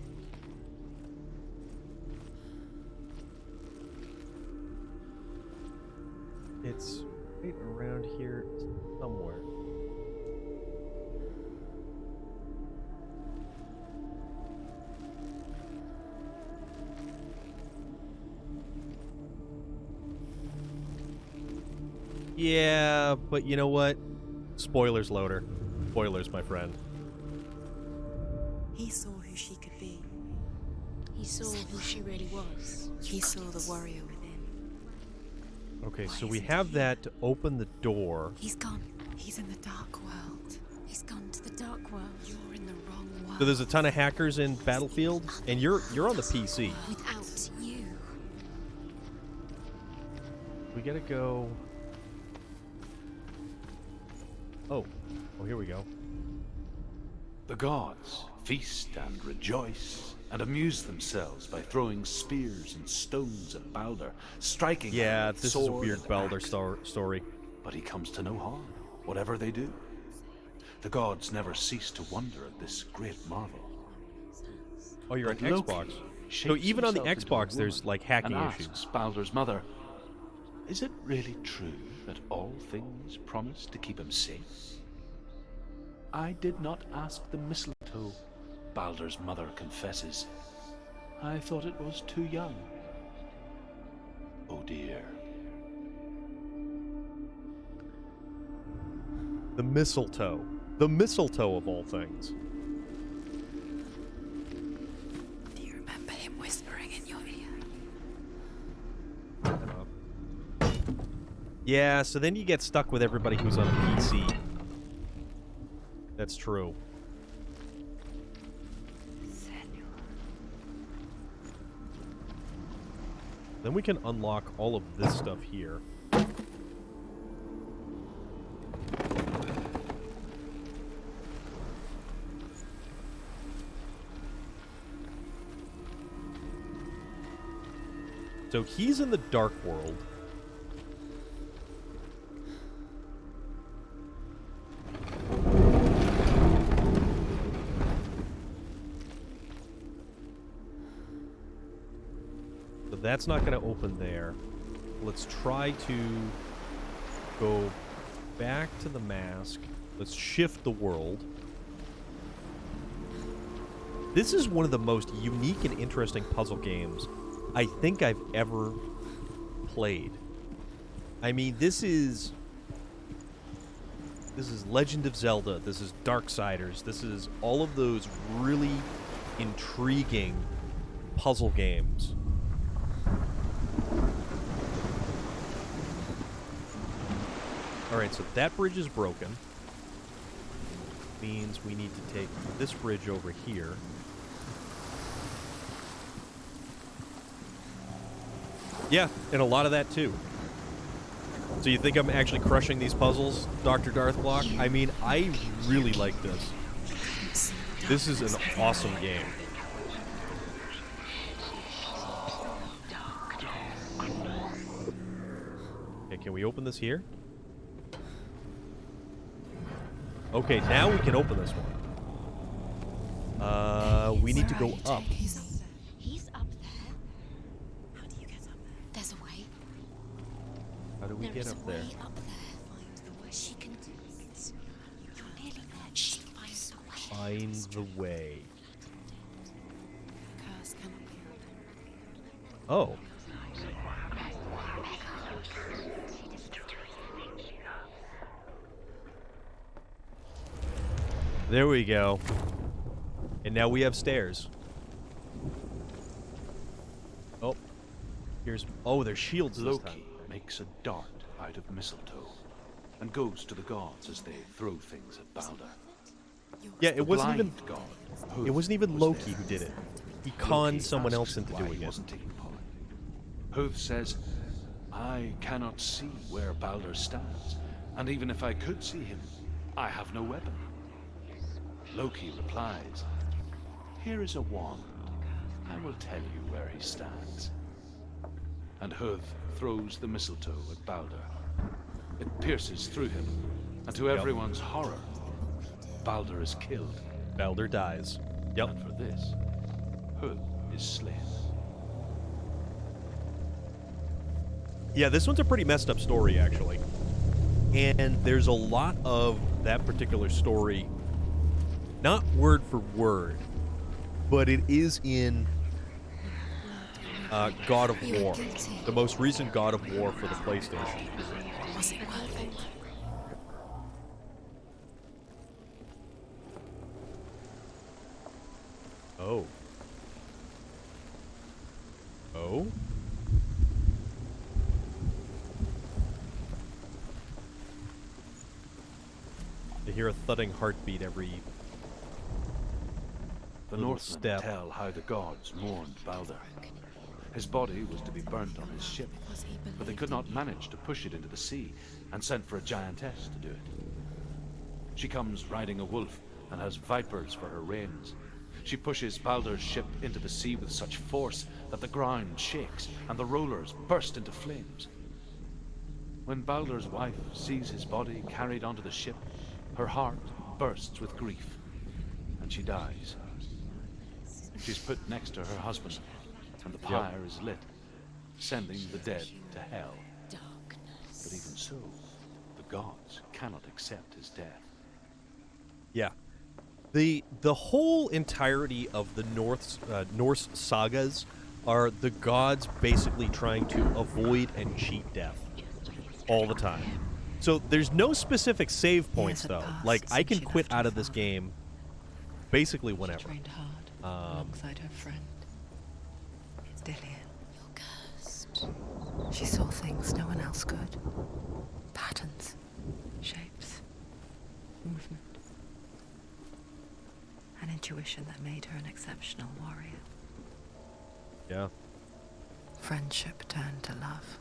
It's right around here somewhere. Yeah, but you know what? Spoilers, loader. Spoilers, my friend. He saw who she could be. He saw who she really was. He saw the warrior within. Okay, so we have that to open the door. He's gone. He's in the dark world. He's gone to the dark world. You're in the wrong world. So there's a ton of hackers in Battlefield, and you're on the PC. Without you. We gotta go... Oh, here we go. The gods feast and rejoice and amuse themselves by throwing spears and stones at Balder, striking him Yeah, with this is a sword weird and Balder axe. story. But he comes to no harm, whatever they do. The gods never cease to wonder at this great marvel. Oh, you're on But Loki Xbox. So shapes even on the himself into a Xbox, there's woman like hacking and issues. asks Balder's mother, "Is it really true that all things promise to keep him safe?" "I did not ask the mistletoe," Balder's mother confesses. "I thought it was too young." Oh dear. The mistletoe. The mistletoe of all things. Do you remember him whispering in your ear? Yeah, so then you get stuck with everybody who's on a PC. That's true. Then we can unlock all of this stuff here. So he's in the Dark World. So that's not going to open there. Let's try to go back to the mask. Let's shift the world. This is one of the most unique and interesting puzzle games I think I've ever played. I mean, this is Legend of Zelda, this is Darksiders, this is all of those really intriguing puzzle games. Alright, so that bridge is broken. Means we need to take this bridge over here. Yeah, and a lot of that too. So you think I'm actually crushing these puzzles, Dr. Darthblock? I mean, I really like this. This is an awesome game. Okay, can we open this here? Okay, now we can open this one. We need to go up. He's up there. How do you get up there? There's a way. How do we get up there? Up there. Find the way. She can do it. You're nearly there. She finds the way. Find the way. Curse cannot be opened. Oh. There we go. And now we have stairs. Oh. Here's... Oh, there's shields this time. Loki makes a dart out of mistletoe and goes to the gods as they throw things at Balder. Yeah, it wasn't even... God, It wasn't even Loki who did it. He conned Loki someone else asks into why doing he it. wasn't taking part. Hoth says, "I cannot see where Balder stands, and even if I could see him, I have no weapon." Loki replies, "Here is a wand. I will tell you where he stands." And Hoth throws the mistletoe at Balder. It pierces through him, and to everyone's horror, Balder is killed. Balder dies. Yep. And for this, Hoth is slain. Yeah, this one's a pretty messed up story, actually. And there's a lot of that particular story, not word for word, but it is in God of War, the most recent God of War for the PlayStation. Was it worth it? Oh. Oh? I hear a thudding heartbeat every The little Northmen step. tell how the gods mourned Balder. His body was to be burnt on his ship, but they could not manage to push it into the sea and sent for a giantess to do it. She comes riding a wolf and has vipers for her reins. She pushes Baldur's ship into the sea with such force that the ground shakes and the rollers burst into flames. When Baldur's wife sees his body carried onto the ship, her heart bursts with grief, and she dies. She's put next to her husband, and the pyre is lit, sending the dead to hell. But even so, the gods cannot accept his death. Yeah. The whole entirety of the Norse sagas are the gods basically trying to avoid and cheat death all the time. So there's no specific save points, though. Like, I can quit out of this game basically whenever. She trained hard alongside her friend, Dillian. You're cursed. She saw things no one else could. Patterns, shapes, movement. An intuition that made her an exceptional warrior. Yeah. Friendship turned to love.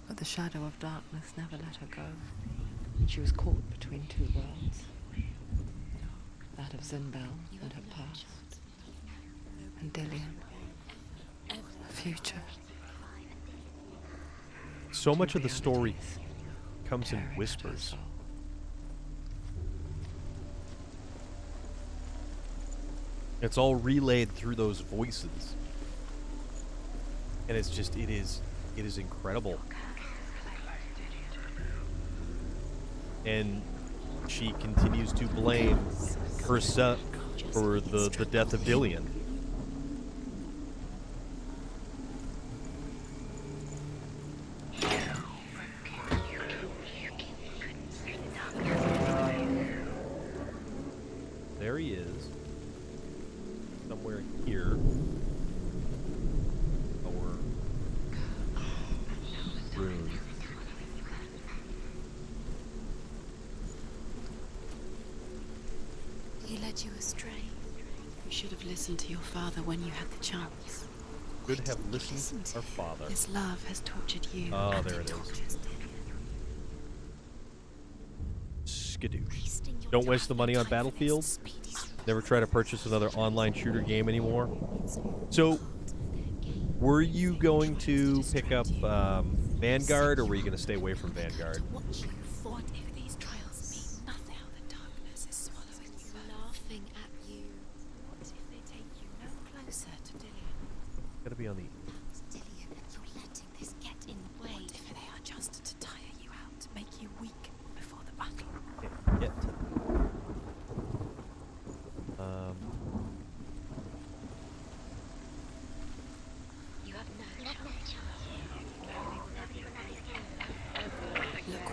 But the shadow of darkness never let her go. She was caught between two worlds. That of Zinbel and her past. And Dillian, her future. So much of the story comes in whispers. It's all relayed through those voices. And it's just, it is incredible. And she continues to blame herself for the death of Dillian. There he is. Somewhere here. Or rune. He led you astray. You should have listened to your father when you had the chance. Should have listened to our father. His love has tortured you. Oh, there it is. Skadoosh. Don't waste the money on Battlefield. Never try to purchase another online shooter game anymore. So, were you going to pick up Vanguard, or were you going to stay away from Vanguard? What if these trials mean nothing? How the darkness is swallowing you, laughing at you. What if they take you no closer to Dillian? Gotta be on the... Dillian, you're letting this get in the way. What if they are just to tire you out, to make you weak before the battle? Yet.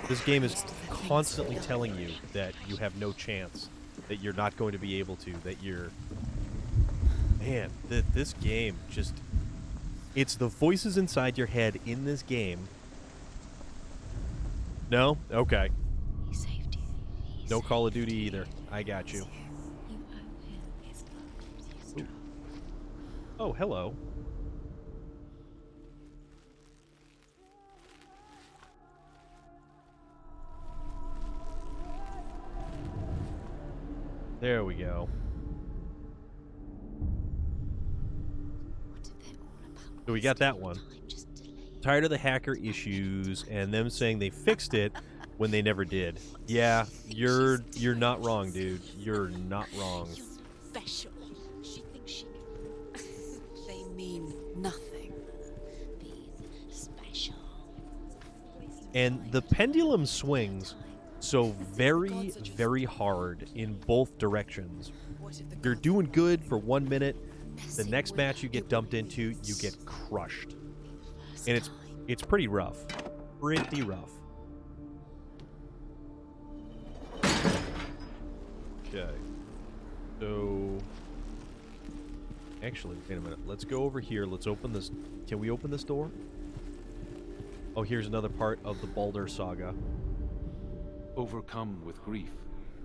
This game is constantly telling you that you have no chance, that you're not going to be able to, that you're... Man, this game just... It's the voices inside your head in this game. No? Okay. He saved you. No Call of Duty either. I got you. You owe him his love. Ooh. Oh, hello. There we go. So we got that one. Tired of the hacker issues and them saying they fixed it when they never did. Yeah, you're not wrong, dude. You're not wrong. Special. She thinks she they mean nothing. Being special. And the pendulum swings so very, very hard in both directions. You're doing good for 1 minute. The next match you get dumped into, you get crushed. And it's pretty rough. Pretty rough. Okay. So... Actually, wait a minute. Let's go over here. Let's open this... Can we open this door? Oh, here's another part of the Baldur saga. Overcome with grief,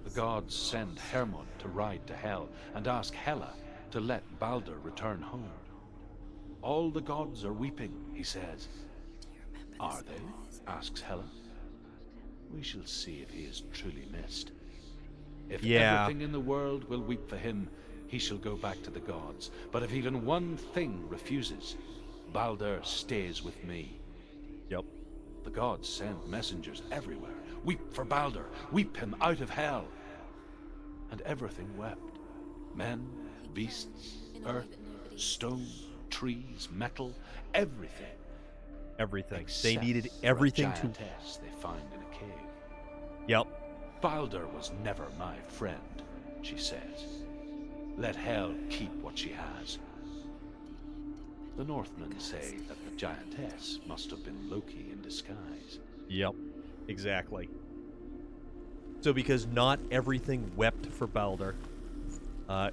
the gods send Hermod to ride to Hell and ask Hela to let Baldur return home. All the gods are weeping, he says. Are they? Asks Hela. We shall see if he is truly missed. If Yeah. everything in the world will weep for him, he shall go back to the gods. But if even one thing refuses, Baldur stays with me. Yep. The gods send messengers everywhere. Weep for Baldur. Weep him out of hell. And everything wept. Men, beasts, earth, stone, trees, metal, everything. Everything. They Except needed for everything a to... giantess they find in a cave. Yep. Baldur was never my friend, she says. Let hell keep what she has. The Northmen say that the giantess must have been Loki in disguise. Yep. Exactly. So because not everything wept for Baldur,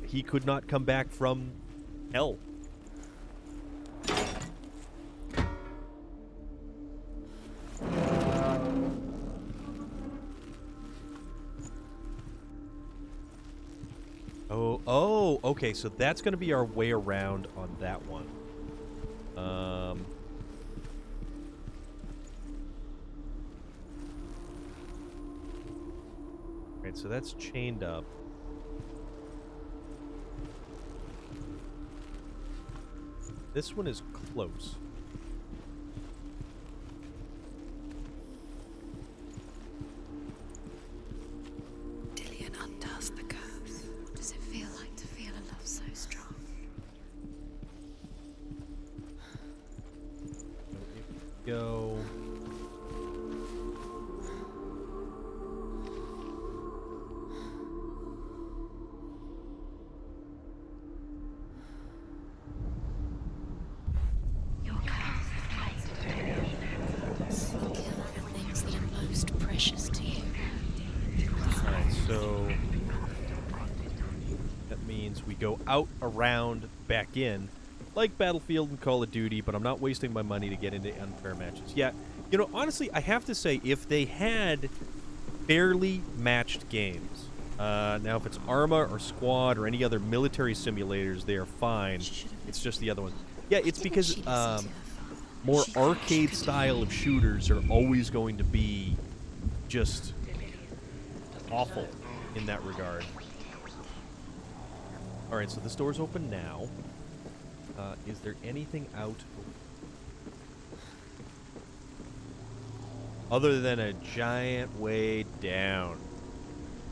he could not come back from hell. Oh, okay, so that's going to be our way around on that one. Right, so that's chained up. This one is close. Dillion undoes the curse. What does it feel like to feel a love so strong? Go. Your curse is placed. Kill the things that are most precious to you. Alright, so that means we go out, around, back in, like Battlefield and Call of Duty, but I'm not wasting my money to get into unfair matches. Yeah, you know, honestly, I have to say, if they had fairly matched games, now if it's Arma or Squad or any other military simulators, they are fine. It's just the other ones. Yeah, it's because more arcade style of shooters are always going to be just awful in that regard. Alright, so this door's open now. Is there anything out other than a giant way down?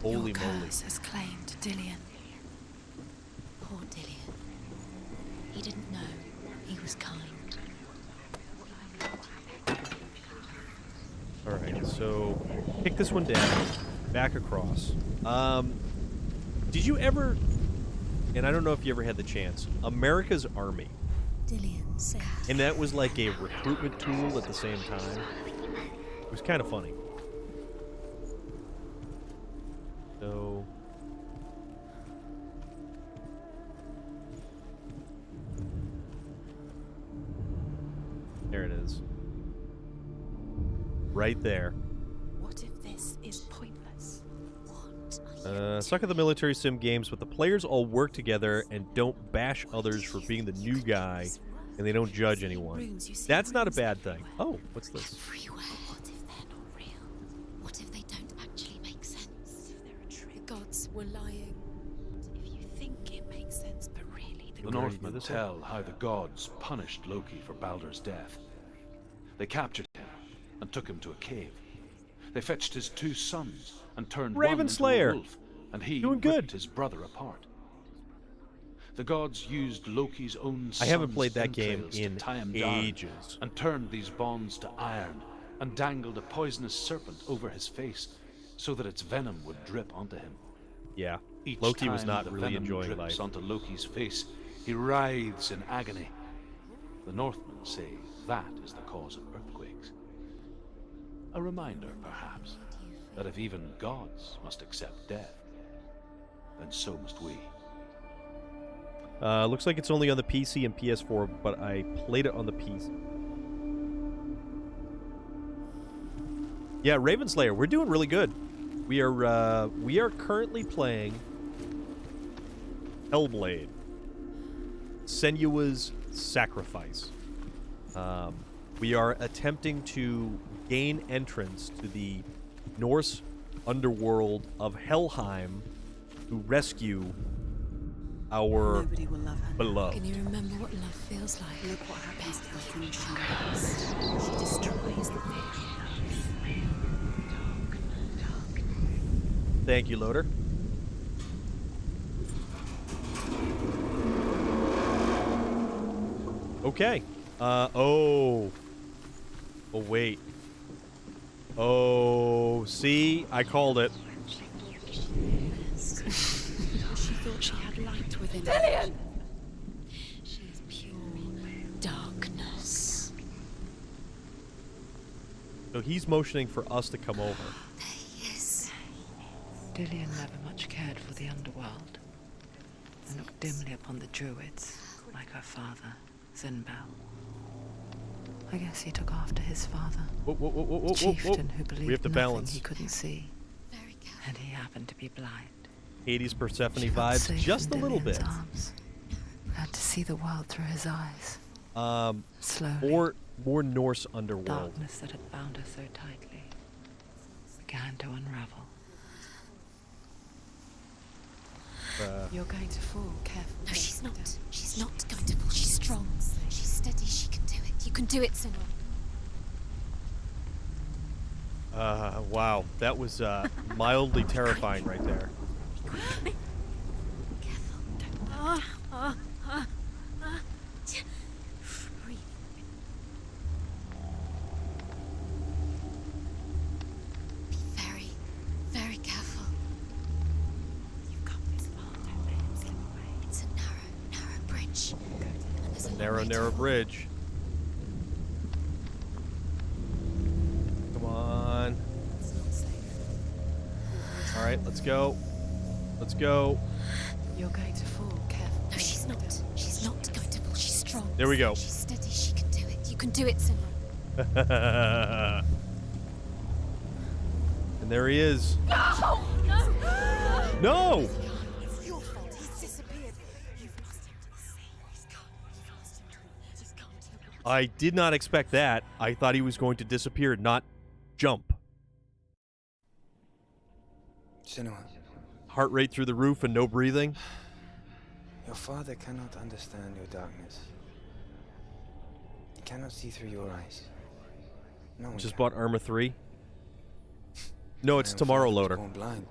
Holy Your moly. curse has claimed Dillion. Poor Dillion. He didn't know. He was kind. Alright, so pick this one down, back across. Did you ever, and I don't know if you ever had the chance, America's Army? Dillion said. And that was like a recruitment tool at the same time. It was kind of funny. So... there it is. Right there. What if this is pointless? Suck at the military sim games, but the players all work together and don't bash others for being the new guy, and they don't judge anyone. That's not a bad thing. Oh, what's this? Everywhere. What if they're not real? What if they don't actually make sense? The gods were lying. If you think it makes sense, but really The Northmen tell how the gods punished Loki for Baldur's death. They captured him and took him to a cave. They fetched his 2 sons and turned one into Ravenslayer. a wolf, and he Doing good. ripped his brother apart. The gods used Loki's own I haven't son's played that game entrails in to tie him down ages. and turned these bonds to iron and dangled a poisonous serpent over his face so that its venom would drip onto him. Yeah, Each Loki was time not the really venom enjoying drips life. onto Loki's face, he writhes in agony. The Northmen say that is the cause of earthquakes. A reminder, perhaps, that if even gods must accept death, then so must we. Looks like it's only on the PC and PS4, but I played it on the PC. Yeah, Ravenslayer, we're doing really good. We are currently playing Hellblade, Senua's Sacrifice. We are attempting to gain entrance to the Norse underworld of Helheim to rescue our Nobody will love her now. beloved. Can you remember what love feels like? Look what happens to the things she loves. She destroys the things she loves. Thank you, Loader. Okay. Oh, wait. Oh, see? I called it. She thought she had light within her. She is pure darkness. So he's motioning for us to come over. Yes. Dillian never much cared for the underworld, and looked dimly upon the druids, like her father, Zinbel. I guess he took after his father, Whoa, chieftain who believed we have to nothing balance. he couldn't see, and he happened to be blind. Hades Persephone She felt vibes safe just a in little Dillian's bit. arms. Had to see the world through his eyes. Slowly, More Norse underworld. darkness that had bound her so tightly began to unravel. You're going to fall. Careful. No, she's not. She's not going to fall. She's strong. She's steady. She can do it. You can do it, Sinra. Wow, that was mildly terrifying right there. Breathe. Be very, very careful. You've got this far. Don't let him slip away. It's a narrow bridge. And there's a long way to Narrow fall. bridge. Come on. It's not safe. All right, let's go. Let's go. You're going to fall. Careful. No, she's not. She's not going to fall. She's strong. There we go. She's steady. She can do it. You can do it, Sinra. And there he is. No! No! No! It's your fault. He's disappeared. You've lost him to the sea. He's gone. You've lost him. Just come to the I did not expect that. I thought he was going to disappear, not jump. Senua, Heart rate through the roof and no breathing. your father cannot understand your darkness. He cannot see through your eyes. No one Just can. bought Arma 3. No, it's My own tomorrow, father was Loader. born blind.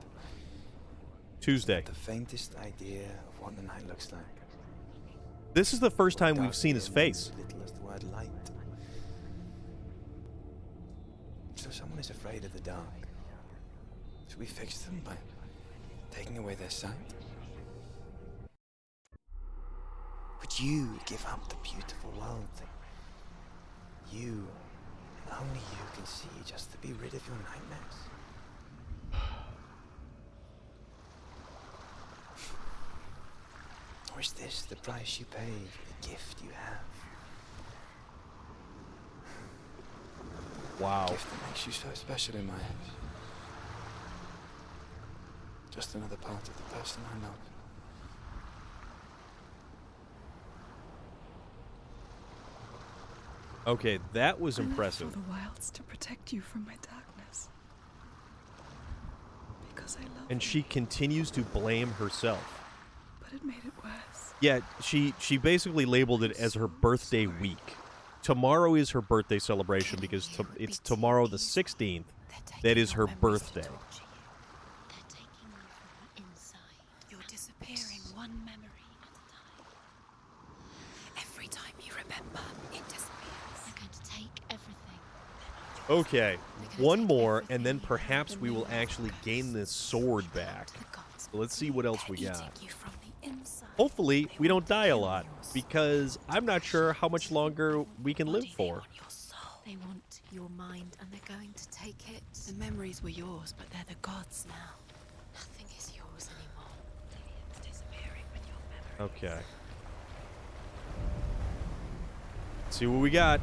Tuesday. Not the faintest idea of what the night looks like. This is the first time we've Dark seen his dim, face. Little as the word light. So someone is afraid of the dark. Should we fix them by taking away their sight? Would you give up the beautiful world that you, and only you can see, just to be rid of your nightmares? Or is this the price you pay for the gift you have? Wow. A gift that makes you so special in my eyes. Just another part of the person I love. Okay, that was I left impressive. for the wilds to protect you from my darkness. Because I love And you, she continues to blame herself. but it made it worse. Yeah, she basically labeled it as her birthday week. Tomorrow is her birthday celebration because it's tomorrow the 16th. That is her birthday. They're taking you from the inside. You're disappearing one memory at a time. Every time you remember, it disappears. They're going to take everything. Okay, one more, and then perhaps we will actually gain this sword back. So let's see what else we got. You from the inside. Hopefully, we don't die a lot, because I'm not sure how much longer we can live for. Your soul. They want your mind, and they're going to take it. The memories were yours, but they're the gods now. Nothing is yours anymore. Lillian's disappearing with your memory. Okay. Let's see what we got.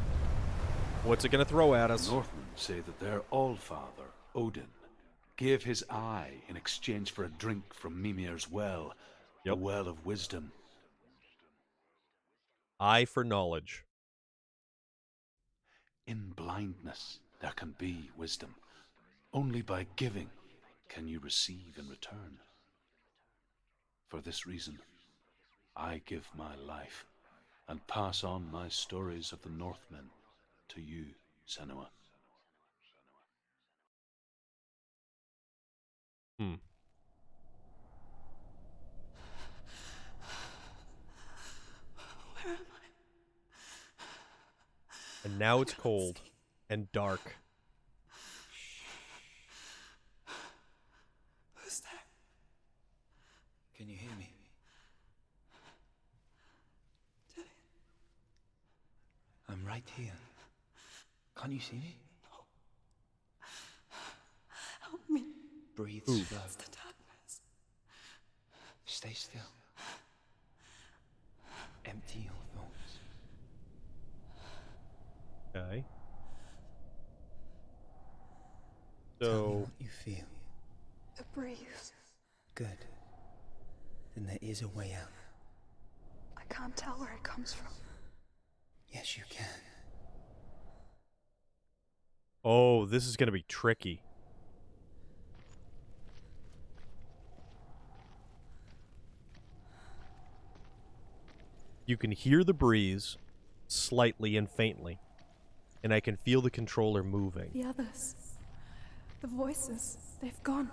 What's it gonna throw at us? The Northmen say that their Allfather, Odin, gave his eye in exchange for a drink from Mimir's well, the well of wisdom. Eye for knowledge. In blindness, there can be wisdom. Only by giving can you receive in return. For this reason, I give my life and pass on my stories of the Northmen to you, Senua. Hmm. Where am I? And now it's cold and dark. Who's there? Can you hear me? I'm right here. Can't you see me? Help me. Breathe Ooh. slow. It's the darkness. Stay still. Empty your thoughts. Okay. Tell me So, what you feel. The breeze. Good. Then there is a way out. I can't tell where it comes from. Yes, you can. oh, this is going to be tricky. You can hear the breeze slightly and faintly, and I can feel the controller moving. The others. The voices. They've gone.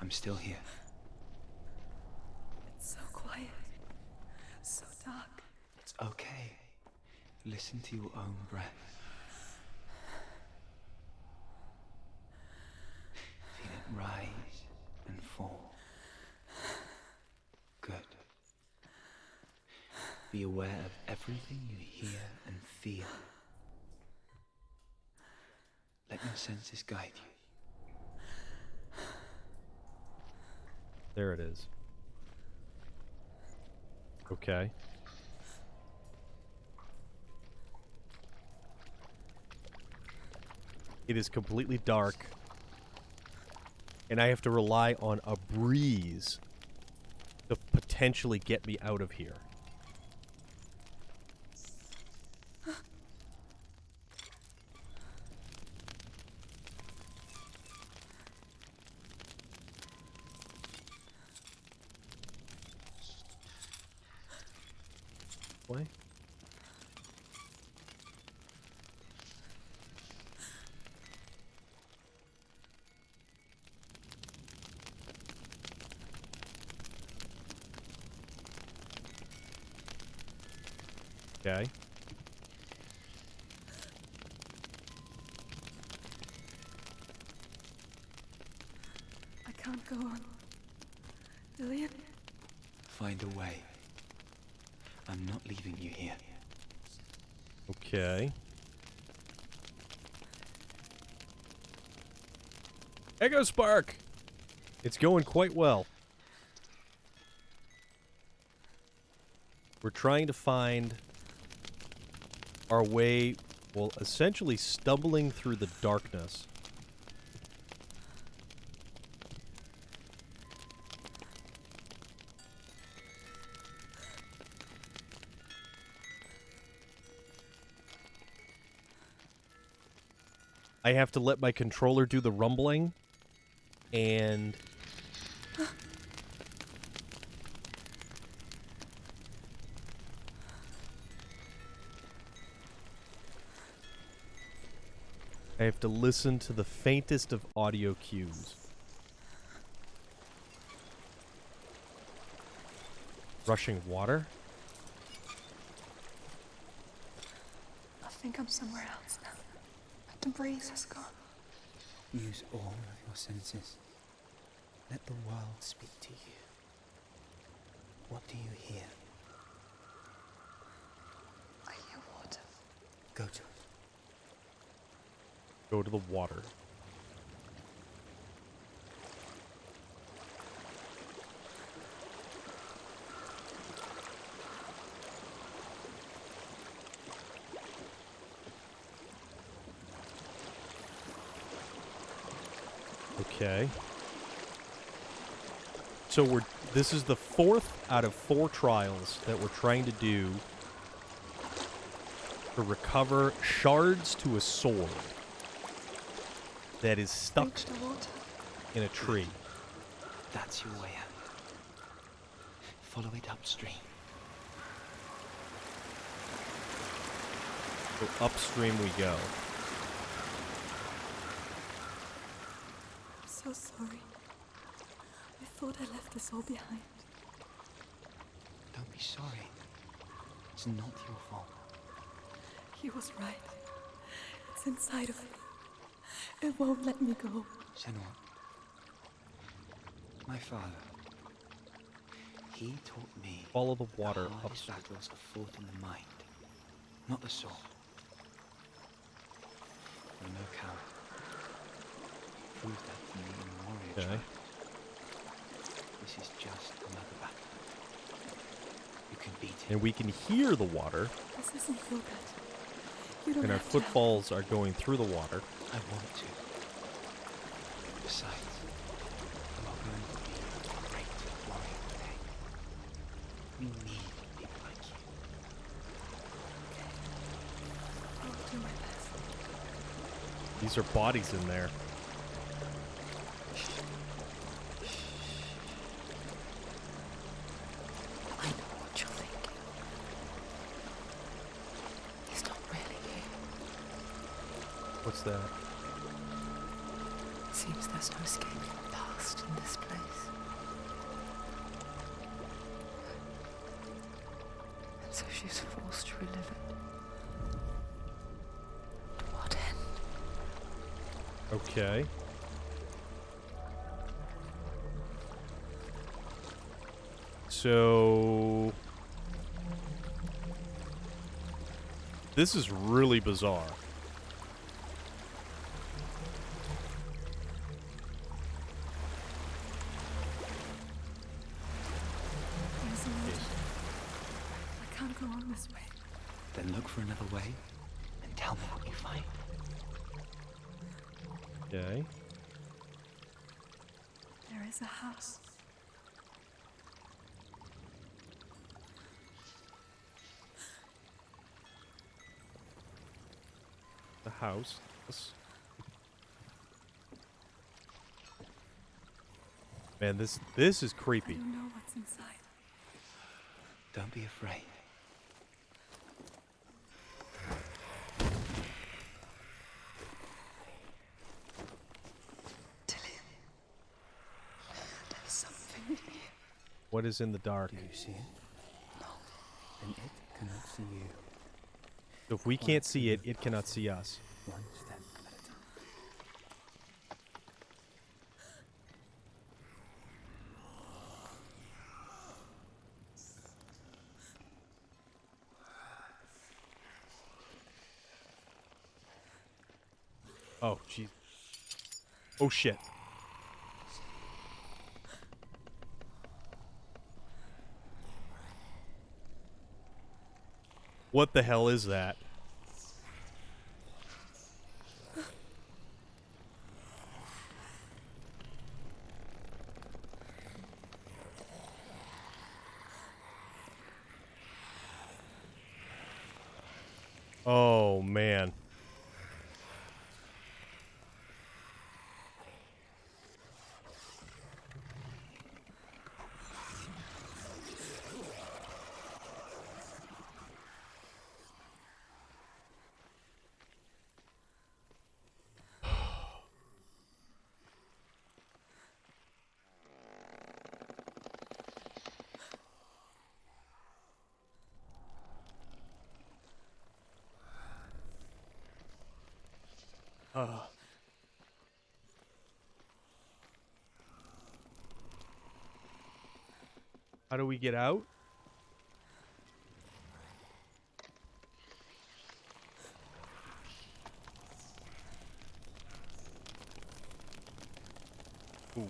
I'm still here. It's so quiet. So dark. It's okay. Listen to your own breath. Feel it rise and fall. Good. Be aware of everything you hear and feel. Let your senses guide you. There it is. Okay. It is completely dark, and I have to rely on a breeze to potentially get me out of here. What? Okay. I can't go on. Dillian? Find a way. I'm not leaving you here. Okay. Echo Spark! It's going quite well. We're trying to find our way, well, essentially stumbling through the darkness. I have to let my controller do the rumbling, and I have to listen to the faintest of audio cues. Rushing water? I think I'm somewhere else now. But the breeze has gone. Use all of your senses. Let the world speak to you. What do you hear? I hear water. Go to it. Go to the water. Okay. So this is the 4th out of 4 trials that we're trying to do to recover shards to a sword that is stuck Reach the water. in a tree. That's your way out. follow it upstream. So upstream we go. I'm so sorry. I thought I left us all behind. Don't be sorry. It's not your fault. He was right. It's inside of me. It won't let me go. Senua, my father, he taught me Follow the water the hardest upstream. battles are fought in the mind, not the sword. You're no coward. You proved that to me in the warrior Okay. trials. This is just another battle. You can beat it. And we can hear the water, This isn't your bed. You don't and our have to. footfalls are going through the water. I want to. Besides, you are going to be a great warrior one day. We need people like you. I'll do my best. These are bodies in there. I know what you're thinking. He's not really here. What's that? It seems there's no escape from the past in this place. And so she's forced to relive it. To what end? Okay. So this is really bizarre. There's a way. I can't go on this way. Then look for another way and tell me what you find. Okay. There is a house. The house. Man, this is I creepy. don't know what's inside. Don't be afraid. There's something in here. What is in the dark? Do you see it? No. Then it cannot see you. So if we can't see it, it cannot see us. One step at a time. Oh, jeez. Oh, shit. What the hell is that? Oh, man. How do we get out? Ooh.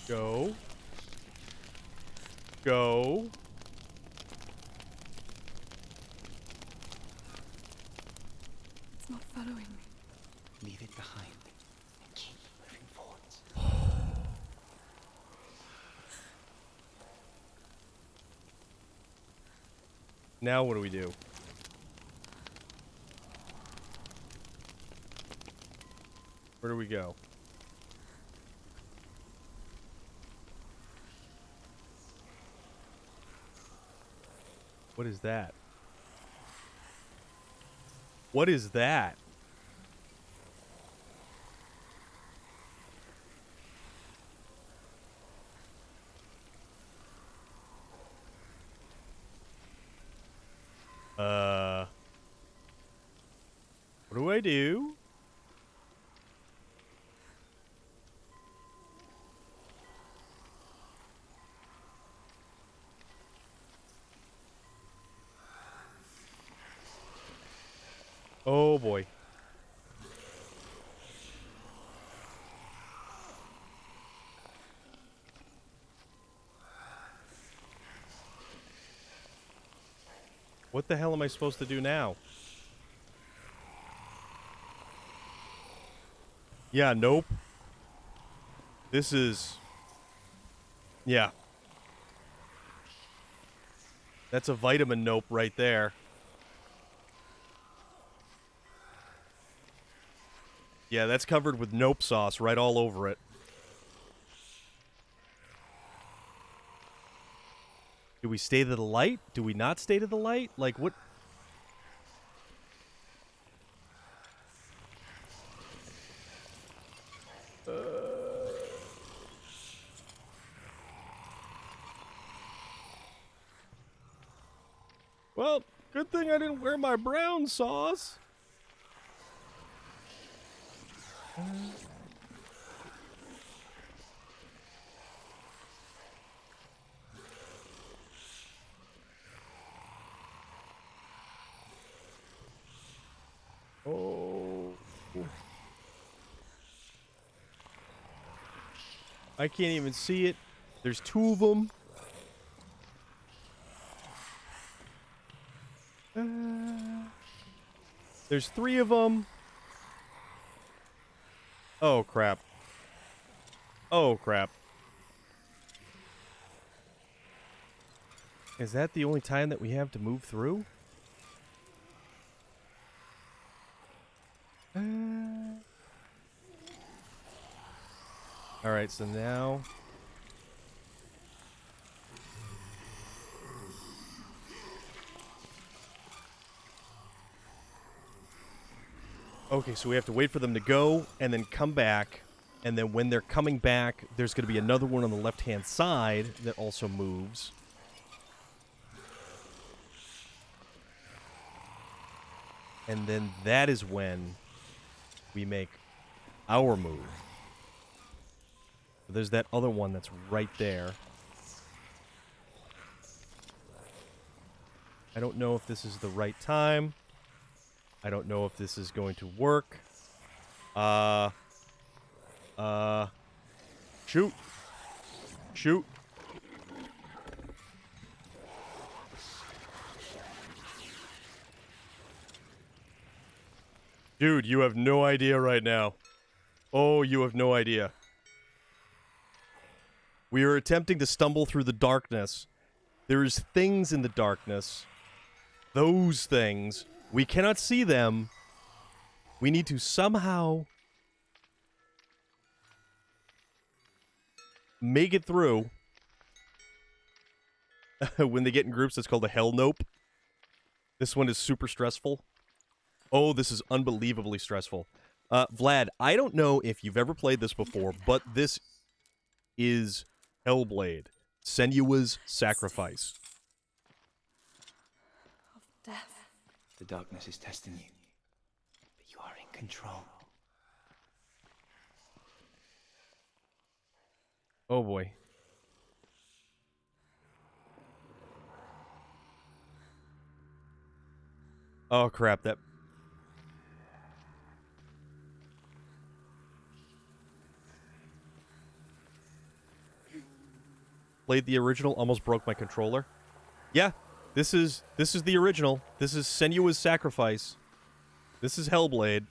Go. Go. It's not following me. Leave it behind and keep moving forwards. Now what do we do? Where do we go? What is that? What is that? What do I do? Oh boy. What the hell am I supposed to do now? Yeah, nope. This is... Yeah. That's a vitamin nope right there. Yeah, that's covered with nope sauce right all over it. Do we stay to the light? Do we not stay to the light? Like, what... Well, good thing I didn't wear my brown sauce. Oh. I can't even see it. There's two of them. There's three of them. Oh, crap. Oh, crap. Is that the only time that we have to move through? Alright, so now... Okay, so we have to wait for them to go, and then come back. And then when they're coming back, there's going to be another one on the left-hand side that also moves. And then that is when we make our move. There's that other one that's right there. I don't know if this is the right time. I don't know if this is going to work. Shoot. Shoot. Dude, you have no idea right now. Oh, you have no idea. We are attempting to stumble through the darkness. There's things in the darkness. Those things. We cannot see them. We need to somehow make it through. When they get in groups, it's called a hell nope. This one is super stressful. Oh, this is unbelievably stressful. Vlad, I don't know if you've ever played this before, but this is Hellblade, Senua's Sacrifice. Of death. The darkness is testing you, but you are in control. Oh boy. Oh crap, that... Played the original, almost broke my controller. Yeah, this is the original. This is Senua's Sacrifice. This is Hellblade.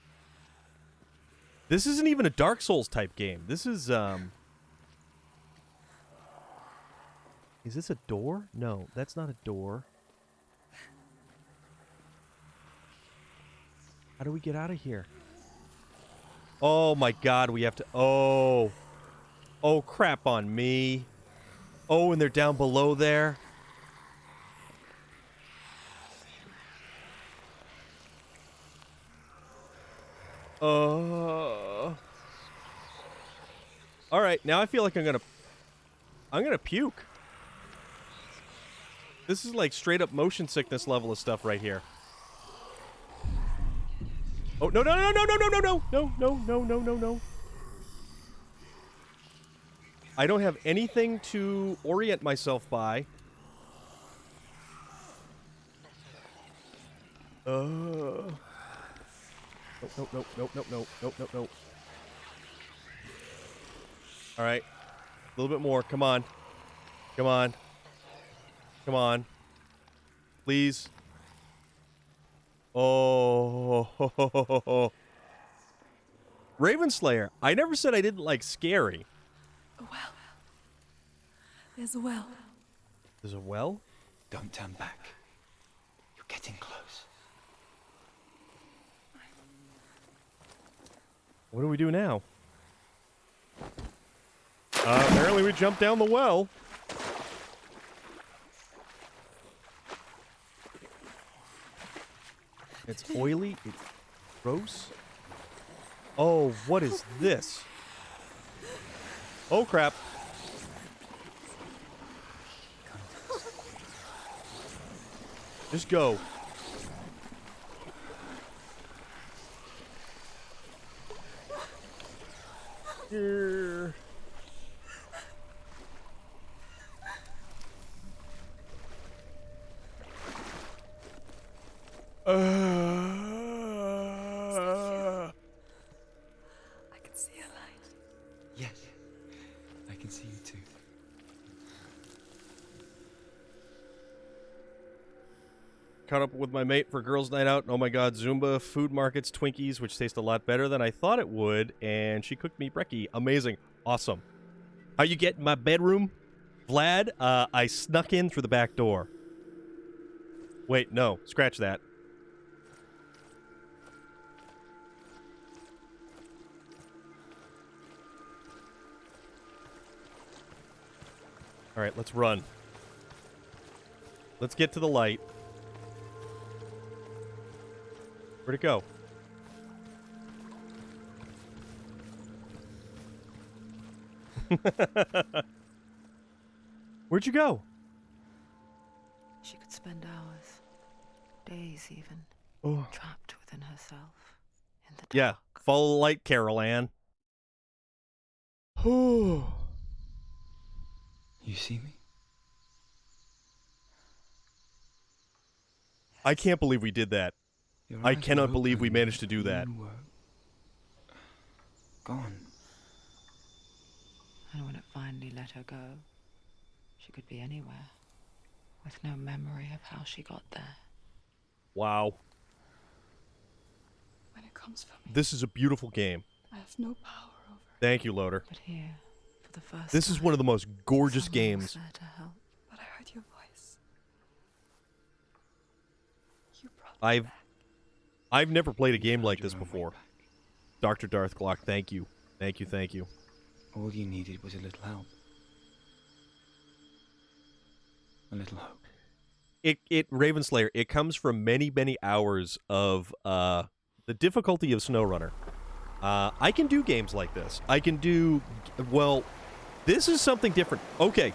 This isn't even a Dark Souls type game. This is Is this a door? No, that's not a door. How do we get out of here? Oh my god, we have to... Oh. Oh, crap on me. Oh, and they're down below there. Alright, now I feel like I'm gonna puke. This is like straight up motion sickness level of stuff right here. Oh, no, no, no, no, no, no, no, no, no, no, no, no, no, no. I don't have anything to orient myself by. Nope, nope, nope, nope, nope, nope, nope, nope, nope. Alright. A little bit more. Come on. Come on. Come on. Please. Oh. Ravenslayer. I never said I didn't like scary. A well. There's a well. There's a well? Don't turn back. You're getting close. What do we do now? Apparently we jumped down the well. It's oily. It's gross. Oh, what is this? Oh, crap. Just go. Here. I can see a light. Yes, I can see you too. Caught up with my mate for girls' night out. Oh my god, Zumba, food markets, Twinkies, which taste a lot better than I thought it would, and she cooked me brekkie. Amazing. Awesome. How you get in my bedroom? Vlad, I snuck in through the back door. Wait, no. Scratch that. Alright, let's run. Let's get to the light. Where'd it go? Where'd you go? She could spend hours, days even, Oh. trapped within herself, in the dark. Yeah, follow the light, Carol Ann. You see me? I can't believe we did that. Your I eyes cannot were believe we open. managed to do that. You were gone. And when it finally let her go, she could be anywhere, with no memory of how she got there. Wow. When it comes for me, This is a beautiful game. I have no power over it. Thank you, Loader. But here, for the first This is one of the most gorgeous someone was games. there to help. But I heard your voice. You brought me back. I've never played a game like this before. Dr. Darth Glock, thank you. Thank you, thank you. All you needed was a little help. A little hope. It Ravenslayer, it comes from many, many hours of the difficulty of SnowRunner. I can do games like this. I can do, well, this is something different. Okay.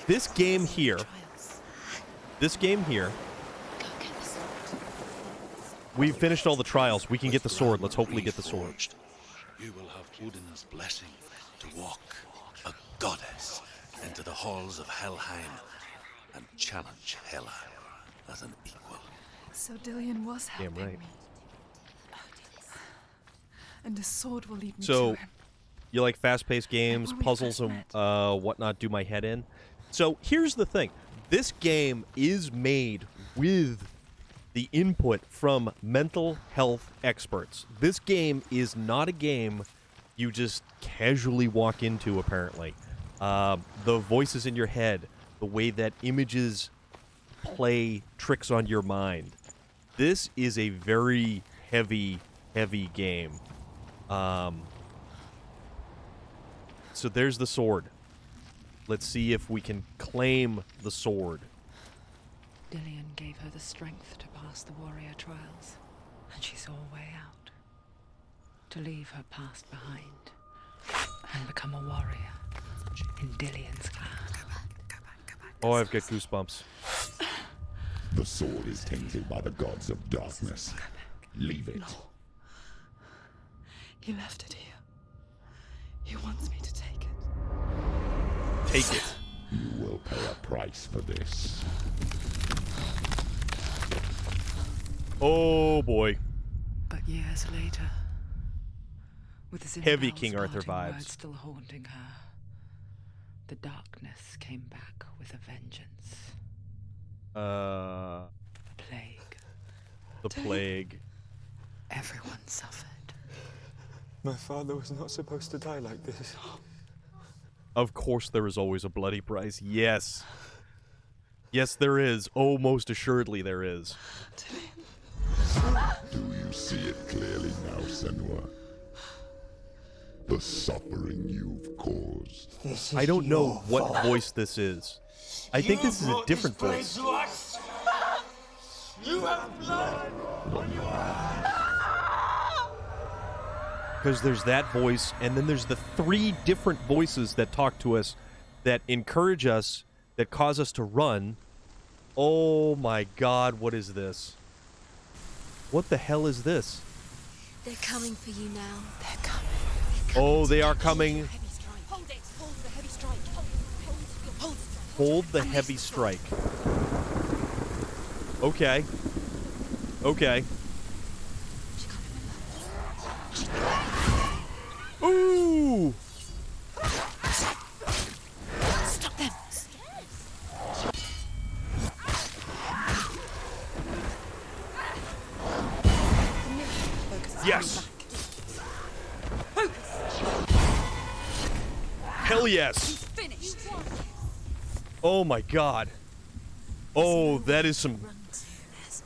This game here, we've finished all the trials. We can get the sword. Let's hopefully get the sword. You will have Odin's blessing to walk, a goddess, into the halls of Helheim and challenge Hela as an equal. So Dillion was Damn helping right. me. And the sword will lead me So, to him. you like fast-paced games, when we puzzles, first and whatnot do my head in. So here's the thing. This game is made with the input from mental health experts. This game is not a game you just casually walk into, apparently. The voices in your head, the way that images play tricks on your mind. This is a very heavy heavy game. So there's the sword. Let's see if we can claim the sword. Dillion gave her the strength to pass the warrior trials, and she saw a way out. To leave her past behind and become a warrior in Dillion's clan. Oh, I've got goosebumps. The sword is tainted by the gods of darkness. Leave it. No. He left it here. He wants me to take it. Take it. You will pay a price for this. Oh boy. But years later, with Heavy Zindel's King Arthur parting vibes. words still haunting her, the darkness came back with a vengeance. Plague. The plague. Everyone suffered. My father was not supposed to die like this. Of course there is always a bloody price. Yes. Yes, there is. Oh, most assuredly there is. Do you see it clearly now, Senua? The suffering you've caused. I don't know what voice this is. I think this is a different voice. You have blood on your hands. Because there's that voice, and then there's the 3 different voices that talk to us, that encourage us, that cause us to run. Oh my god, what is this? What the hell is this? They're coming for you now. They're coming. Oh, they are coming. Hold it. Hold the heavy strike. Hold. Hold the heavy strike. Okay. Okay. Ooh! Stop them. Yes! Hell yes! Oh my god. Oh, that is some...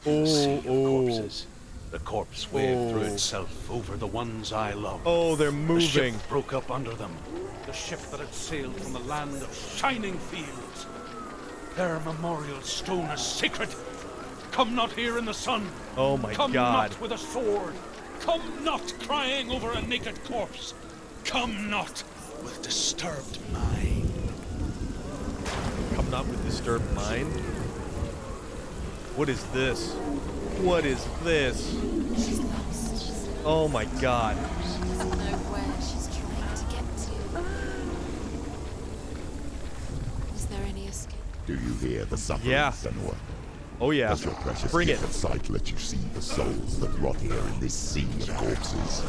Corpses. The corpse waved through itself over the ones I love. Oh, they're The moving. ship broke up under them. The ship that had sailed from the land of shining fields. Their memorial stone is sacred. Come not here in the sun. Oh my Come god. not with a sword. Come not crying over a naked corpse. Come not with disturbed mind. Come not with disturbed mind? What is this? What is this? She's lost. Oh my god. She doesn't know where she's trying to get to. Is there any escape? Do you hear the suffering, Yeah. Senua? Oh yeah. Does your precious Bring gift it. of sight let you see the souls that rot here in this sea of corpses?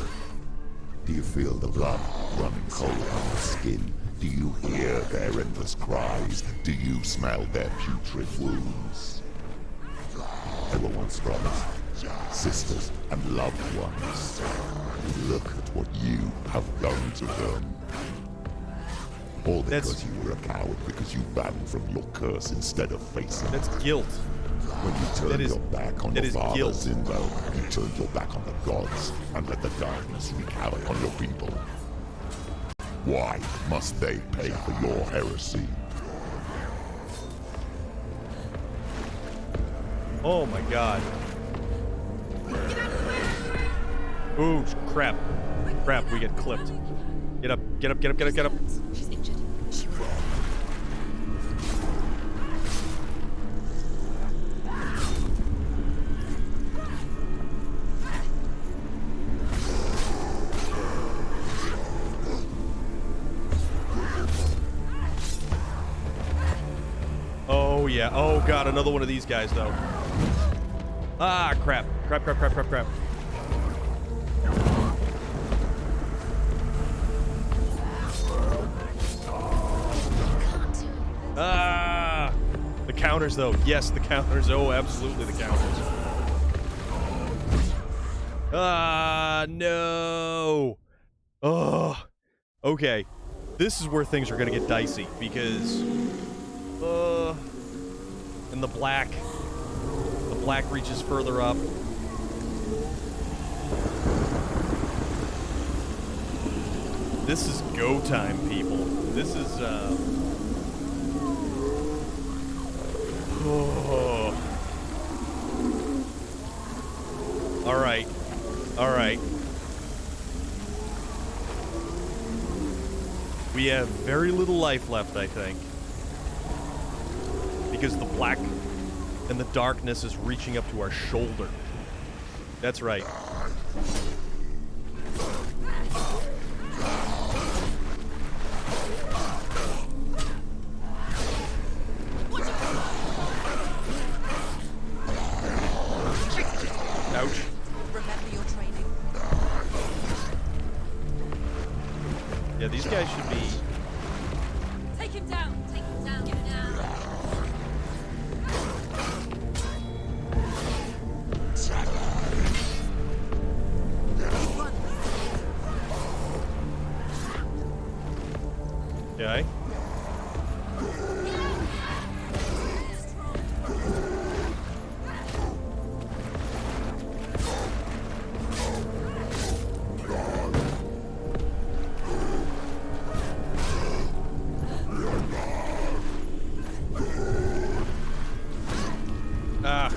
Do you feel the blood running cold on your skin? Do you hear their endless cries? Do you smell their putrid wounds? They were once brothers, sisters, and loved ones. Look at what you have done to them. All because you were a coward, because you ran from your curse instead of facing it. That's guilt. When you turned your back on your father, guilt. Zinbo, you turned your back on the gods and let the darkness wreak havoc on your people. Why must they pay for your heresy? Oh my god. Ooh, crap. Crap, we get clipped. Get up, get up, get up, get up, get up. She's injured. She will. Oh yeah. Oh god, another one of these guys though. Ah, crap. Crap, crap, crap, crap, crap. Ah! The counters though. Yes, the counters. Oh, absolutely the counters. Ah, no. Oh. Okay. This is where things are going to get dicey because and the black reaches further up. This is go time, people. This is, oh. Alright. Alright. We have very little life left, I think. Because the black and the darkness is reaching up to our shoulder. That's right. Ouch. Remember your training. Yeah, these guys should be... Take him down. Take him down. Get down. Okay. Ah.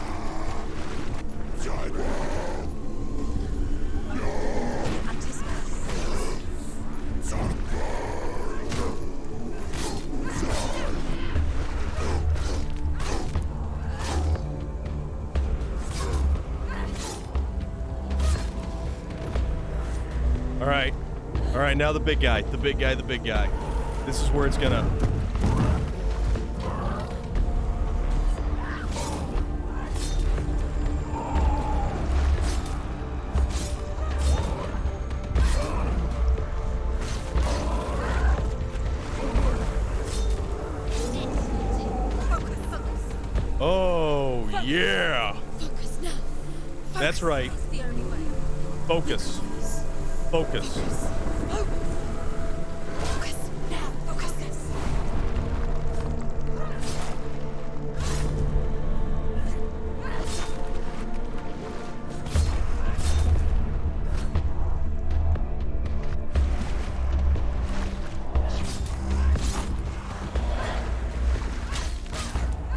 All right. All right, now the big guy. The big guy, the big guy. This is where it's gonna... Oh, yeah. Focus now. That's right. It's the only way. Focus. Focus. Focus now. Focus this.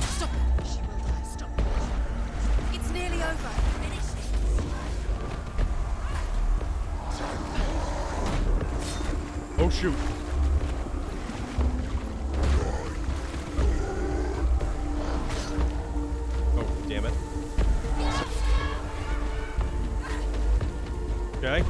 Stop it. She will die. Stop. It's nearly over. Finish it. Oh, shoot. Oh, damn it. Okay.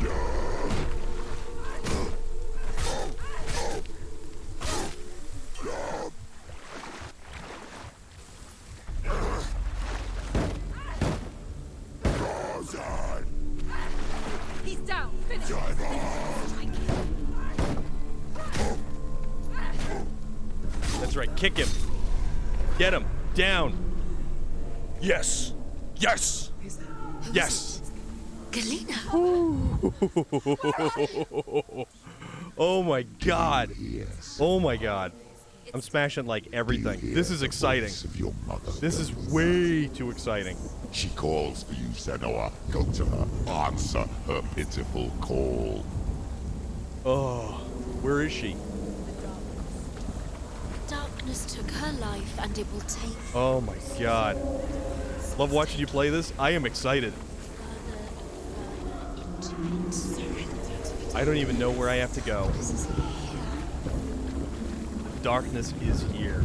He's down. Finish. That's right. Kick him. Get him. Down. Yes. Yes. Yes. Galena. Oh my god. Oh my god. I'm smashing like everything. This is exciting. This is way too exciting. She calls for you, Senua. Go to her. Answer her pitiful call. Oh, where is she? Darkness took her life, and it will take Oh my god. Love watching you play this. I am excited. I don't even know where I have to go. Darkness is here.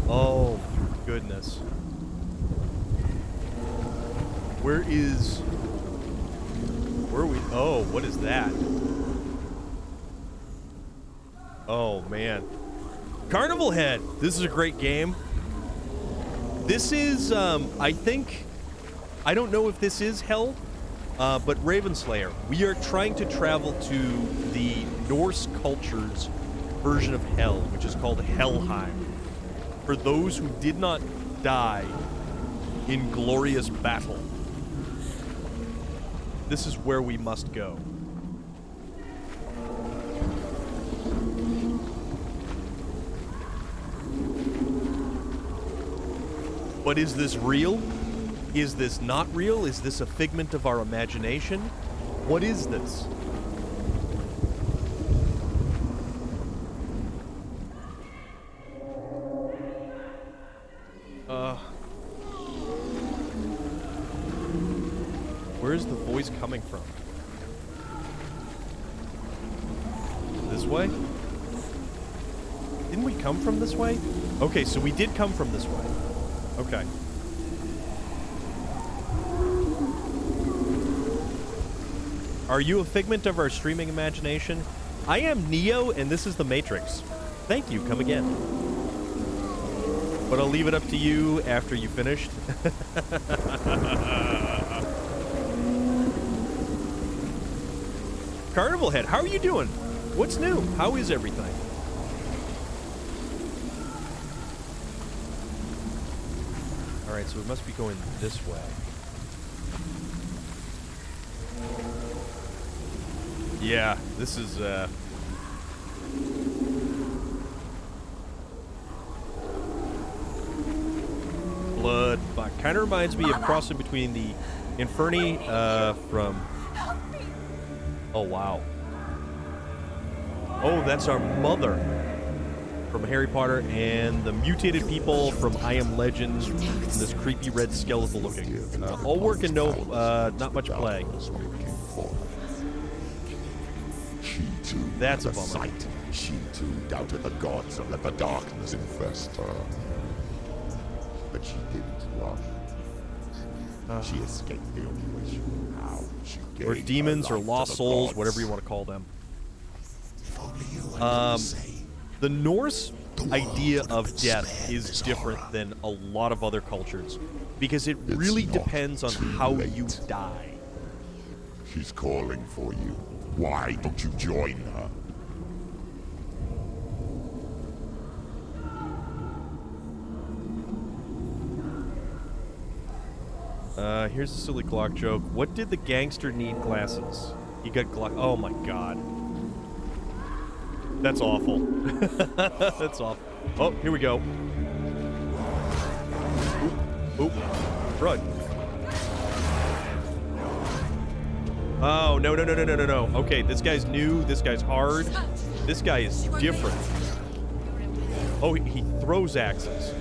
Oh my goodness. Where are we? Oh, what is that? Oh man. Carnival Head. This is a great game. This is, I think, I don't know if this is Hell, but Ravenslayer. We are trying to travel to the Norse culture's version of Hell, which is called Helheim. For those who did not die in glorious battle, this is where we must go. But is this real? Is this not real? Is this a figment of our imagination? What is this? Where's the voice coming from? This way? Didn't we come from this way? Okay, so we did come from this way. Okay. Are you a figment of our streaming imagination? I am Neo, and this is the Matrix. Thank you, come again. But I'll leave it up to you after you finished. Carnival Head, how are you doing? What's new? How is everything? Alright, so we must be going this way. Yeah, this is, blood. Kind of reminds me of crossing between the Inferni, from... Oh, wow. Oh, that's our mother from Harry Potter, and the mutated people from I Am Legend, and this creepy red skeletal looking. All work and no, not much play. That's a bummer. She too doubted the gods and let the darkness infest her. But she didn't run. She escaped the only way she knew how. She Or gave demons her or life to lost the souls, gods. whatever you want to call them. If only you had to say, The Norse idea of death is different than a lot of other cultures because it really depends on how you die. she's calling for you. Why don't you join her? Here's a silly clock joke. What did the gangster need glasses? He got oh my god. That's awful. That's awful. Oh, here we go. Oop. Oop. Run. Oh, no. Okay, this guy's new. This guy's hard. This guy is different. Oh, he throws axes.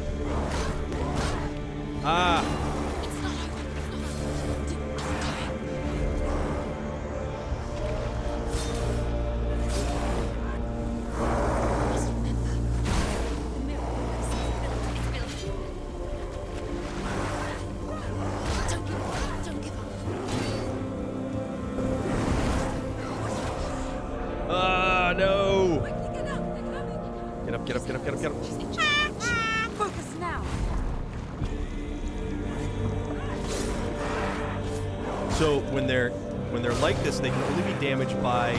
Ah. No! Get up. Focus now. So when they're like this, they can only be damaged by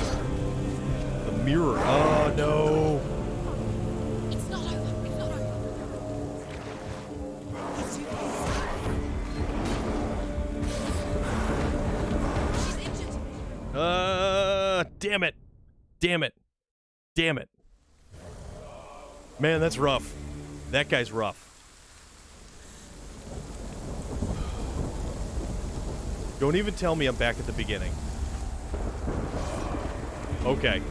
the mirror. Oh no! It's not over. It's not over. He's too close. She's injured. Damn it. Man, that's rough. That guy's rough. Don't even tell me I'm back at the beginning. Okay.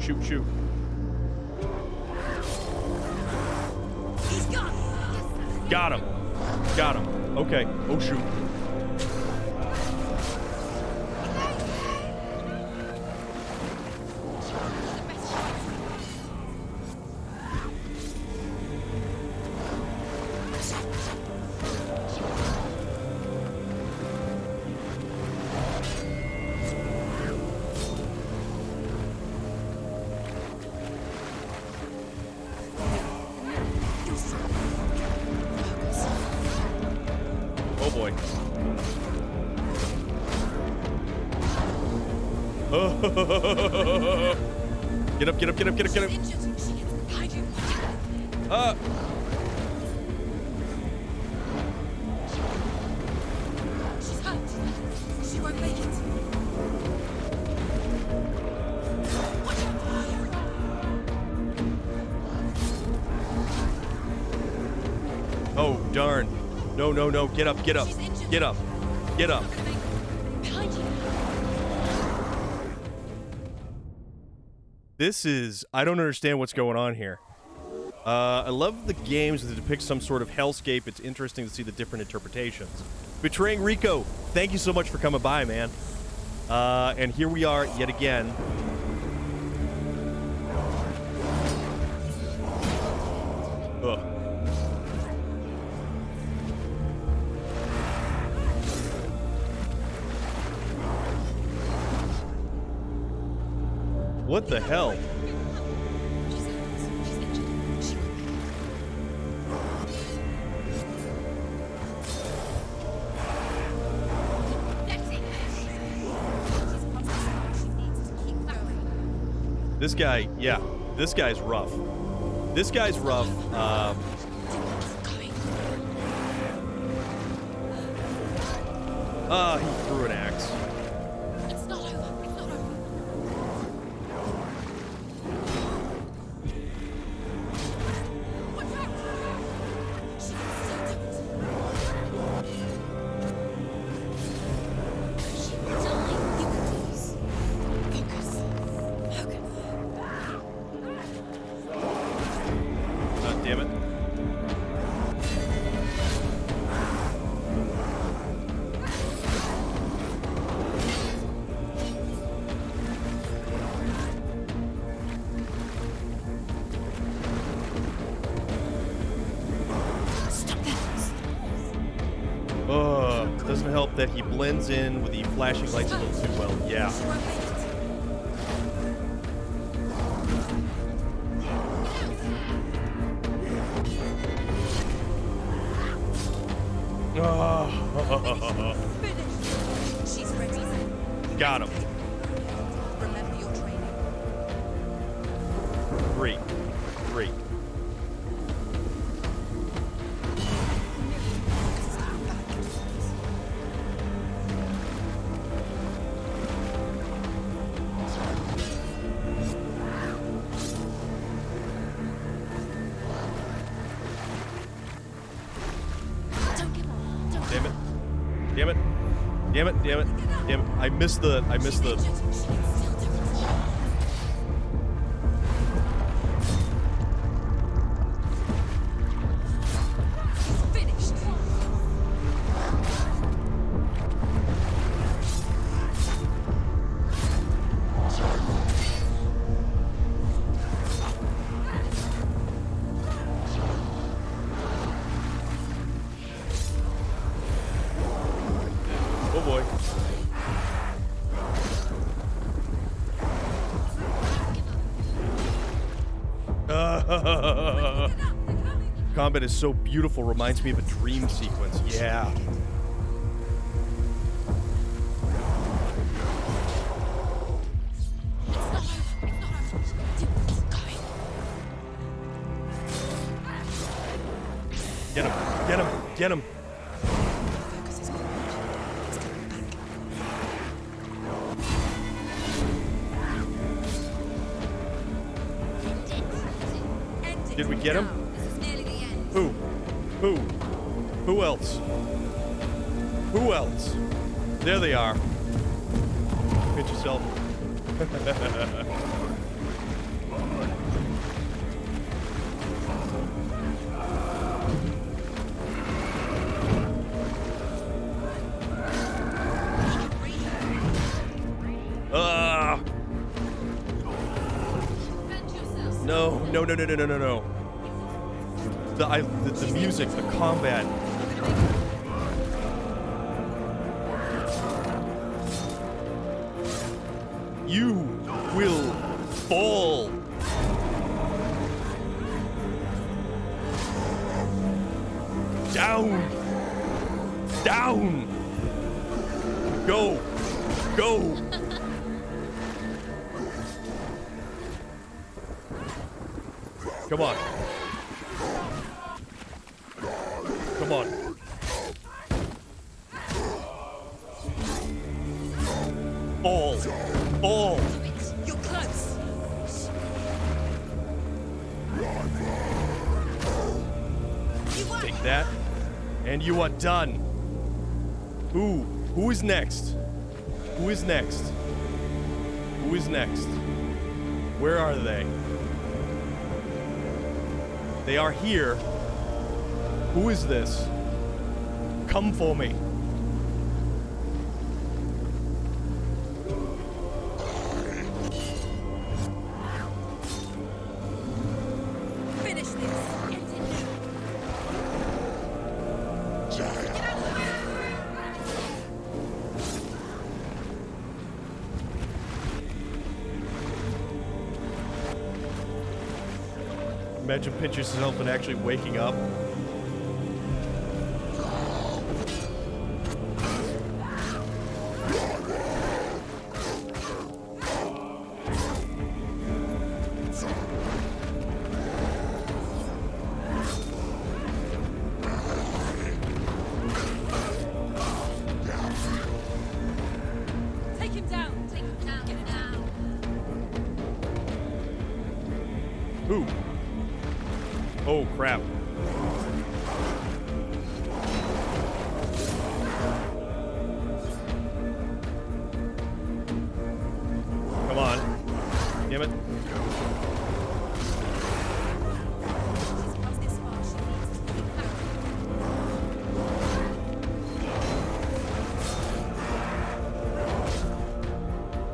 Shoot. He's gone. Got him. Okay. Oh, shoot. Oh boy. Get up. She's hurt. She won't make it. Oh, darn. No, no, no. Get up, get up. Get up. Get up. Behind you. This is... I don't understand what's going on here. I love the games that depict some sort of hellscape. It's interesting to see the different interpretations. Betraying Rico, thank you so much for coming by, man. And here we are yet again. Ugh. What the hell? This guy, yeah, this guy's rough. This guy's rough. He threw an axe. It's not over. It's not over. Watch out! She can still do it. She will die. You can lose. Focus. God damn it. Doesn't help that he blends in with the flashing lights a little too well. Yeah. She's ready. Got him. Remember your training. Great. Great. Damn it. Damn it, damn it, damn it. I missed the... Finished. Oh boy. Combat is so beautiful, reminds me of a dream sequence. Yeah. Get him, get him, get him. Did we get him? Who? Who? Who else? Who else? There they are. Pinch yourself. No, no, no, no, no, no, no, no. The music, the combat. You will fall. Down. Down. Go. Go. Come on. Come on. Fall. Fall. You're close. Take that, and you are done. Who is next? Who is next? Who is next? Where are they? They are here. Who is this? Come for me. Finish this. Imagine pinching yourself and actually waking up. Take him down. Take him down. Get him down. Who? Oh, crap. Come on. Damn it.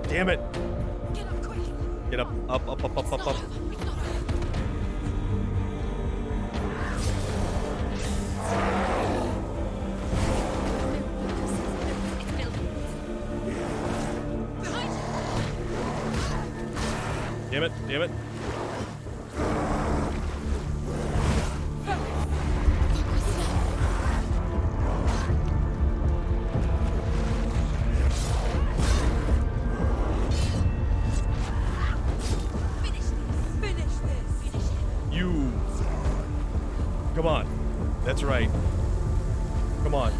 Damn it. Get up quick. Get up, up, up, up, up, up, up. Damn it, damn it. Finish this. You. Come on. That's right. Come on.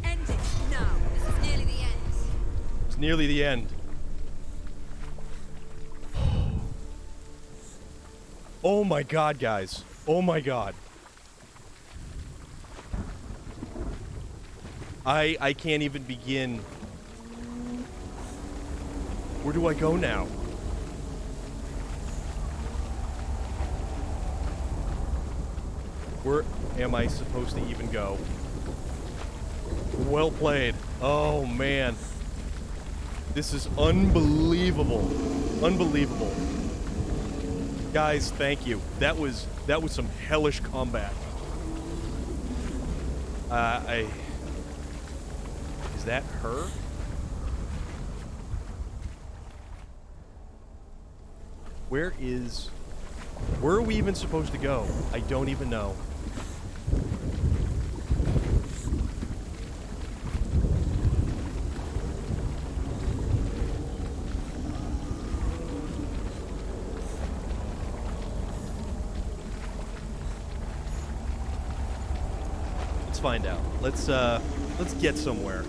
End it now. This is nearly the end. It's nearly the end. Oh my god, guys. Oh my god. I can't even begin. Where do I go now? Where am I supposed to even go? Well played. Oh man. This is unbelievable. Unbelievable. Guys, thank you. That was some hellish combat. Is that her? Where are we even supposed to go? I don't even know. Let's find out. Let's get somewhere.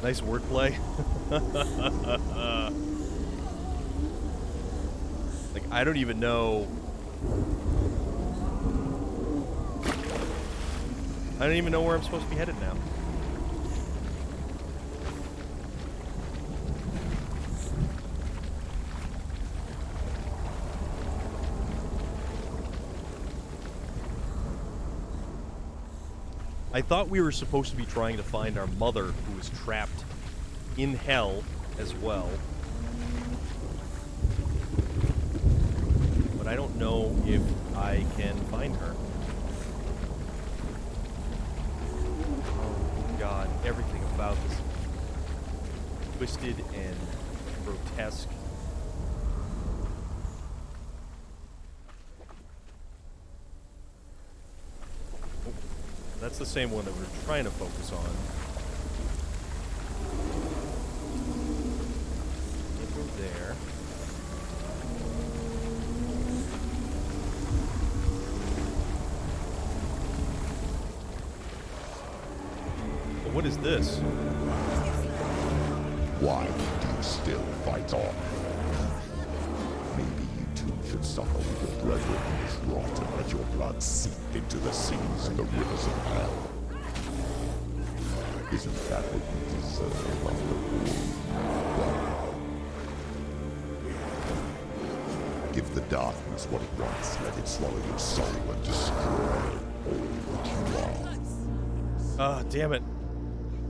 Nice wordplay. Like, I don't even know. I don't even know where I'm supposed to be headed now. I thought we were supposed to be trying to find our mother, who was trapped in hell as well. But I don't know if I can find her. Oh god, everything about this is twisted and grotesque. That's the same one that we're trying to focus on. What is this? Why do you still fight on? Maybe you too should suffer with your brethren in this rot and let your blood seep into the seas and the rivers of hell. Isn't that what you deserve after all? Give the darkness what it wants. Let it swallow your soul and destroy all that you are. Ah, damn it.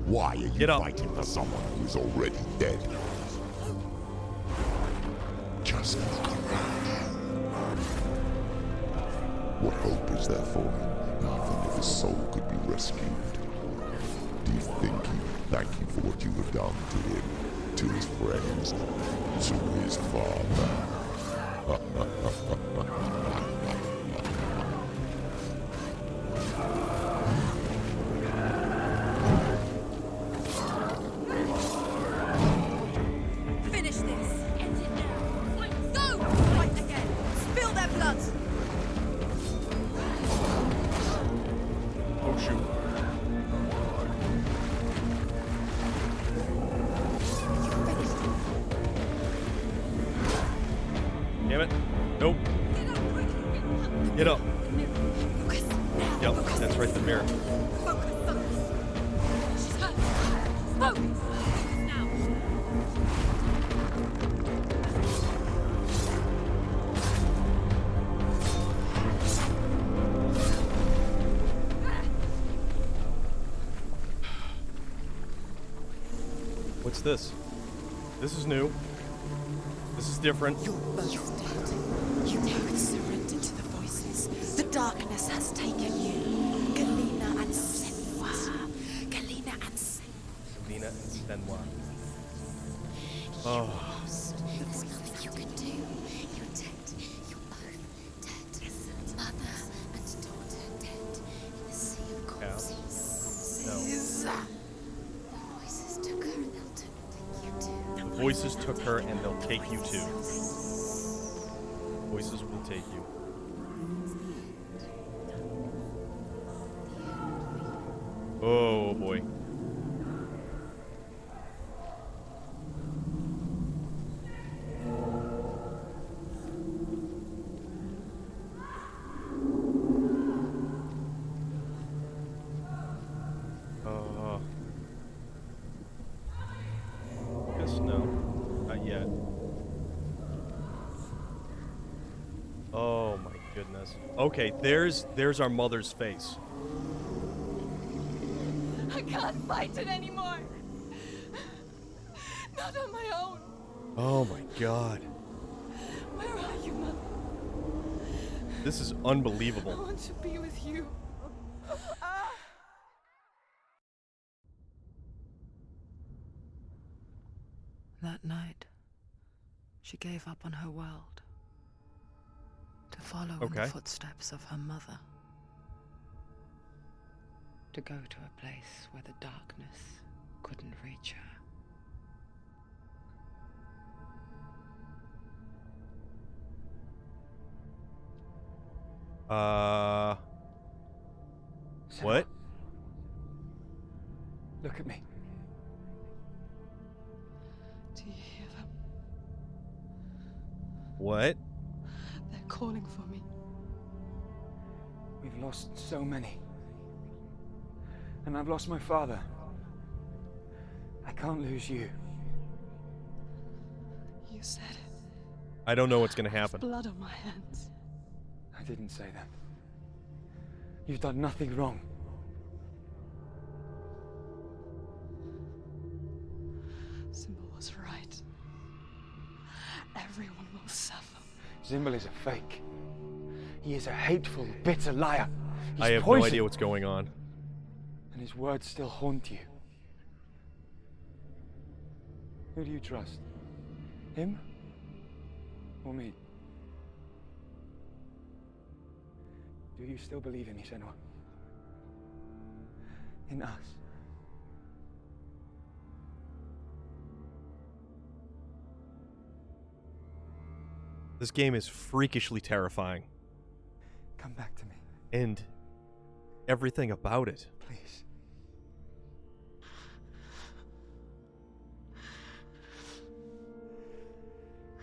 Why are you fighting for someone who is already dead? Just look around you. What hope is there for him, even if his soul could be rescued? Do you think he would thank you for what you have done to him, to his friends, to his father? Finish this! End it now! Go! Fight again! Spill their blood! Oh, shoot. Damn it. Nope. Get up. Yep, that's right, the mirror. What's this? This is new. This is different. You're both dead. You have surrendered to the voices. The darkness has taken you. Galina and Senwa. Galina and Senwa. Lena and Senwa. Oh. There's nothing you can do. You're dead. You're both dead. Mother and daughter dead in the sea of corpses. No. The voices took her and they'll take you too. The voices took her and they'll take you too. Voices will take you. Oh boy. Guess no. Not yet. Oh my goodness. Okay, there's our mother's face. I can't fight it anymore. Not on my own. Oh my god. Where are you, Mother? This is I unbelievable. want to be with you. That night, she gave up on her world to follow in the footsteps of her mother, to go to a place where the darkness couldn't reach her. What? Look at me. Do you hear them? What? They're calling for me. We've lost so many. And I've lost my father. I can't lose you. You said it. I don't know what's gonna happen. Blood on my hands. I didn't say that. You've done nothing wrong. Symbol was right. Everyone will suffer. Zimbel is a fake. He is a hateful, bitter liar. He's I have poison. no idea what's going on. And his words still haunt you. Who do you trust? Him? Or me? Do you still believe in me, Senwa? In us? This game is freakishly terrifying. Come back to me. And everything about it. Please.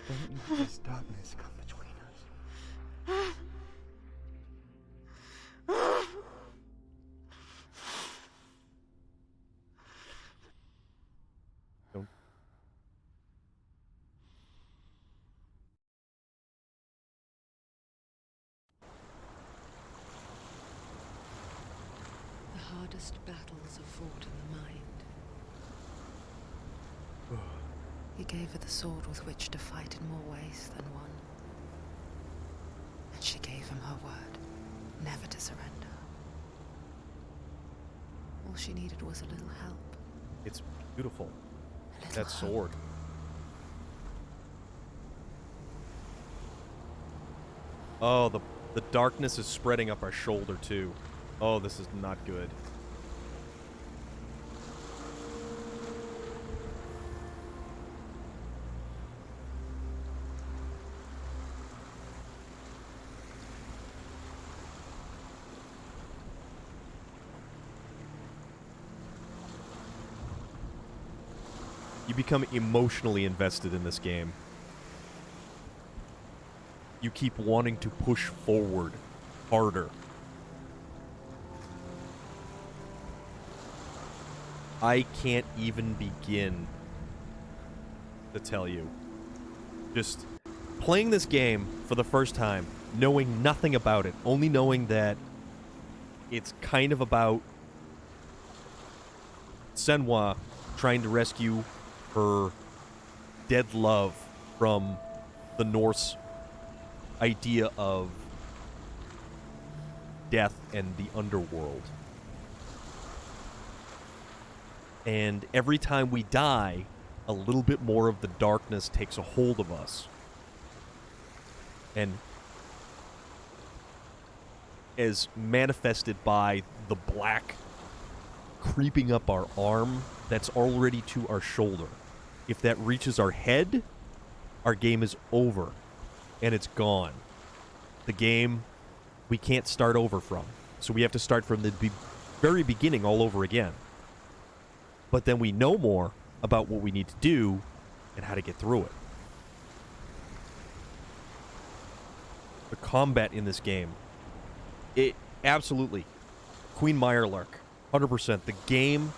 Don't let this darkness come between us. Don't. The hardest battles are fought in the mind. He gave her the sword with which to fight in more ways than one. And she gave him her word, never to surrender. All she needed was a little help. It's beautiful. A little That sword. Oh, the darkness is spreading up our shoulder, too. Oh, this is not good. You become emotionally invested in this game. You keep wanting to push forward harder. I can't even begin to tell you. Just playing this game for the first time, knowing nothing about it, only knowing that it's kind of about Senwa trying to rescue her dead love from the Norse idea of death and the underworld. And every time we die, a little bit more of the darkness takes a hold of us. And as manifested by the black creeping up our arm that's already to our shoulder. If that reaches our head, our game is over. And it's gone. The game, we can't start over from. So we have to start from the very beginning all over again. But then we know more about what we need to do and how to get through it. The combat in this game, it absolutely, Queen Meyerlark, 100%. The game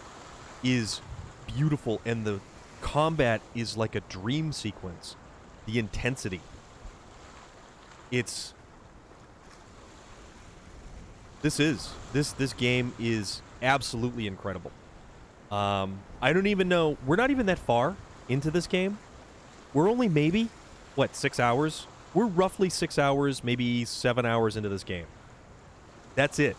is beautiful and the combat is like a dream sequence. The intensity. This game is absolutely incredible. I don't even know, we're not even that far into this game. We're only maybe, 6 hours? We're roughly 6 hours, maybe 7 hours into this game. That's it.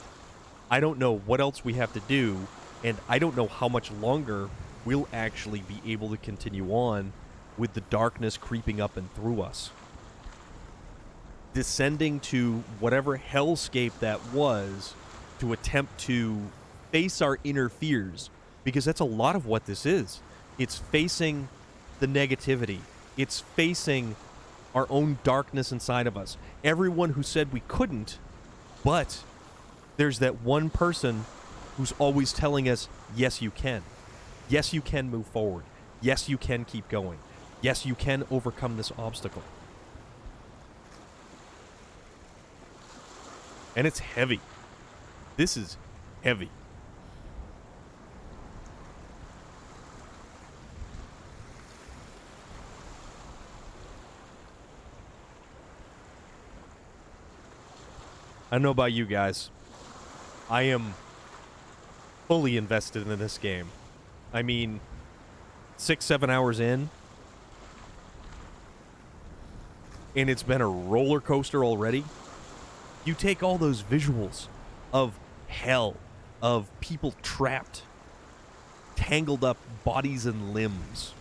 I don't know what else we have to do, and I don't know how much longer we'll actually be able to continue on with the darkness creeping up and through us. Descending to whatever hellscape that was to attempt to face our inner fears, because that's a lot of what this is. It's facing the negativity. It's facing our own darkness inside of us. Everyone who said we couldn't, but there's that one person who's always telling us, yes, you can. Yes, you can move forward. Yes, you can keep going. Yes, you can overcome this obstacle. And it's heavy. This is heavy. I don't know about you guys. I am fully invested in this game. I mean, 6-7 hours in, and it's been a roller coaster already. You take all those visuals of hell, of people trapped, tangled up bodies and limbs,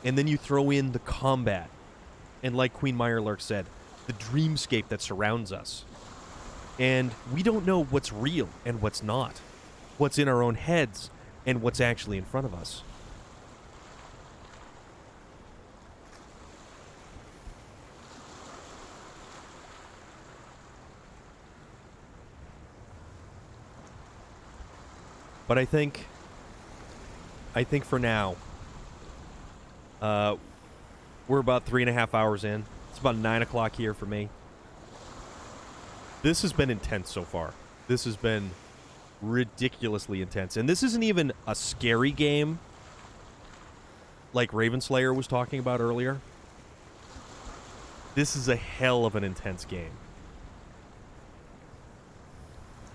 and then you throw in the combat, and like Queen Meyerlark said, the dreamscape that surrounds us. And we don't know what's real and what's not, what's in our own heads and what's actually in front of us. But I think We're about 3.5 hours in. It's about 9 o'clock here for me. This has been intense so far. This has been ridiculously intense. And this isn't even a scary game like Ravenslayer was talking about earlier. This is a hell of an intense game.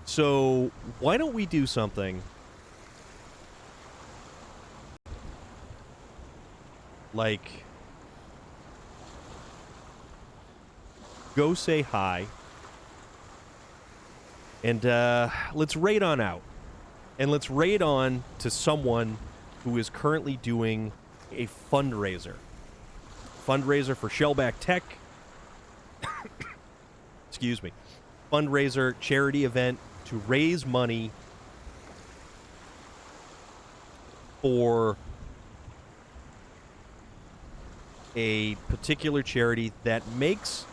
So, why don't we do something like go say hi and let's raid on out. And let's raid on to someone who is currently doing a fundraiser. Fundraiser for Shellback Tech. Excuse me. Fundraiser charity event to raise money for a particular charity that makes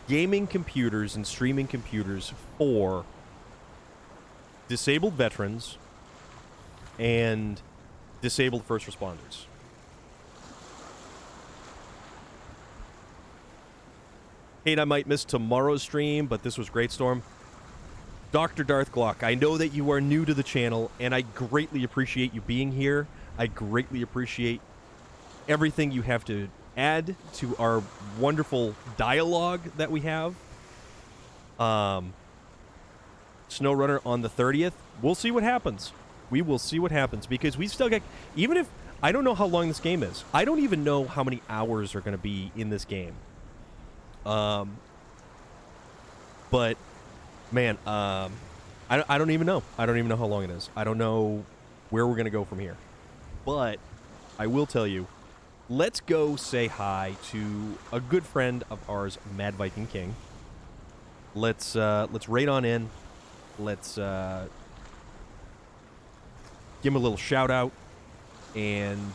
gaming computers and streaming computers for disabled veterans and disabled first responders. Kate, I might miss tomorrow's stream, but this was great, Storm. Dr. Darth Glock, I know that you are new to the channel, and I greatly appreciate you being here. I greatly appreciate everything you have to add to our wonderful dialogue that we have. SnowRunner on the 30th. We'll see what happens. We will see what happens, because we still got... Even if... I don't know how long this game is. I don't even know how many hours are going to be in this game. But, man, I don't even know. I don't even know how long it is. I don't know where we're going to go from here. But I will tell you, let's go say hi to a good friend of ours, Mad Viking King. Let's raid on in. Let's give him a little shout out. And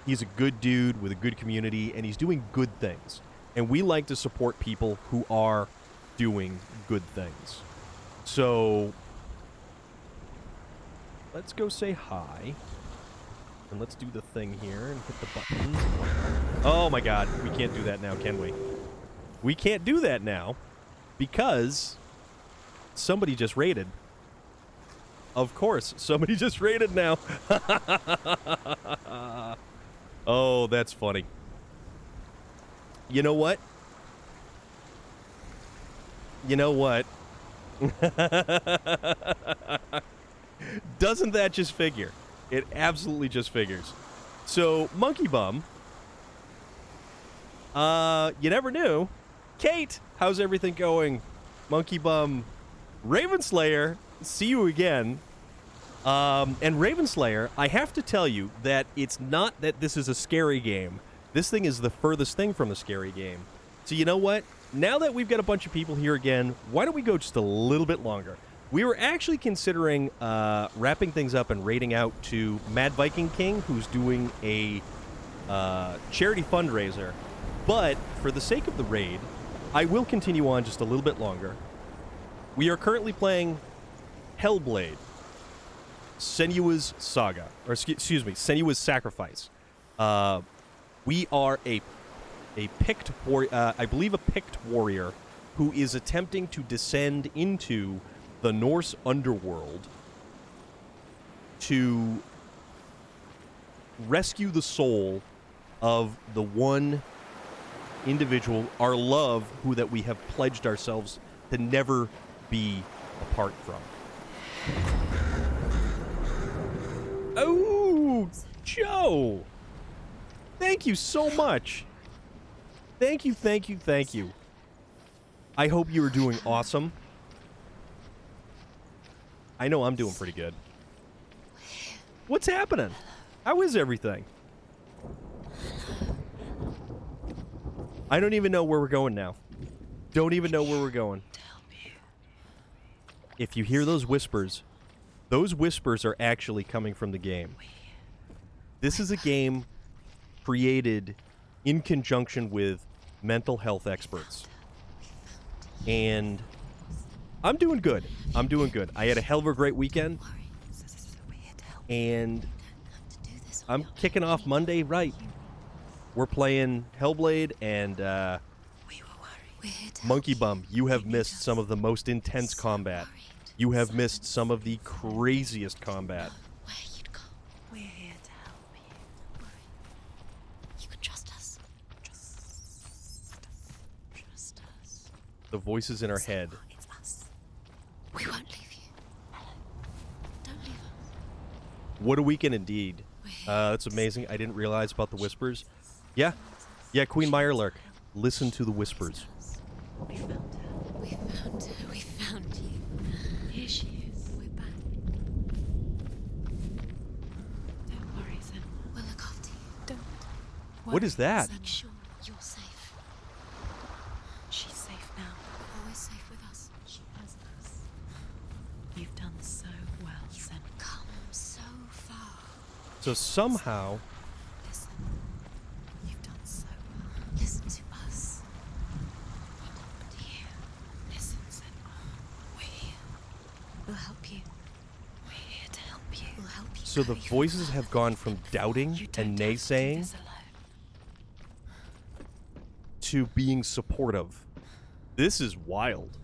he's a good dude with a good community, and he's doing good things. And we like to support people who are doing good things. So, let's go say hi. And let's do the thing here and hit the button. Oh my god, we can't do that now, can we? We can't do that now because somebody just raided. Of course, somebody just raided now. Oh, that's funny. You know what? You know what? Doesn't that just figure? It absolutely just figures. So, Monkey Bum. You never knew. Kate, how's everything going? Monkey Bum. Ravenslayer, see you again. And Ravenslayer, I have to tell you that it's not that this is a scary game. This thing is the furthest thing from the scary game. So you know what? Now that we've got a bunch of people here again, why don't we go just a little bit longer? We were actually considering wrapping things up and raiding out to Mad Viking King, who's doing a charity fundraiser. But for the sake of the raid, I will continue on just a little bit longer. We are currently playing Hellblade, Senua's Saga, or excuse me, Senua's Sacrifice. We are a picked warrior, I believe a picked warrior, who is attempting to descend into the Norse underworld to rescue the soul of the one individual, our love, who that we have pledged ourselves to never be apart from. Oh, Joe! Thank you so much. Thank you, thank you, thank you. I hope you are doing awesome. I know I'm doing pretty good. What's happening? How is everything? I don't even know where we're going now. Don't even know where we're going. If you hear those whispers are actually coming from the game. This is a game created in conjunction with mental health experts. And I'm doing good. I'm doing good. I had a hell of a great weekend. And I'm kicking off Monday right. We're playing Hellblade and Monkey Bum. You have missed some of the most intense combat. You have missed some of the craziest combat. We're here to help you. You can trust us. Trust us. The voices in our head. It's us. We won't leave you. Don't leave us. What a weekend indeed. That's amazing. I didn't realize about the whispers. Yeah, Queen Meyerlurk. Listen to the whispers. We found her. We found her. We found you. Here she is. We're back. Don't worry, Zen. We'll look after you. Don't. What is that? Make sure you're safe. She's safe now. Always safe with us. She has us. You've done so well, Zen. Come so far. So somehow... Listen. You've done so well. Listen to us. And to you. Listen, Zen. We're here. We'll help you. We're here to help you. We'll help you. So the voices have gone from doubting and naysaying to being supportive. This is wild.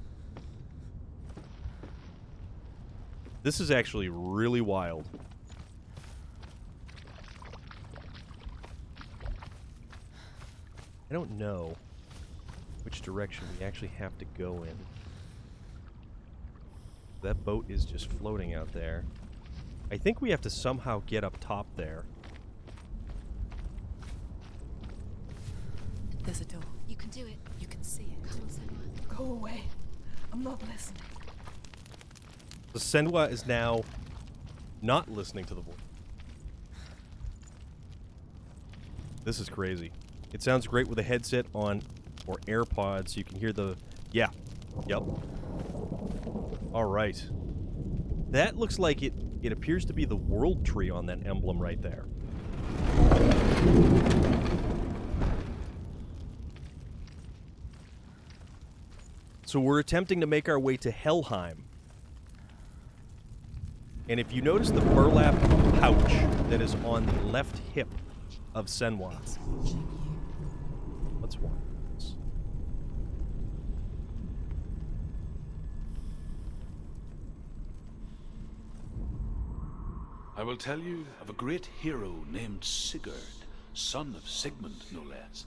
This is actually really wild. I don't know which direction we actually have to go in. That boat is just floating out there. I think we have to somehow get up top there. There's a door. You can do it. You can see it. Come on, Senwa. Go away. I'm not listening. The Senwa is now not listening to the voice. This is crazy. It sounds great with a headset on or AirPods. You can hear the... Yeah. Yep. All right. That looks like it appears to be the world tree on that emblem right there. So we're attempting to make our way to Helheim. And if you notice the burlap pouch that is on the left hip of Senwa. Let's watch this. I will tell you of a great hero named Sigurd, son of Sigmund, no less.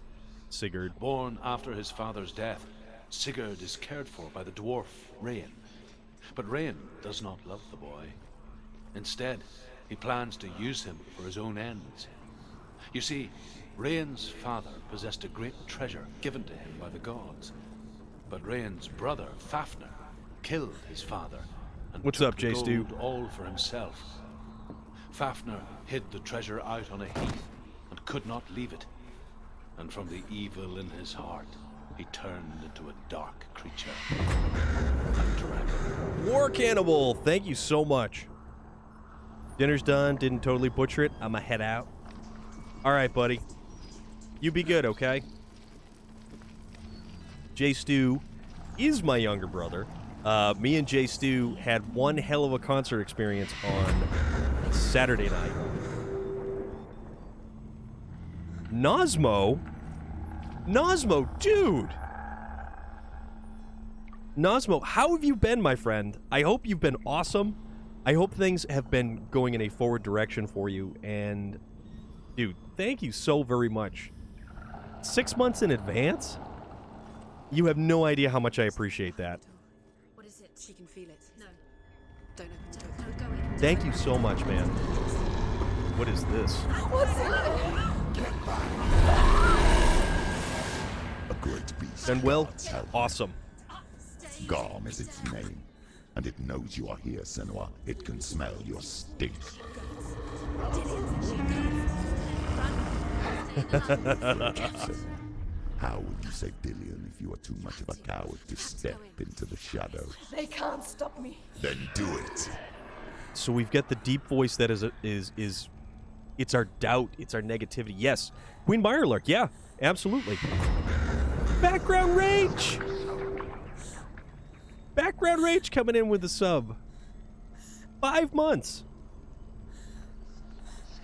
Sigurd. Born after his father's death, Sigurd is cared for by the dwarf Rain. But Rain does not love the boy. Instead, he plans to use him for his own ends. You see, Rain's father possessed a great treasure given to him by the gods. But Rain's brother, Fafnir, killed his father and What's took up, the J-Stu? gold all for himself. Fafnir hid the treasure out on a heath and could not leave it. And from the evil in his heart, he turned into a dark creature. A dragon. War Cannibal, thank you so much. Dinner's done, didn't totally butcher it. I'ma head out. All right, buddy. You be good, okay? J-Stu is my younger brother. Me and J-Stu had one hell of a concert experience on Saturday night. Nosmo, dude! Nosmo, how have you been, my friend? I hope you've been awesome. I hope things have been going in a forward direction for you. And, dude, thank you so very much. 6 months in advance? You have no idea how much I appreciate that. What is it? She can feel it. No. Don't open the door. No, go in. Thank you so much, man. What is this? What's it? A great beast. Done well? God's help. Awesome. Garm is its name, and it knows you are here, Senua. It can smell your stink. How would you say Dillion if you were too much of a coward to step into the shadows? They can't stop me. Then do it. So we've got the deep voice that is it's our doubt, it's our negativity. Yes. Queen Meyerlurk, yeah, absolutely. Background Rage! Background Rage coming in with a sub. 5 months.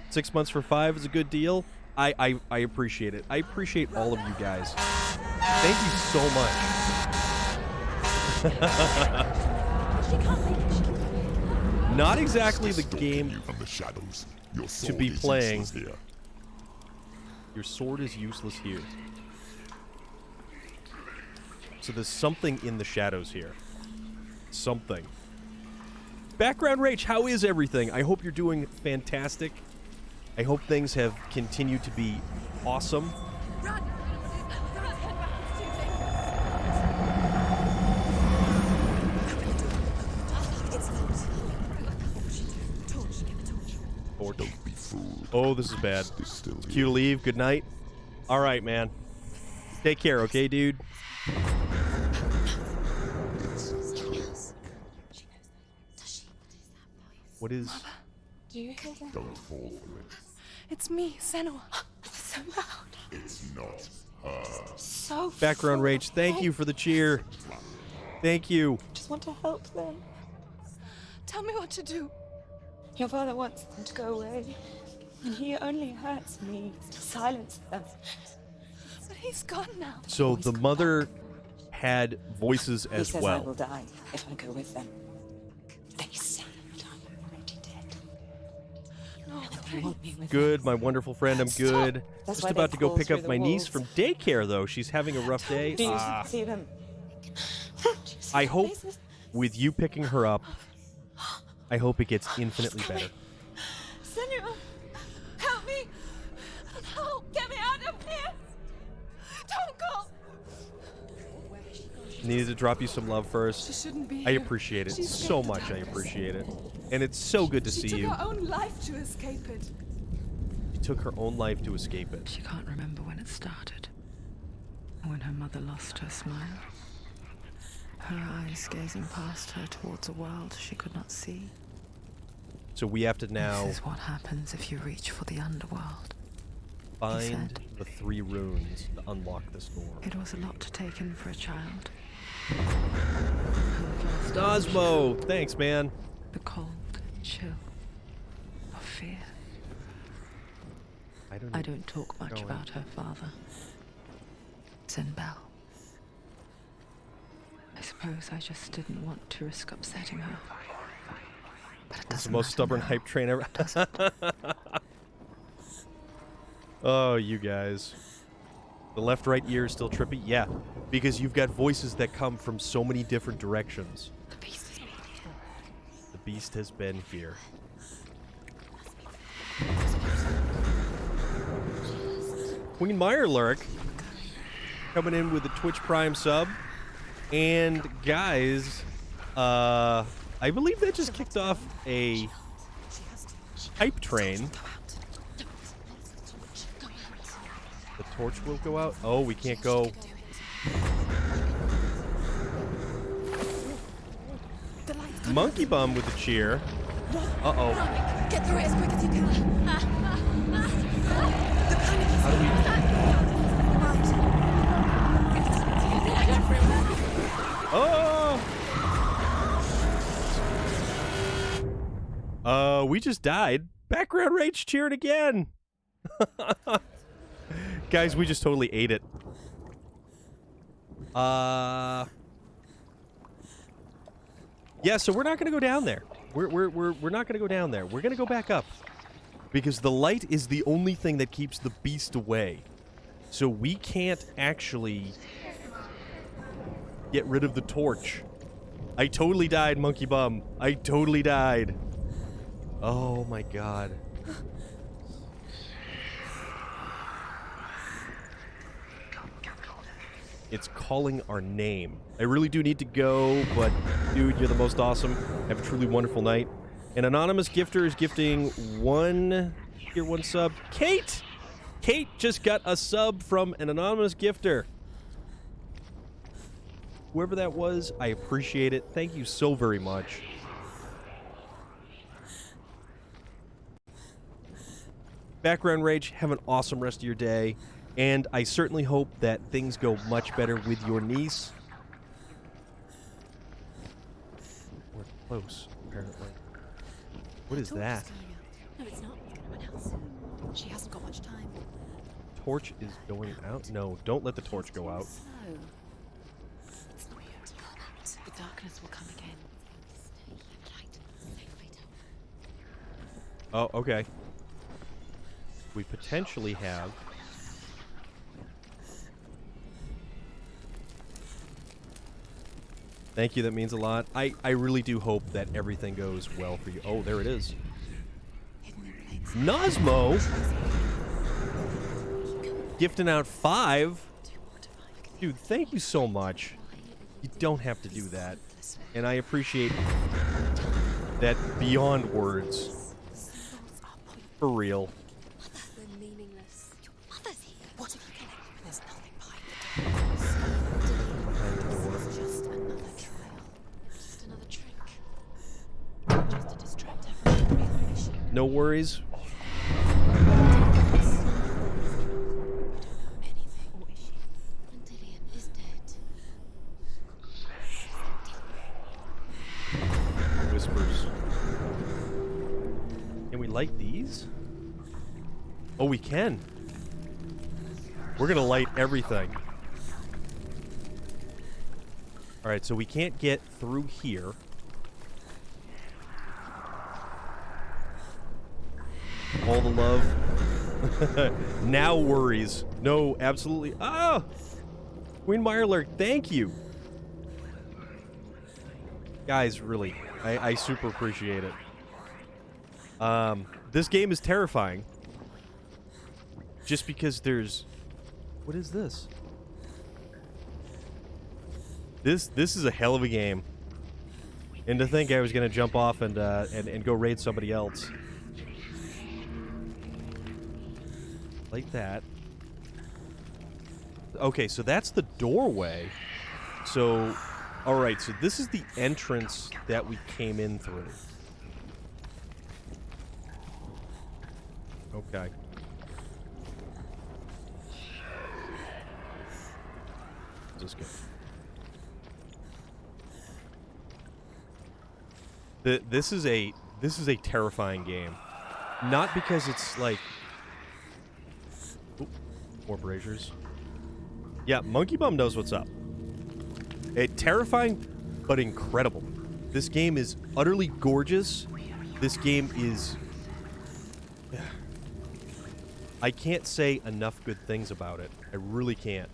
6 months for 5 is a good deal. I appreciate it. I appreciate all of you guys. Thank you so much. Not exactly the game from the shadows. Your to sword be is playing. useless here. Your sword is useless here. So there's something in the shadows here. Something. Background Rage, how is everything? I hope you're doing fantastic. I hope things have continued to be awesome. Run! Don't be fooled. Oh, this is bad. Cue to leave. Good night. All right, man. Take care, okay, dude? What is... Do you hear that? Don't fall for it. It's me, Senua. It's so loud. It's not her. So Background Rage, thank you for the cheer. Thank you. Just want to help them. Tell me what to do. Your father wants them to go away, and he only hurts me to silence them. But he's gone now. So the mother had voices as he says well. I will die if I go with them. They say that I'm already dead. No, they want me with Good, my wonderful friend, I'm good. That's Just why about they to go crawl pick up through my the niece walls. from daycare, though. She's having a rough day. Do you Ah. see them? I hope with you picking her up, I hope it gets infinitely better. Senua, help me! Help! Get me out of here! Don't go! Needed to drop you some love first. She shouldn't be I here. appreciate it She's so scared to much. I death. appreciate it. And it's so good to She see took you. her own life to escape it. She took her own life to escape it. She can't remember when it started. When her mother lost her smile. Her eyes gazing past her towards a world she could not see. So we have to now This is what happens if you reach for the underworld. find the 3 runes to unlock this door. It was a lot to take in for a child. Osmo, thanks, man. The cold chill of fear. I don't talk much about her father. Sinbel. I suppose I just didn't want to risk upsetting her. But it It's the doesn't most matter stubborn now. hype train ever. Oh, you guys. The left-right ear is still trippy? Yeah, because you've got voices that come from so many different directions. The beast has been here. The beast has been here. Queen Meyerlurk coming in with a Twitch Prime sub. And guys, I believe that just kicked off a hype train. The torch will go out? Oh, we can't go. Monkey Bum with the cheer. Uh-oh. Get through it as quick as you can. How do Oh! We just died. Background Rage cheering again. Guys, we just totally ate it. Yeah, so we're not gonna go down there. We're not gonna go down there. We're gonna go back up. Because the light is the only thing that keeps the beast away. So we can't actually get rid of the torch. I totally died, Monkey Bum. I totally died. Oh my god. It's calling our name. I really do need to go, but dude, you're the most awesome. Have a truly wonderful night. An anonymous gifter is gifting one sub. Kate! Kate just got a sub from an anonymous gifter. Whoever that was, I appreciate it. Thank you so very much. Background Rage, have an awesome rest of your day. And I certainly hope that things go much better with your niece. We're close, apparently. What is that? No, it's not. Anyone else. She hasn't got much time. torch is going out? No, don't let the torch go out. Slow. It's weird. The darkness will come again. Oh, okay. We potentially have... Thank you, that means a lot. I really do hope that everything goes well for you. Oh, there it is. Nosmo! Gifting out 5? Dude, thank you so much. You don't have to do that. And I appreciate that beyond words. For real. They're meaningless. Your mother's here. What have you collected? There's nothing behind Behind the door. Just another trial. Just another trick. Just to distract her from the real mission. No worries. Antilian is dead. Whispers. Can we light these? Oh, we can. We're gonna light everything. Alright, so we can't get through here. All the love. Now worries. No, absolutely. Ah! Queen Mirelurk, thank you. Guys, really. I super appreciate it. This game is terrifying. Just because there's... What is this? This is a hell of a game. And to think I was gonna jump off and go raid somebody else. Like that. Okay, so that's the doorway. So, alright, so this is the entrance that we came in through. Okay. This is good. This is a terrifying game. Not because it's like... Oop, more braziers. Yeah, Monkey Bum knows what's up. Terrifying, but incredible. This game is utterly gorgeous. This game is... I can't say enough good things about it. I really can't.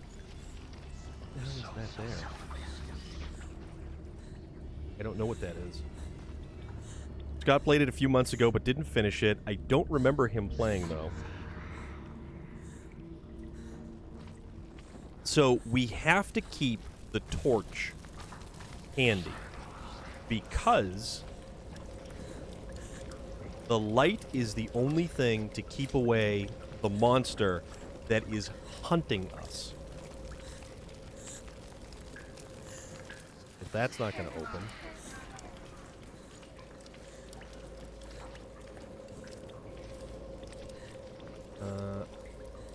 What the hell is that there? I don't know what that is. Scott played it a few months ago, but didn't finish it. I don't remember him playing, though. So, we have to keep the torch handy. Because the light is the only thing to keep away the monster that is hunting us. If that's not going to open...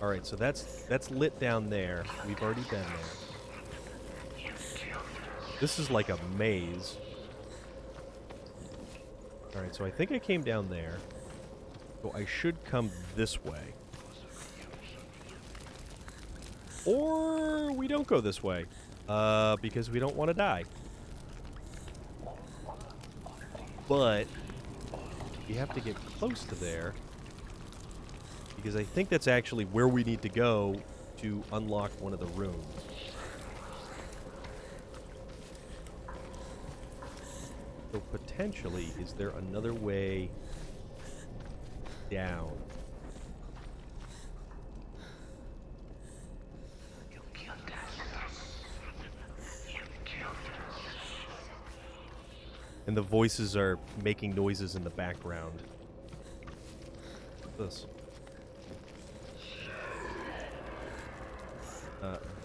Alright, so that's lit down there. We've already been there. This is like a maze. Alright, so I think I came down there. So I should come this way. Or we don't go this way. Because we don't want to die. But we have to get close to there. Because I think that's actually where we need to go to unlock one of the rooms. So potentially, is there another way down? And the voices are making noises in the background. What's this?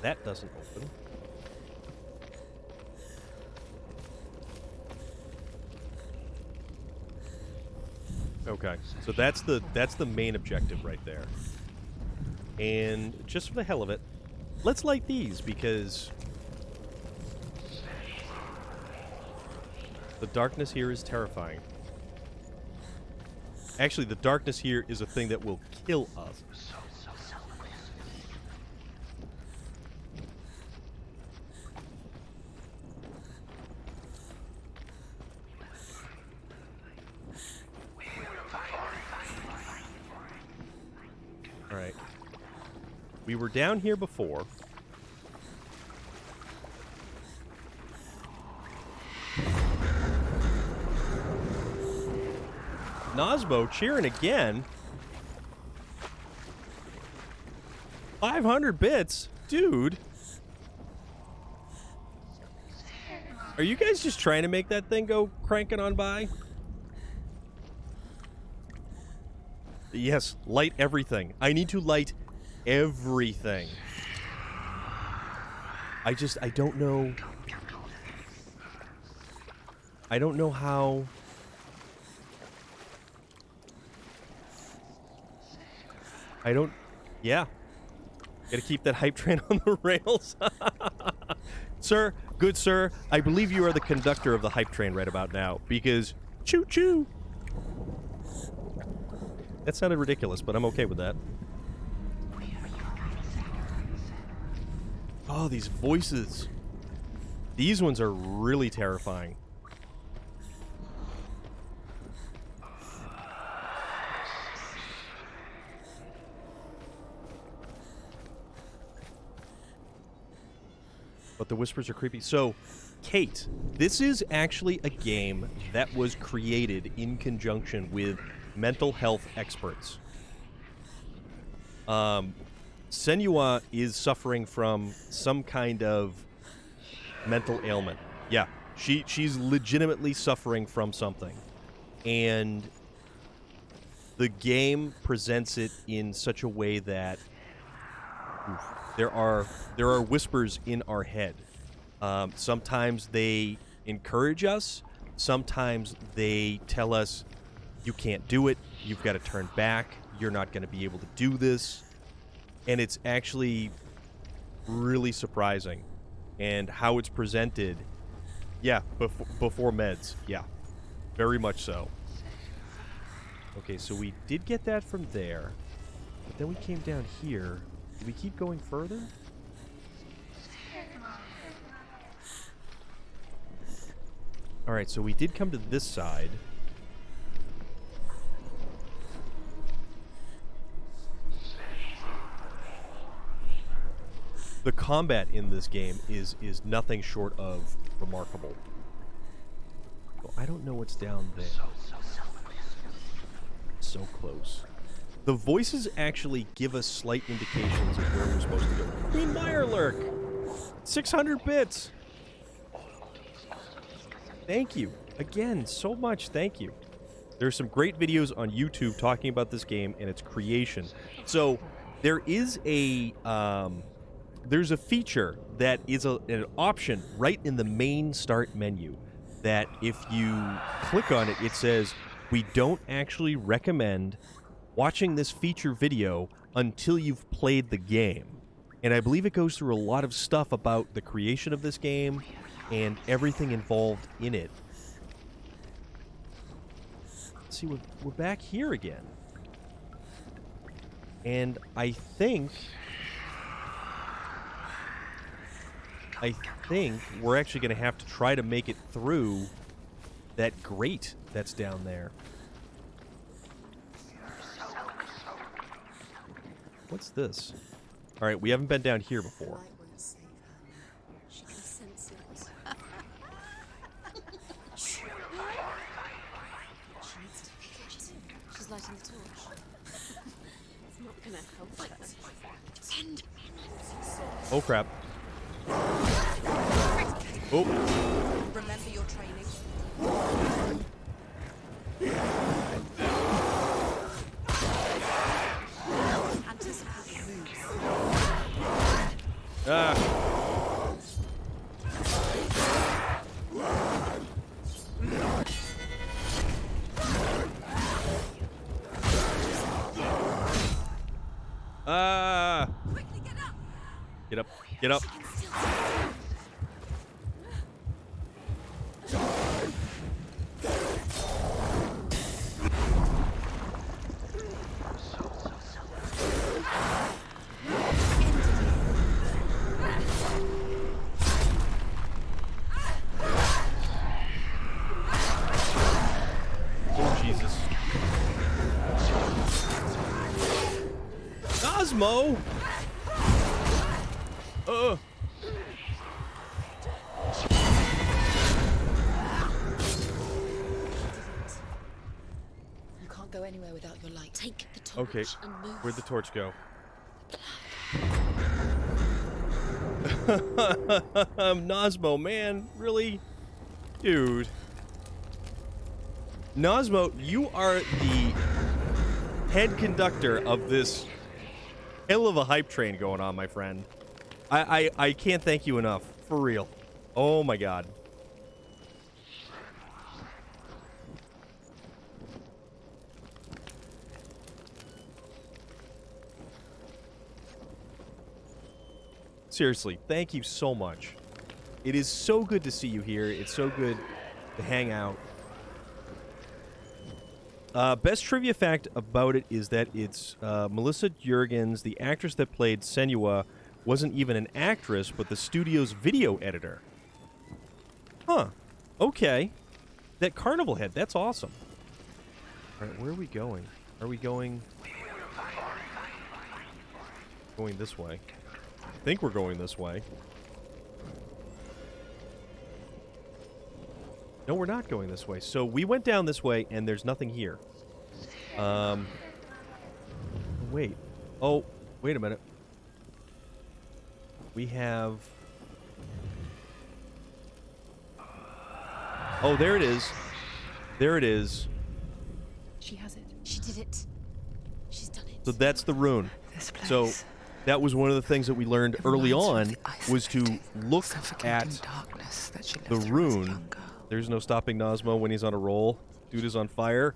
That doesn't open. Okay, so that's the main objective right there. And just for the hell of it, let's light these because the darkness here is terrifying. Actually, the darkness here is a thing that will kill us. We were down here before. Nosmo cheering again. 500 bits? Dude. Are you guys just trying to make that thing go cranking on by? Yes, light everything. I need to light everything. I don't know. I don't know how. Yeah. Gotta keep that hype train on the rails. Sir, good sir, I believe you are the conductor of the hype train right about now, because choo-choo. That sounded ridiculous, but I'm okay with that. Oh, these voices. These ones are really terrifying. But the whispers are creepy. So, Kate, this is actually a game that was created in conjunction with mental health experts. Senua is suffering from some kind of mental ailment. Yeah, she's legitimately suffering from something. And the game presents it in such a way that there are whispers in our head. Sometimes they encourage us. Sometimes they tell us, you can't do it. You've got to turn back. You're not going to be able to do this. And it's actually really surprising. And how it's presented, yeah, before meds. Yeah, very much so. Okay, so we did get that from there. But then we came down here. Did we keep going further? Alright, so we did come to this side. The combat in this game is nothing short of remarkable. Well, I don't know what's down there. So close. The voices actually give us slight indications of where we're supposed to go. Queen Mirelurk! 600 bits! Thank you. Again, so much thank you. There's some great videos on YouTube talking about this game and its creation. So, there is a, there's a feature that is an option right in the main start menu that if you click on it, it says, we don't actually recommend watching this feature video until you've played the game. And I believe it goes through a lot of stuff about the creation of this game and everything involved in it. Let's see, we're back here again. And I think we're actually going to have to try to make it through that grate that's down there. What's this? All right, we haven't been down here before. She can sense it. She needs to pick it. She's lighting the torch. It's not gonna help her. Send. Oh crap. Oh. Remember your training. Anticipate moves. Ah. Ah. Quickly get up. Get up. Get up. Oh, Jesus. Cosmo! You can't go anywhere without your light. Take the torch Okay, and move. where'd the torch go? Nosmo, man, really? Dude. Nosmo, you are the head conductor of this hell of a hype train going on, my friend. I can't thank you enough. For real. Oh my god. Seriously, thank you so much. It is so good to see you here. It's so good to hang out. Best trivia fact about it is that it's Melissa Juergens, the actress that played Senua, wasn't even an actress, but the studio's video editor. Huh. Okay. That carnival head, that's awesome. Alright, where are we going? Are we going this way? I think we're going this way. No, we're not going this way. So we went down this way, and there's nothing here. Wait. Oh, wait a minute. We have... Oh, there it is. There it is. She has it. She did it. She's done it. So that's the rune. This place. So that was one of the things that we learned early on, was to look at the rune. There's no stopping Nosmo when he's on a roll. Dude is on fire.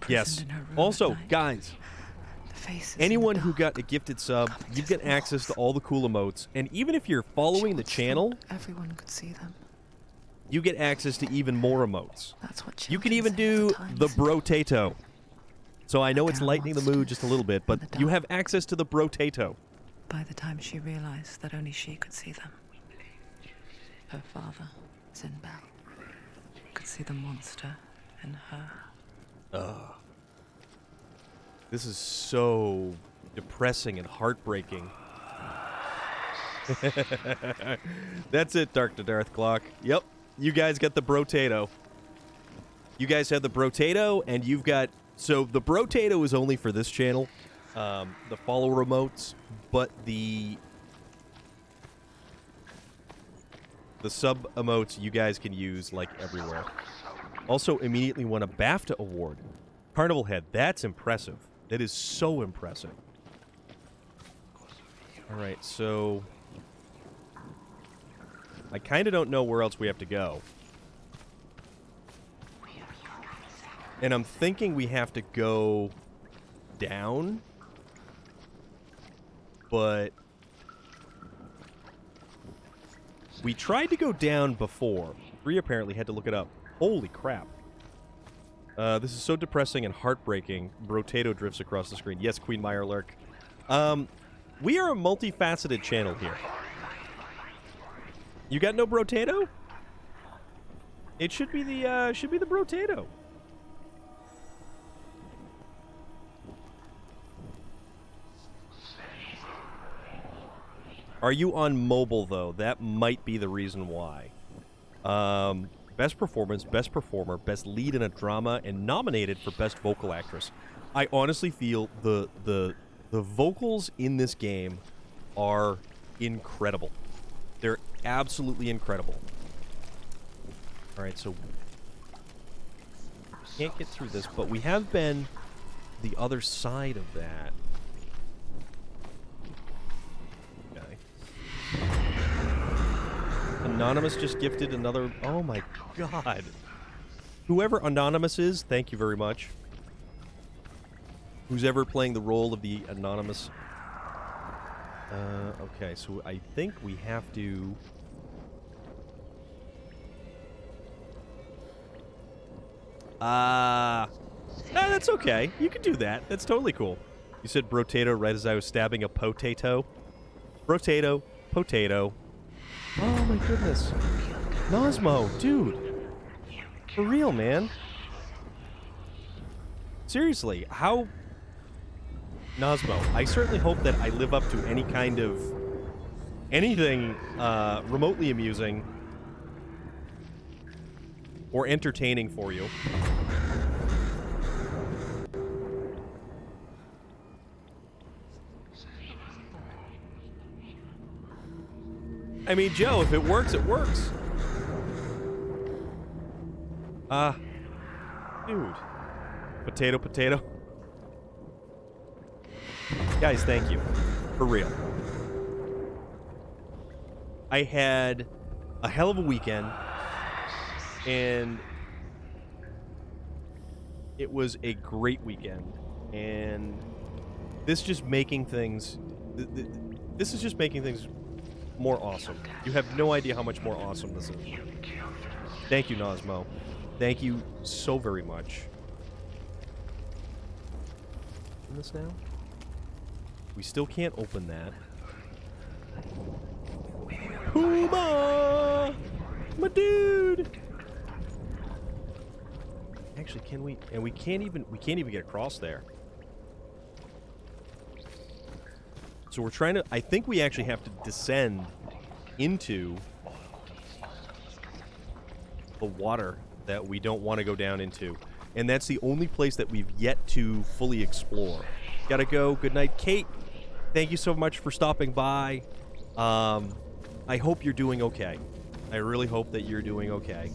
Yes. Also, guys, anyone who got a gifted sub, you get access to all the cool emotes. And even if you're following the channel, everyone could see them. you get access to even more emotes. That's what you can even do the brotato. So I know it's lightening the mood just a little bit, but you have access to the brotato. By the time she realized that only she could see them, her father, Zinbel, could see the monster in her. Ugh. This is so depressing and heartbreaking. That's it, Dark to Darth Clock. Yep, you guys got the brotato. You guys have the brotato, and you've got... So the brotato is only for this channel, the follow remotes, but the sub emotes you guys can use, like, everywhere. Also, immediately won a BAFTA award. Carnival Head, that's impressive. That is so impressive. Alright, so... I kind of don't know where else we have to go. And I'm thinking we have to go down. But we tried to go down before. Bree apparently had to look it up. Holy crap. This is so depressing and heartbreaking. Brotato drifts across the screen. Yes, Queen Meyerlurk. We are a multifaceted channel here. You got no brotato? It should be the brotato. Are you on mobile, though? That might be the reason why. Best performance, best performer, best lead in a drama, and nominated for best vocal actress. I honestly feel the vocals in this game are incredible. They're absolutely incredible. All right, so we can't get through this, but we have been the other side of that. Anonymous just gifted another... Oh my god. Whoever Anonymous is, thank you very much. Who's ever playing the role of the Anonymous... okay, so I think we have to... that's okay. You can do that. That's totally cool. You said brotato right as I was stabbing a potato. Brotato, potato. Oh my goodness. Nosmo, dude. For real, man. Seriously, how... Nosmo, I certainly hope that I live up to any kind of anything remotely amusing or entertaining for you. I mean, Joe, if it works, it works. Dude. Potato, potato. Guys, thank you. For real. I had a hell of a weekend, and it was a great weekend, and this just making things... This is just making things more awesome. You have no idea how much more awesome this is. Thank you, Nosmo. Thank you so very much. Open this now? We still can't open that. Puma! My dude! Actually, can we? And we can't even get across there. So we're trying to... I think we actually have to descend into the water that we don't want to go down into. And that's the only place that we've yet to fully explore. Gotta go. Good night, Kate. Thank you so much for stopping by. I hope you're doing okay. I really hope that you're doing okay.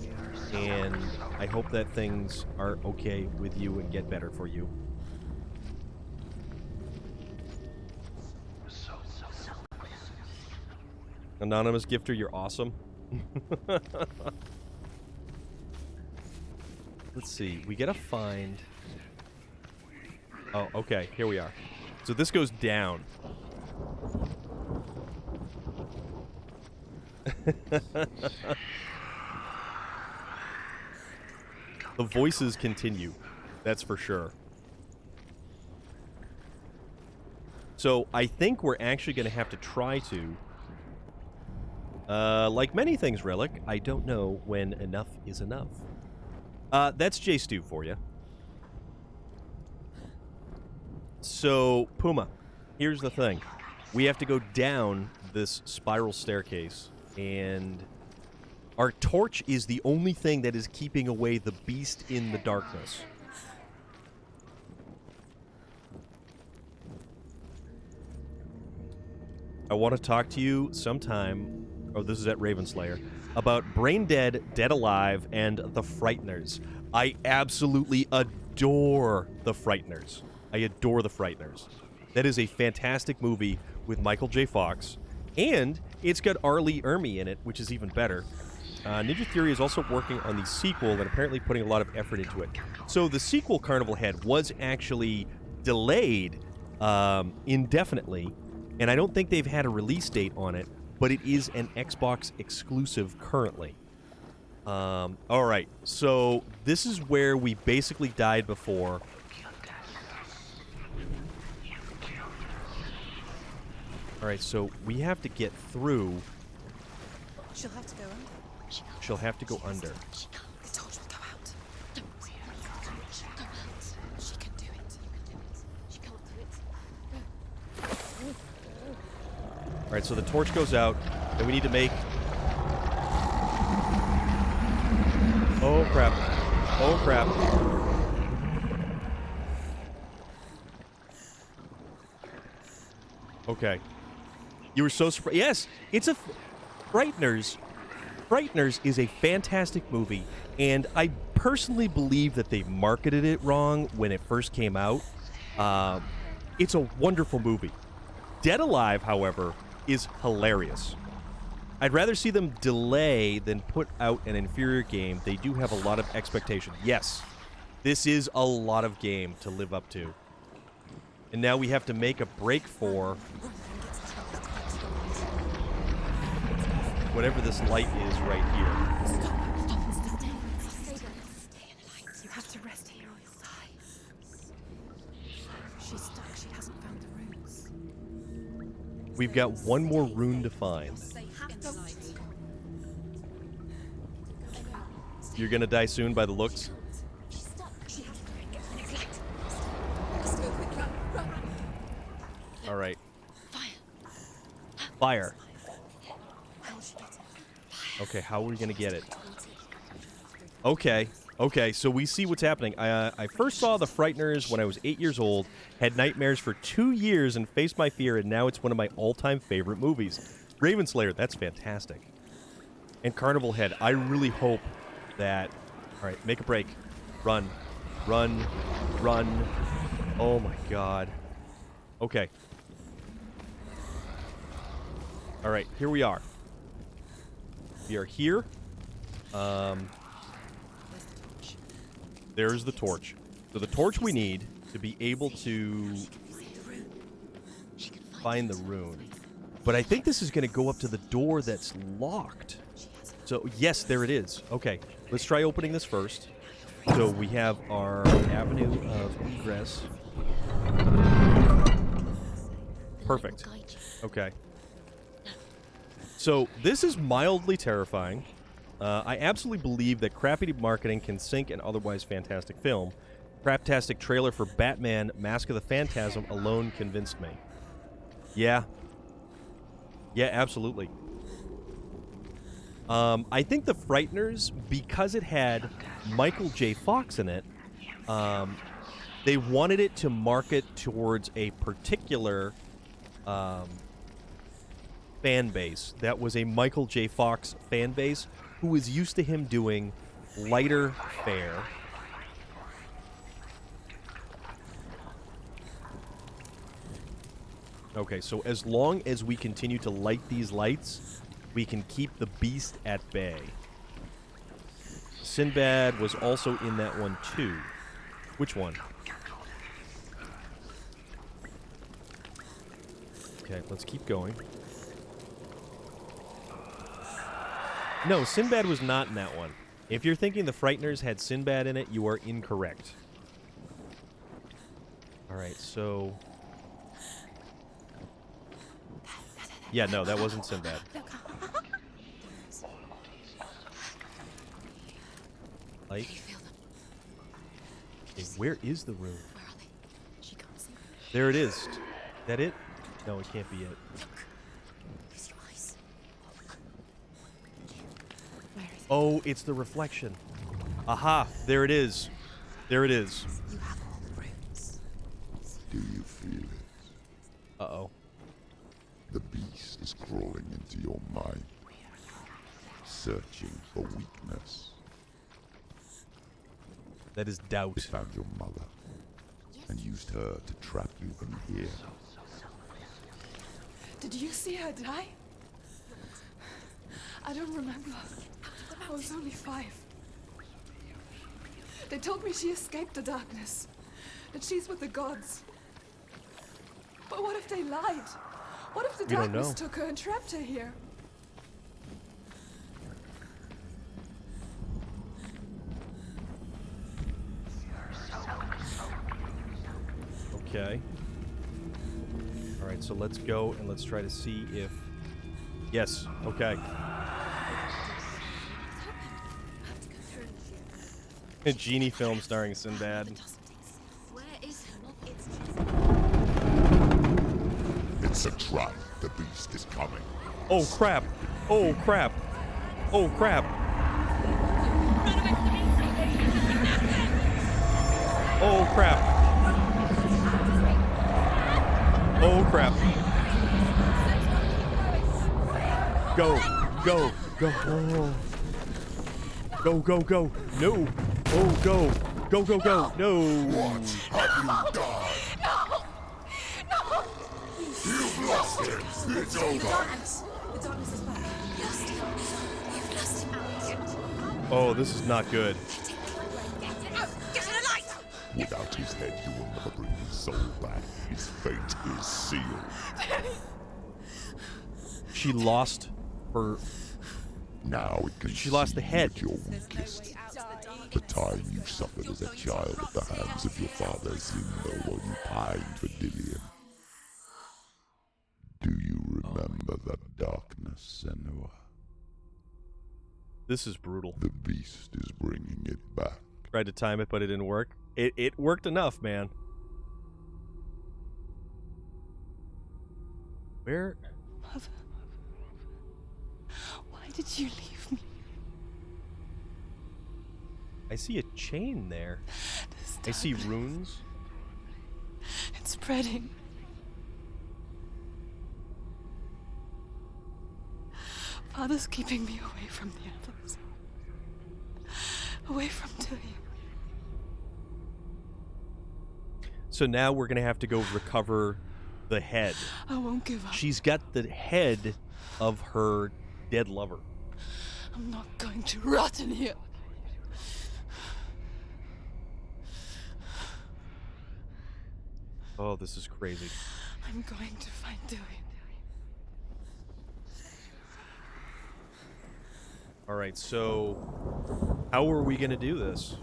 And I hope that things are okay with you and get better for you. Anonymous Gifter, you're awesome. Let's see. We gotta find... Oh, okay. Here we are. So this goes down. The voices continue. That's for sure. So I think we're actually going to have to try to... like many things, Relic, I don't know when enough is enough. That's J Stu for you. So, Puma, here's the thing. We have to go down this spiral staircase, and our torch is the only thing that is keeping away the beast in the darkness. I want to talk to you sometime, oh, this is at Ravenslayer, about Brain Dead, Dead Alive, and The Frighteners. I absolutely adore The Frighteners. I adore The Frighteners. That is a fantastic movie with Michael J. Fox, and it's got R. Lee Ermey in it, which is even better. Ninja Theory is also working on the sequel and apparently putting a lot of effort into it. So the sequel, Carnival Head, was actually delayed indefinitely, and I don't think they've had a release date on it, but it is an Xbox exclusive currently. Alright, so this is where we basically died before. Alright, so we have to get through. She'll have to go under. She'll have to go under. The torch will go out. Don't. Go out. She can do it. She can't do it. Alright, so the torch goes out, and we need to make... Oh, crap. Oh, crap. Okay. You were so surprised. Yes, it's a... Frighteners. Frighteners is a fantastic movie, and I personally believe that they marketed it wrong when it first came out. It's a wonderful movie. Dead Alive, however, is hilarious. I'd rather see them delay than put out an inferior game. They do have a lot of expectation. Yes, this is a lot of game to live up to. And now we have to make a break for whatever this light is right here. Stop and stay. Stay in the light. You have to rest here or you'll die. She's stuck. She hasn't found the runes. We've got one more rune to find. You're gonna die soon by the looks. All right. Fire. Okay, how are we gonna get it? Okay, okay, so we see what's happening. I first saw The Frighteners when I was 8 years old, had nightmares for 2 years, and faced my fear, and now it's one of my all-time favorite movies. Raven Slayer, that's fantastic. And Carnival Head, I really hope that... All right, make a break. Run. Run. Run. Oh, my God. Okay. All right, here we are. We are here. There's the torch. So the torch we need to be able to find the rune. But I think this is going to go up to the door that's locked. So, yes, there it is. Okay, let's try opening this first. So we have our avenue of egress. Perfect. Okay. So this is mildly terrifying. I absolutely believe that crappy marketing can sink an otherwise fantastic film. Craptastic trailer for Batman Mask of the Phantasm alone convinced me. Yeah. Yeah, absolutely. I think The Frighteners, because it had Michael J. Fox in it, they wanted it to market towards a particular fan base that was a Michael J. Fox fan base who was used to him doing lighter fare. Okay, so as long as we continue to light these lights, we can keep the beast at bay. Sinbad was also in that one too. Which one? Okay, let's keep going. No, Sinbad was not in that one. If you're thinking The Frighteners had Sinbad in it, you are incorrect. Alright, so... Yeah, no, that wasn't Sinbad. Light. Okay, where is the room? There it is. Is that it? No, it can't be it. Oh, it's the reflection. Aha, there it is. There it is. Do you feel it? Uh-oh. The beast is crawling into your mind, searching for weakness. That is doubt. It found your mother and used her to trap you in here. Did you see her die? I don't remember. I was only 5. They told me she escaped the darkness, that she's with the gods. But what if they lied? What if the darkness took her and trapped her here? Okay. Alright, so let's go and let's try to see if... Yes, okay. A genie film starring Sinbad. Where is It's a trap. The beast is coming. Oh crap! Oh crap! Oh crap! Oh crap! Oh crap! Go! Go! Go! Oh. Go! Go! Go! No! Oh, go! Go! Go! Go! No! What have you done? No! No! You've lost him. It's over. The darkness is back. You've lost him. Oh, this is not good. Get to the light! Without his head, you will never bring his soul back. His fate is sealed. She lost her... Now it can She lost the head. Your weakest. The time you suffered as a child at the hands of your father Zindo while you pined for Dillian. Do you remember the darkness, Senua? This is brutal. The beast is bringing it back. Tried to time it, but it didn't work. It worked enough, man. Where? Mother. Why did you leave me? I see a chain there. I see runes. It's spreading. Father's keeping me away from the others. Away from Tilly. So now we're going to have to go recover the head. I won't give up. She's got the head of her dead lover. I'm not going to rot in here. Oh, this is crazy. I'm going to find Tilly. All right, so how are we going to do this?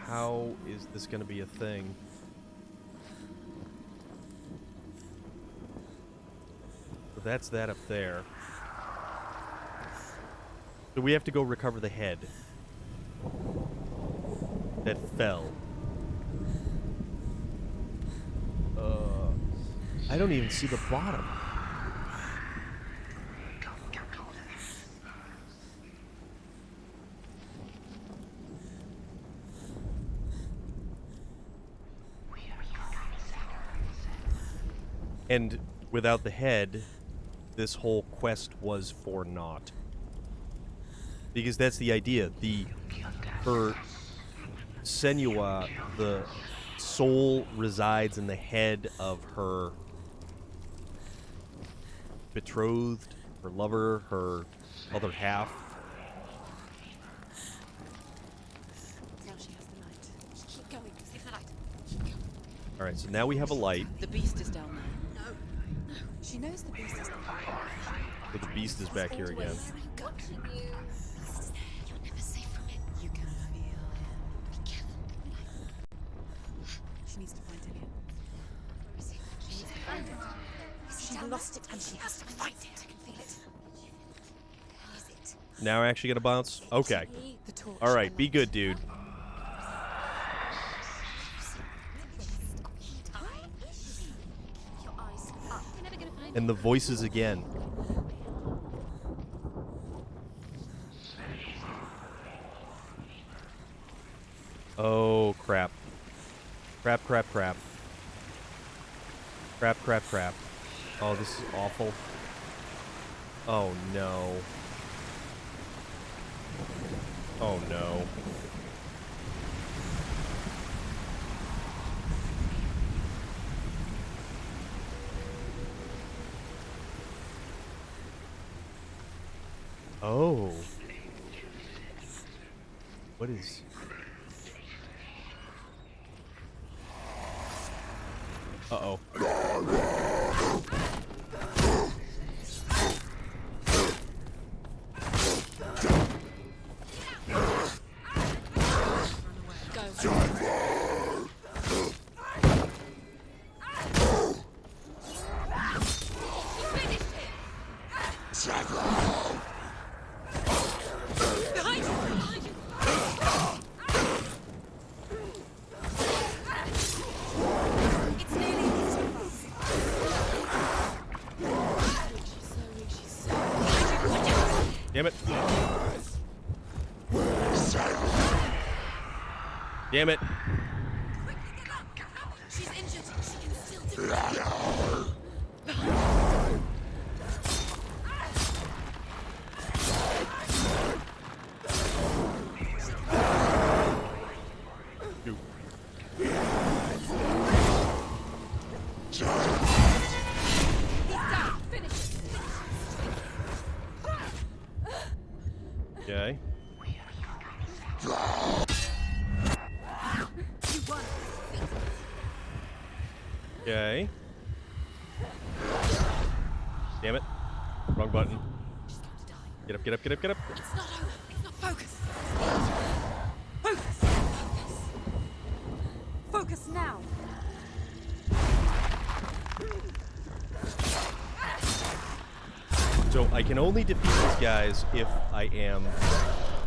How is this going to be a thing? So that's that up there. So we have to go recover the head that fell. I don't even see the bottom. And without the head, this whole quest was for naught. Because that's the idea. Her Senua, the soul resides in the head of her betrothed, her lover, her other half. Now she has the light. Keep going. See the light. Keep going. All right, so now we have a light. The beast is down there. No. No. She knows the beast is down there. But the beast is back here again. Where are you watching you? Beast is there. You're never safe from it. You can feel him. Be careful. She needs to find Dillian. Where is he? She needs to find it. She lost it and she has to find it. I can feel it. Where is it? Now actually gonna bounce? Okay. All right, be good, dude. And the voices again. Oh, crap. Crap, crap, crap. Crap, crap, crap. Oh, this is awful. Oh, no. Oh, no. Oh. What is... Uh-oh. Damn it. Damn it. She's injured. She can still do it. Okay. Okay. Damn it. Wrong button. Get up, get up, get up, get up. It's not over. It's not focus. Focus. Focus now. So I can only defeat these guys if I am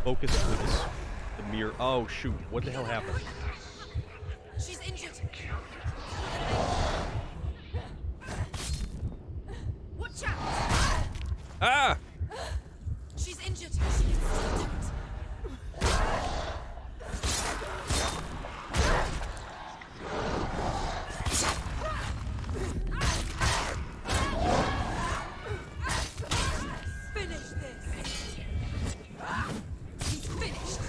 focused with this, the mirror. Oh shoot! What the hell happened? She's injured. Ah! She's injured. She needs to finish this. He's finished.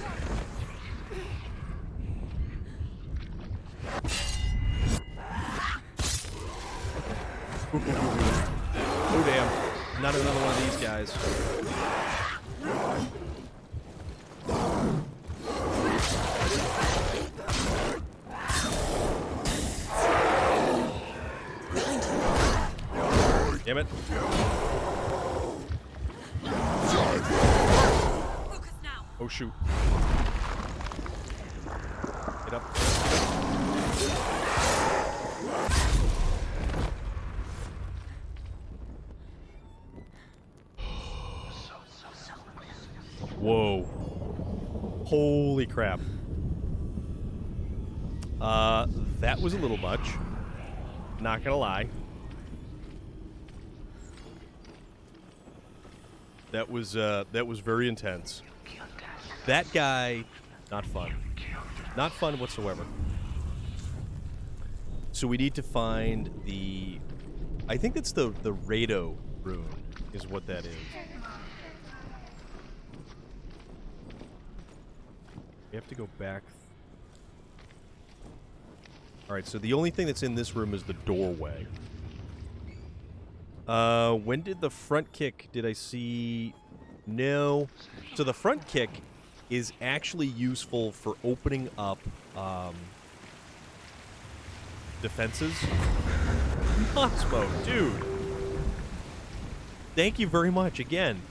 Oh, damn. Not another one of these guys. Damn it. Oh, shoot. Get up. Whoa. Holy crap. That was a little much. Not gonna lie. That was very intense. That guy, not fun. Not fun whatsoever. So we need to find the... I think that's the Rado rune, is what that is. We have to go back. Alright, so the only thing that's in this room is the doorway. When did the front kick... Did I see... No. So the front kick is actually useful for opening up, defenses. Mossmo, dude. Thank you very much, again.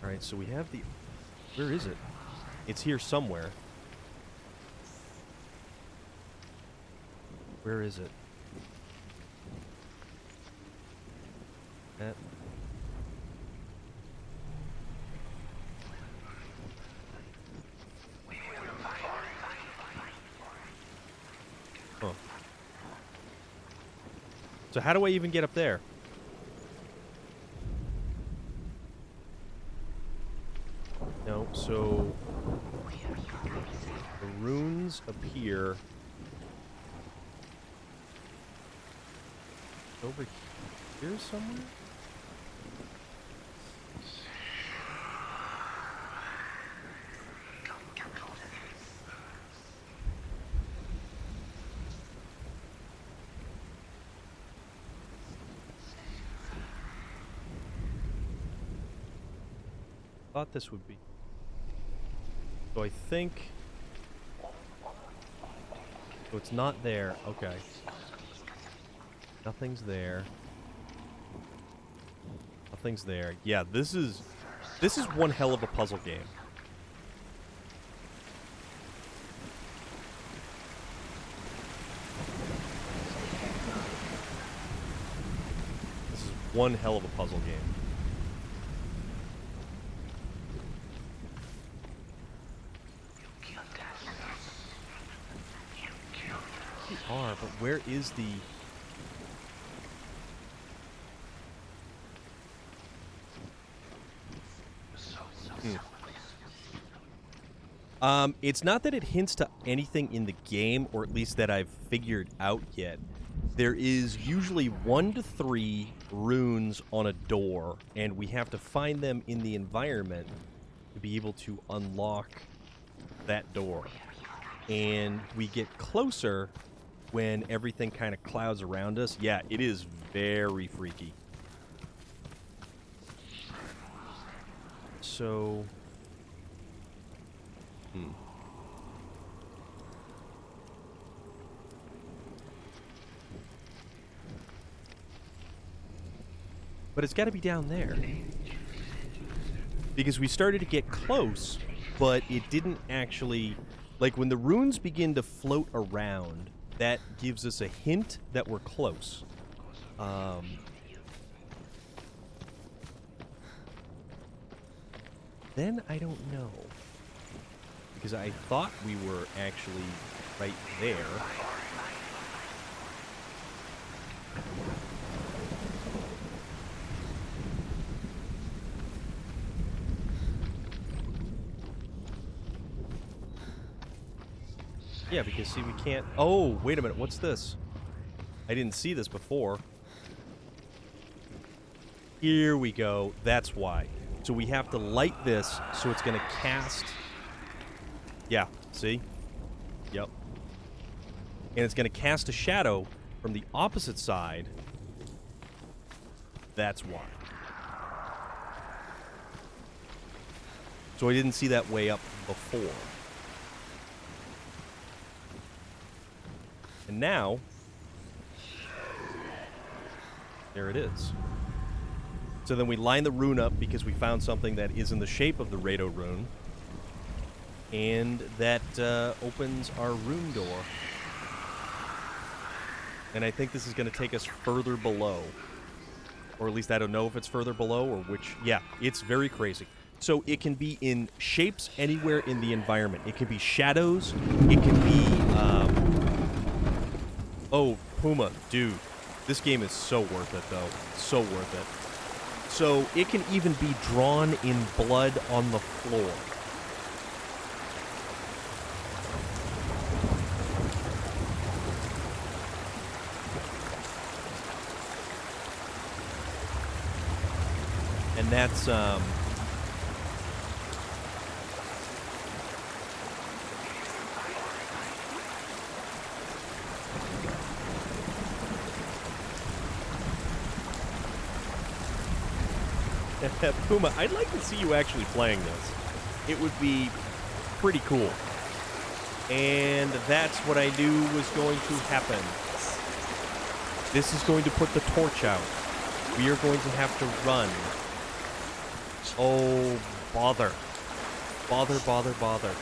Alright, so we have the... Where is it? It's here somewhere. Where is it? That... Huh. So how do I even get up there? No, so... The runes appear... Over here somewhere? Thought this would be. So I think... So it's not there. Okay. Nothing's there. Nothing's there. Yeah, this is one hell of a puzzle game. This is one hell of a puzzle game. You are, but where is the... It's not that it hints to anything in the game, or at least that I've figured out yet. There is usually 1 to 3 runes on a door, and we have to find them in the environment to be able to unlock that door. And we get closer when everything kind of clouds around us. Yeah, it is very freaky. So... But it's got to be down there. Because we started to get close, but it didn't actually... Like, when the runes begin to float around, that gives us a hint that we're close. Then I don't know. Because I thought we were actually right there. Yeah, because see, we can't... Oh, wait a minute. What's this? I didn't see this before. Here we go. That's why. So we have to light this so it's going to cast... Yeah, see? Yep. And it's going to cast a shadow from the opposite side. That's why. So I didn't see that way up before. And now, there it is. So then we line the rune up because we found something that is in the shape of the Rado rune. And that opens our rune door. And I think this is going to take us further below. Or at least I don't know if it's further below or which. Yeah, it's very crazy. So it can be in shapes anywhere in the environment. It can be shadows. It can be... Oh, Puma, dude. This game is so worth it, though. So worth it. So it can even be drawn in blood on the floor. And that's, Puma, I'd like to see you actually playing this. It would be pretty cool. And that's what I knew was going to happen. This is going to put the torch out. We are going to have to run. Oh, bother. Bother, bother, bother.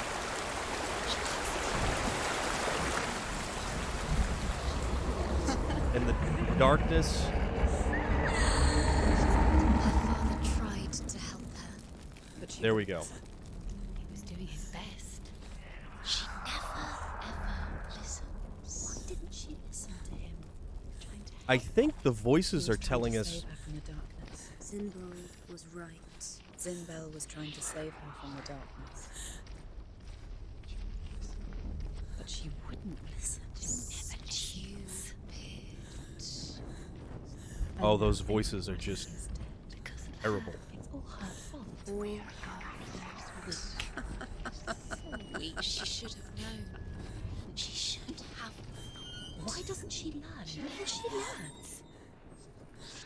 And the darkness... There we go. He was doing his best. She never, ever listens. Why didn't she listen to him? I think the voices are telling us... Save her from the darkness. Zinbel was right. Zinbel was trying to save her from the darkness. But she wouldn't listen. She never choose. Oh, those voices are just terrible. It's all her fault. We're weak. She should have known. She should have known. Why doesn't she learn? Maybe she learns.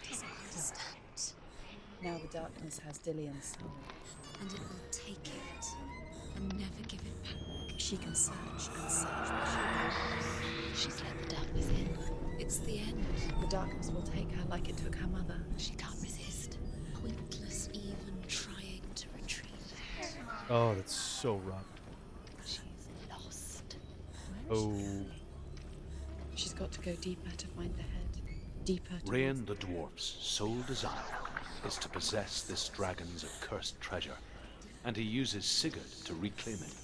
She doesn't understand. Now the darkness has Dillian's soul. And it will take it and never give it back. She can search and search, but she won't. She's let the darkness in. It's the end. The darkness will take her like it took her mother. She can't resist. Pointless even trying to retrieve her. Oh, that's so rough. She's lost. Oh. She's got to go deeper to find the head. Deeper to... Rain the dwarf's sole desire is to possess this dragon's accursed treasure, and he uses Sigurd to reclaim it.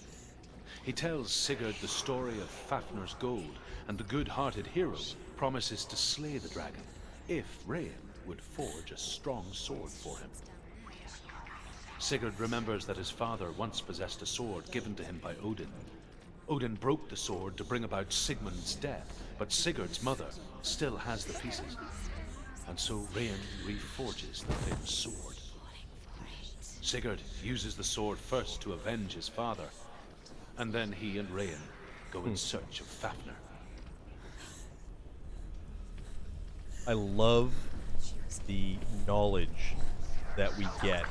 He tells Sigurd the story of Fafnir's gold, and the good-hearted hero promises to slay the dragon if Rain would forge a strong sword for him. Sigurd remembers that his father once possessed a sword given to him by Odin. Odin broke the sword to bring about Sigmund's death, but Sigurd's mother still has the pieces. And so Rain reforges the famous sword. Sigurd uses the sword first to avenge his father, and then he and Rain go in search of Fafnir. I love the knowledge that we get.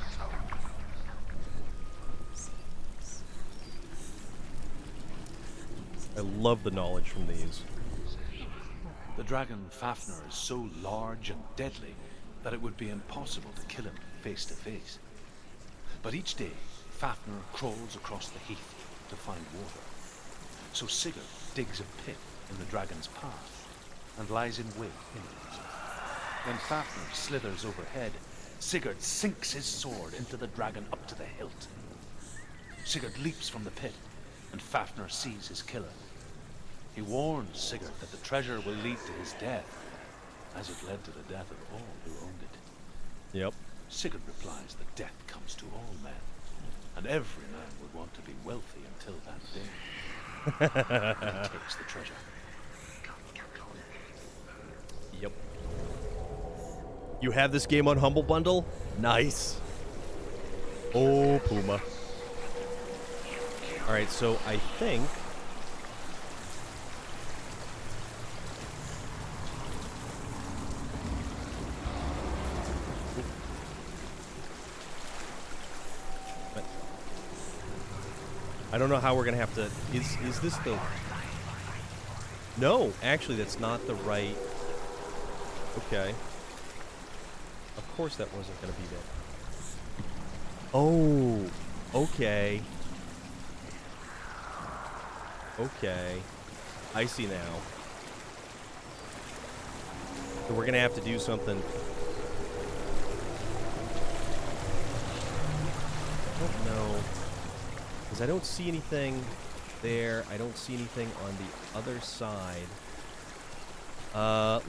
I love the knowledge from these. The dragon Fafnir is so large and deadly that it would be impossible to kill him face to face. But each day, Fafnir crawls across the heath to find water. So Sigurd digs a pit in the dragon's path and lies in wait in it. When Fafnir slithers overhead, Sigurd sinks his sword into the dragon up to the hilt. Sigurd leaps from the pit, and Fafnir sees his killer. He warns Sigurd that the treasure will lead to his death, as it led to the death of all who owned it. Yep. Sigurd replies that death comes to all men, and every man would want to be wealthy until that day. takes the treasure. Yep. You have this game on Humble Bundle? Nice. Oh, Puma. Alright, so I think... I don't know how we're gonna have to... Is this the... No, actually, that's not the right... Okay. Of course that wasn't gonna be there. Oh, okay. Okay. I see now. So we're gonna have to do something. I don't know. Because I don't see anything there. I don't see anything on the other side.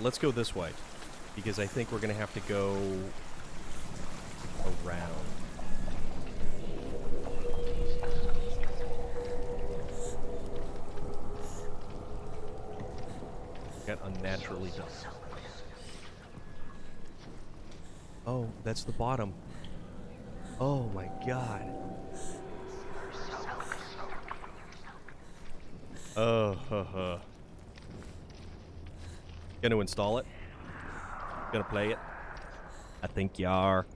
Let's go this way. Because I think we're gonna have to go around. Got unnaturally done. Oh, that's the bottom. Oh my god. Gonna install it? Gonna play it? I think you are.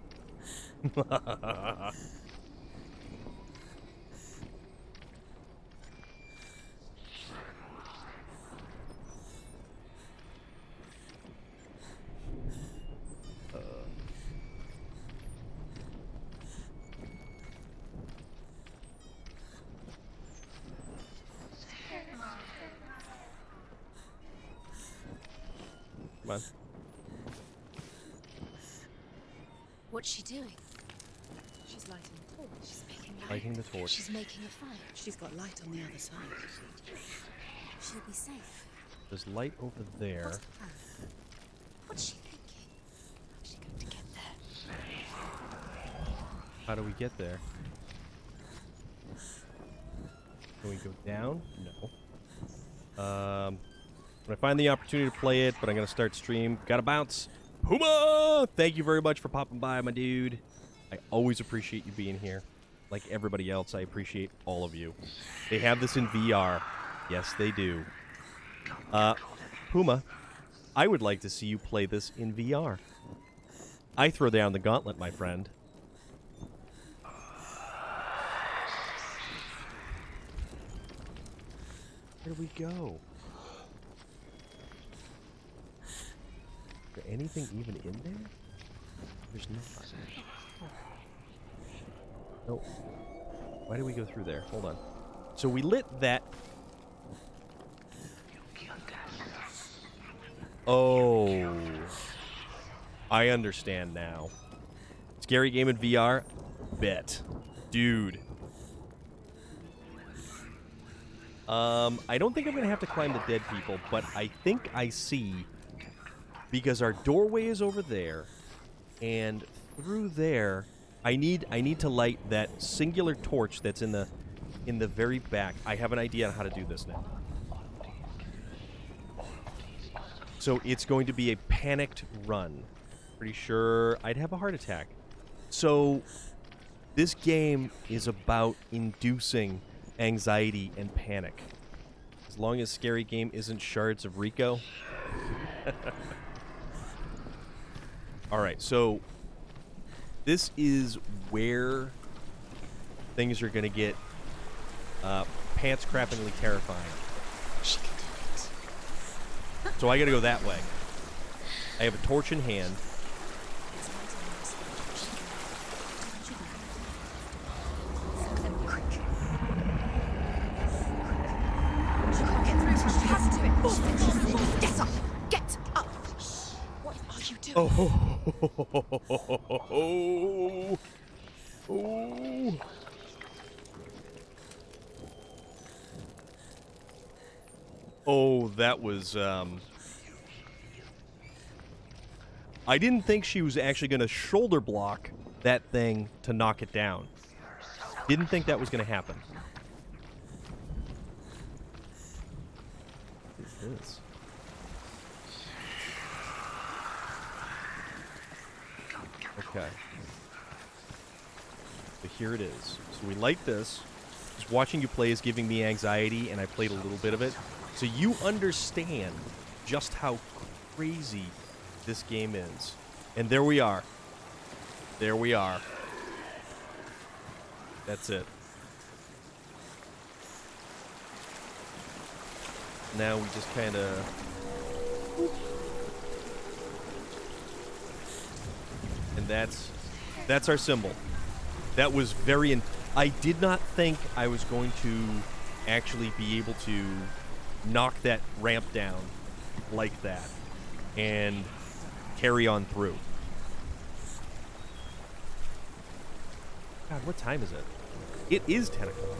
Come on. What's she doing? She's lighting the torch. She's making Lighting the torch. She's making a fire. She's got light on the other side. She'll be safe. There's light over there. What's the plan? What's she thinking? How's she going to get there? How do we get there? Can we go down? No. When I find the opportunity to play it, but I'm going to start stream. Gotta bounce. Puma! Thank you very much for popping by, my dude. I always appreciate you being here. Like everybody else, I appreciate all of you. They have this in VR. Yes, they do. Puma, I would like to see you play this in VR. I throw down the gauntlet, my friend. Where do we go? Is there anything even in there? There's not. Nope. Why did we go through there? Hold on. So we lit that. Oh. I understand now. Scary game in VR? Bet. Dude. I don't think I'm going to have to climb the dead people, but I think I see, because our doorway is over there, and through there, I need to light that singular torch that's in the very back. I have an idea on how to do this now. So it's going to be a panicked run. Pretty sure I'd have a heart attack. So this game is about inducing anxiety and panic. As long as scary game isn't Shards of Rico. Alright, so this is where things are going to get pants-crappingly terrifying. She can do it. So I got to go that way. I have a torch in hand. Get up! Get up! What are you doing? Oh. Oh, that was, I didn't think she was actually going to shoulder block that thing to knock it down. Didn't think that was going to happen. is. Okay. So here it is. So we like this. Just watching you play is giving me anxiety, and I played a little bit of it. So you understand just how crazy this game is. And there we are. There we are. That's it. Now we just kind of... And that's our symbol. That was very... I did not think I was going to actually be able to knock that ramp down like that and carry on through. God, what time is it? It is 10 o'clock.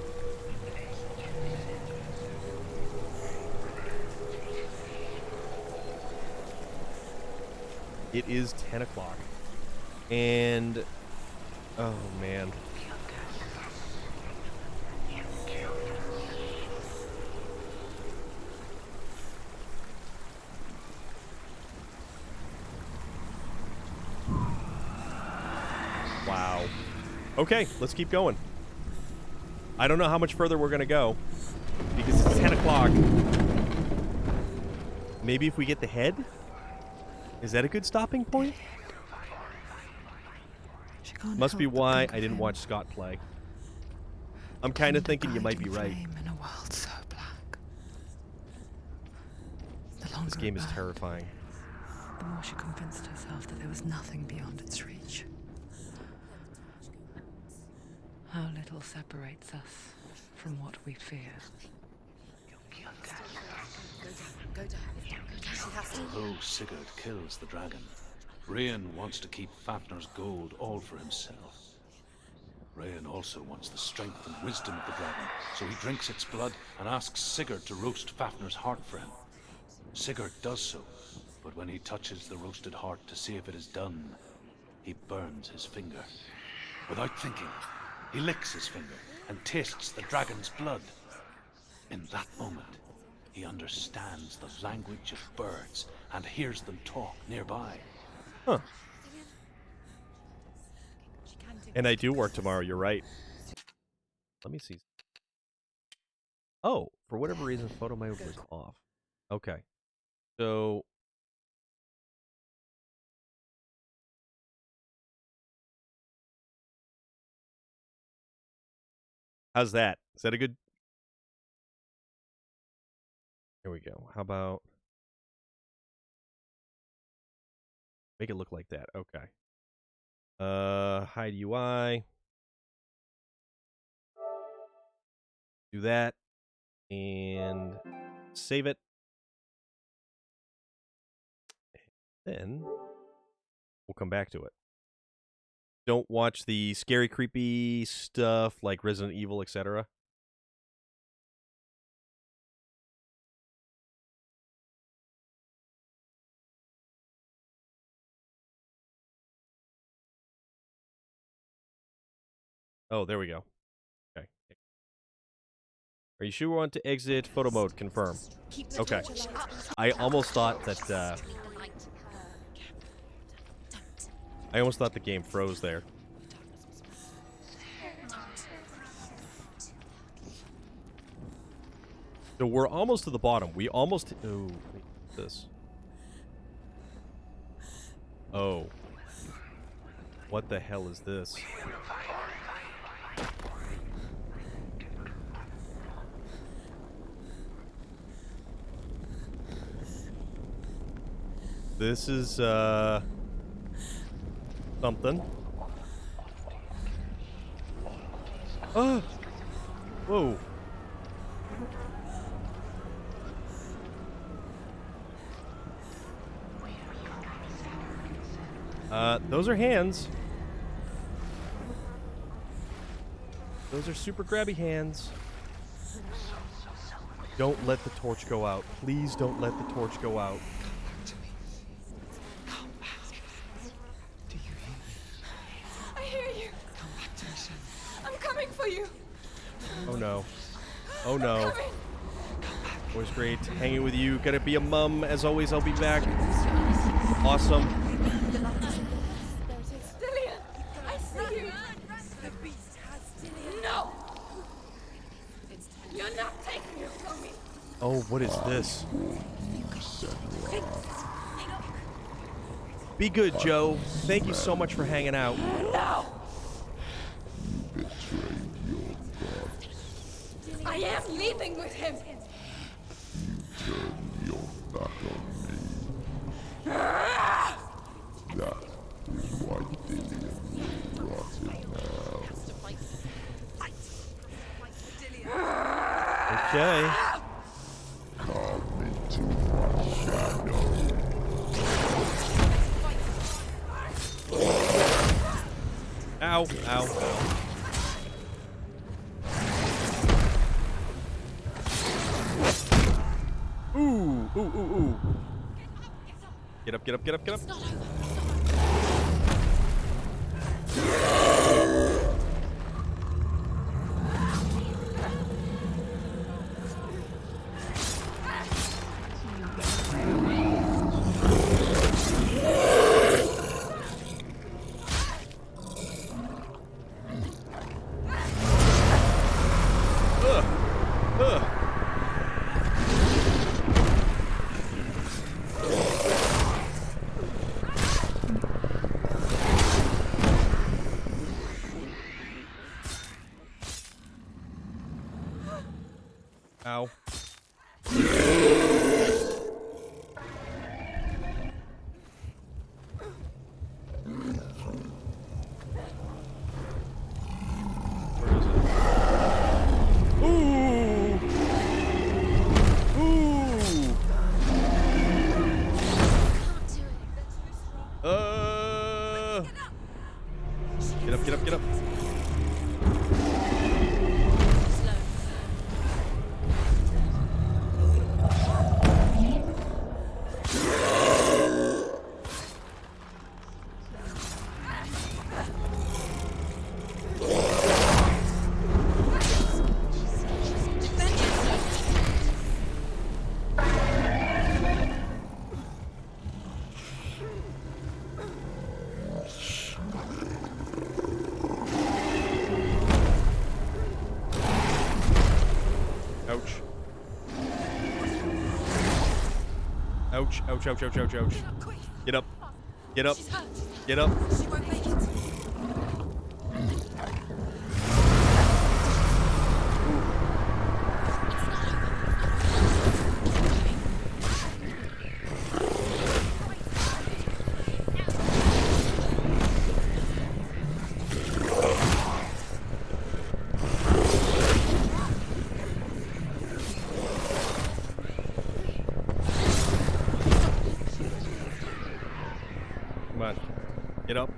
It is 10 o'clock. And... oh, man. Wow. Okay, let's keep going. I don't know how much further we're going to go, because it's 10 o'clock. Maybe if we get the head? Is that a good stopping point? Must be why I didn't watch Scott play. I'm kind of thinking you might be right. In a world so black. This game is terrifying. The more she convinced herself that there was nothing beyond its reach. How little separates us from what we fear. Although Sigurd kills the dragon, Rayan wants to keep Fafnir's gold all for himself. Rayan also wants the strength and wisdom of the dragon, so he drinks its blood and asks Sigurd to roast Fafnir's heart for him. Sigurd does so, but when he touches the roasted heart to see if it is done, he burns his finger. Without thinking, he licks his finger and tastes the dragon's blood. In that moment, he understands the language of birds and hears them talk nearby. Huh. And I do work tomorrow, you're right. Let me see. Oh, for whatever reason, photo mode was off. Okay. So... how's that? Is that a good... Here we go. How about... make it look like that. Okay. Hide UI. Do that. And save it. Then we'll come back to it. Don't watch the scary, creepy stuff like Resident Evil, etc. Oh, there we go. Okay. Are you sure you want to exit photo mode? Confirm. Okay. I almost thought that, I almost thought the game froze there. So we're almost to the bottom. We almost... oh, this. Oh. What the hell is this? This is, something. Oh! Whoa. Those are hands. Those are super grabby hands. Don't let the torch go out. Please don't let the torch go out. I hear you. I'm coming for you. Oh no. Oh no. Always great hanging with you. Gotta be a mum. As always, I'll be back. Awesome. Dillian! I see you! The beast has Dillian. No! You're not taking it from me! Oh, what is this? Be good, Joe. Thank you so much for hanging out. No! I am leaving with him! Turn your back on me. That is why Dillian will rot in hell. Okay. Come into my shadow. Ow, ow, ow. Ooh, ooh, ooh, ooh. Get up, get up, get up, get up. Ow. Get up, get up, get up. Ouch. Ouch, ouch, ouch, ouch, ouch, ouch. Get up. Get up. Get up. She won't make it. Come on. Get up.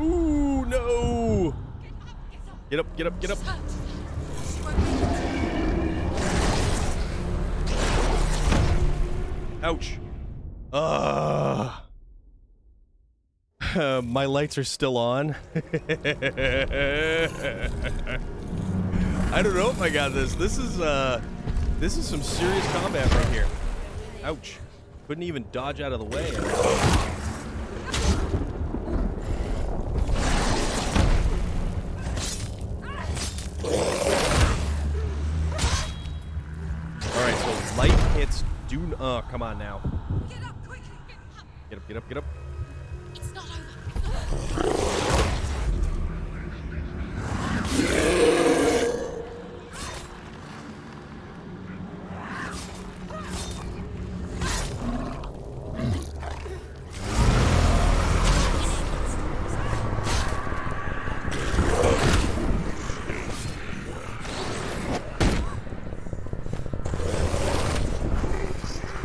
Ooh, no. Get up, get up, get up. Ouch. My lights are still on. I don't know if I got this. This is some serious combat right here. Ouch. Couldn't even dodge out of the way. Alright, so light hits do. Oh, come on now. Get up, get up, get up. It's not over.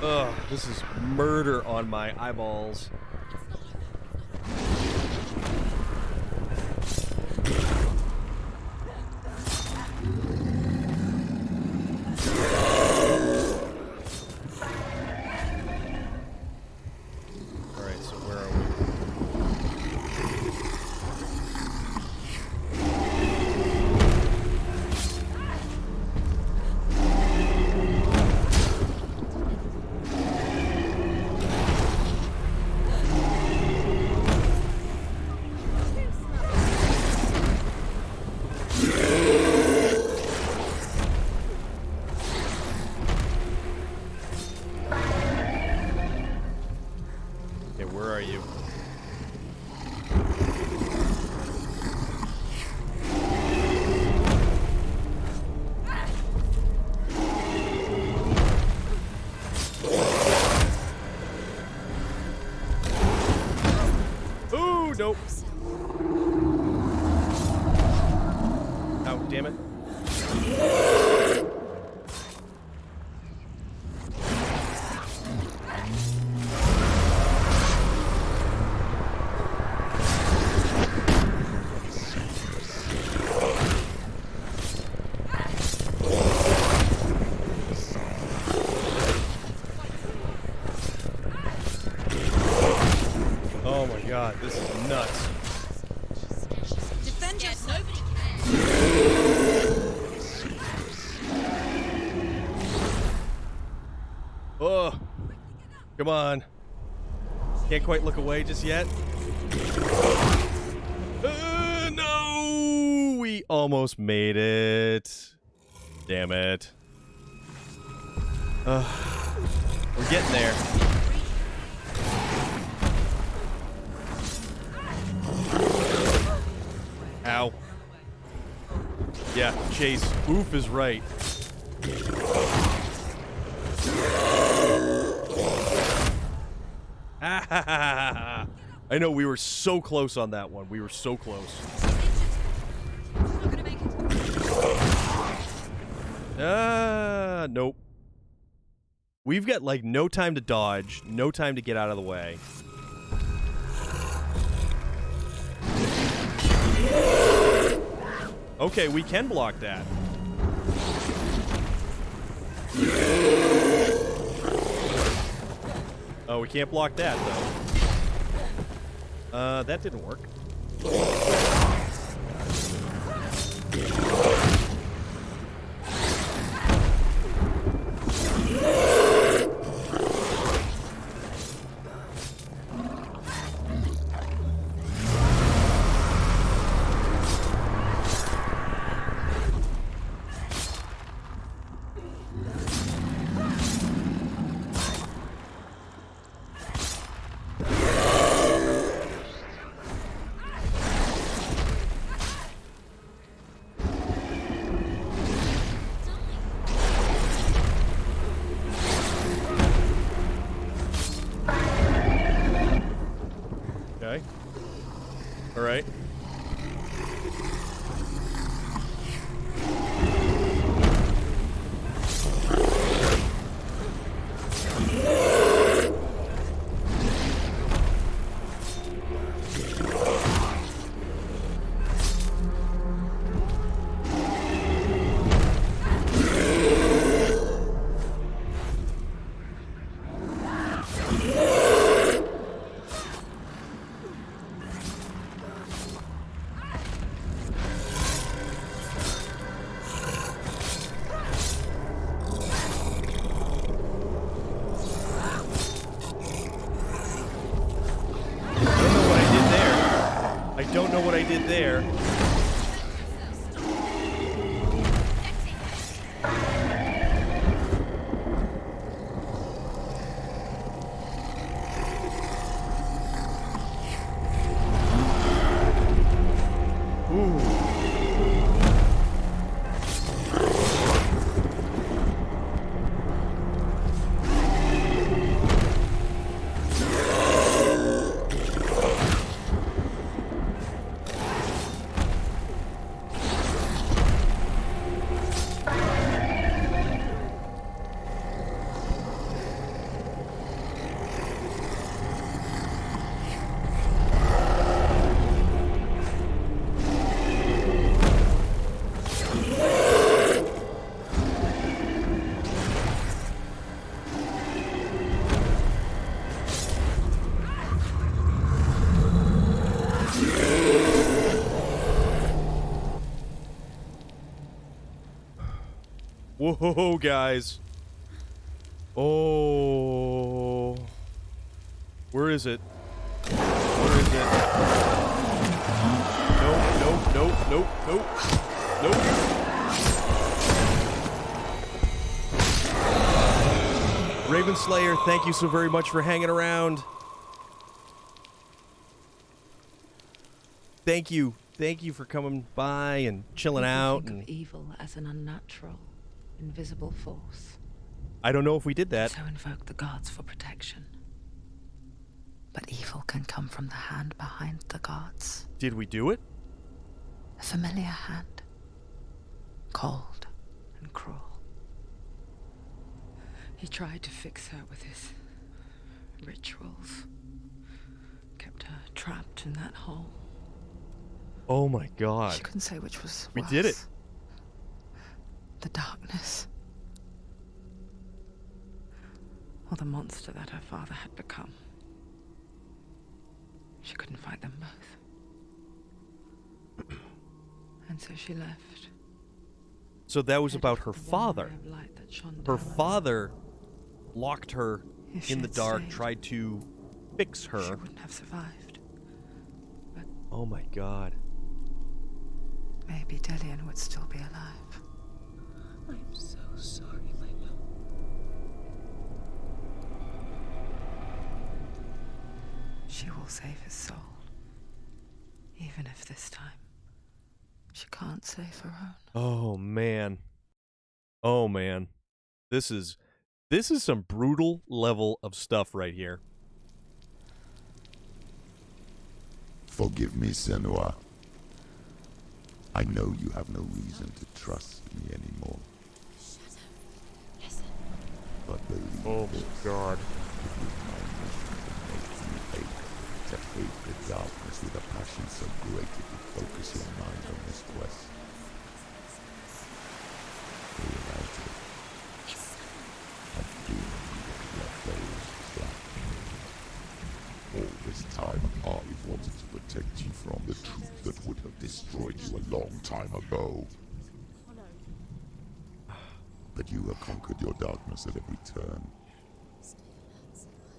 Ugh, this is murder on my eyeballs. are you? Ooh, nope. Oh, damn it. Oh my god, this is nuts. Defend yourself. Oh, come on. Can't quite look away just yet. No! We almost made it. Damn it. We're getting there. Ow. Yeah, Chase, oof is right. I know, we were so close on that one. We were so close. Nope. We've got, like, no time to dodge, no time to get out of the way. Okay, we can block that. Oh, we can't block that, though. That didn't work. Okay. All right. Don't know what I did there. Whoa, guys. Oh. Where is it? Where is it? Nope, nope, nope, nope, nope. Nope. Raven Slayer, thank you so very much for hanging around. Thank you for coming by and chilling People out. Think And of evil as an unnatural, invisible force. I don't know if we did that. So invoke the gods for protection. But evil can come from the hand behind the gods. Did we do it? A familiar hand. Cold and cruel. He tried to fix her with his rituals. Kept her trapped in that hole. Oh my god. She couldn't say which was We worse. did it. The darkness. Or the monster that her father had become. She couldn't fight them both. And so she left. So that was about her father. Her father locked her in the dark, tried to fix her. She wouldn't have survived. But oh my god. Maybe Dillian would still be alive. I'm so sorry, my love. She will save his soul. Even if this time she can't save her own. Oh man. Oh man. This is some brutal level of stuff right here. Forgive me, Senua. I know you have no reason to trust me anymore. Shut up. Listen. But believe oh this, god. It was my mission to make you hate, to hate the darkness with a passion so great it would focus your mind on this quest. Realize it. I've been your those black. All this time, I wanted to protect you from the truth that would have destroyed you a long time ago. But you have conquered your darkness at every turn.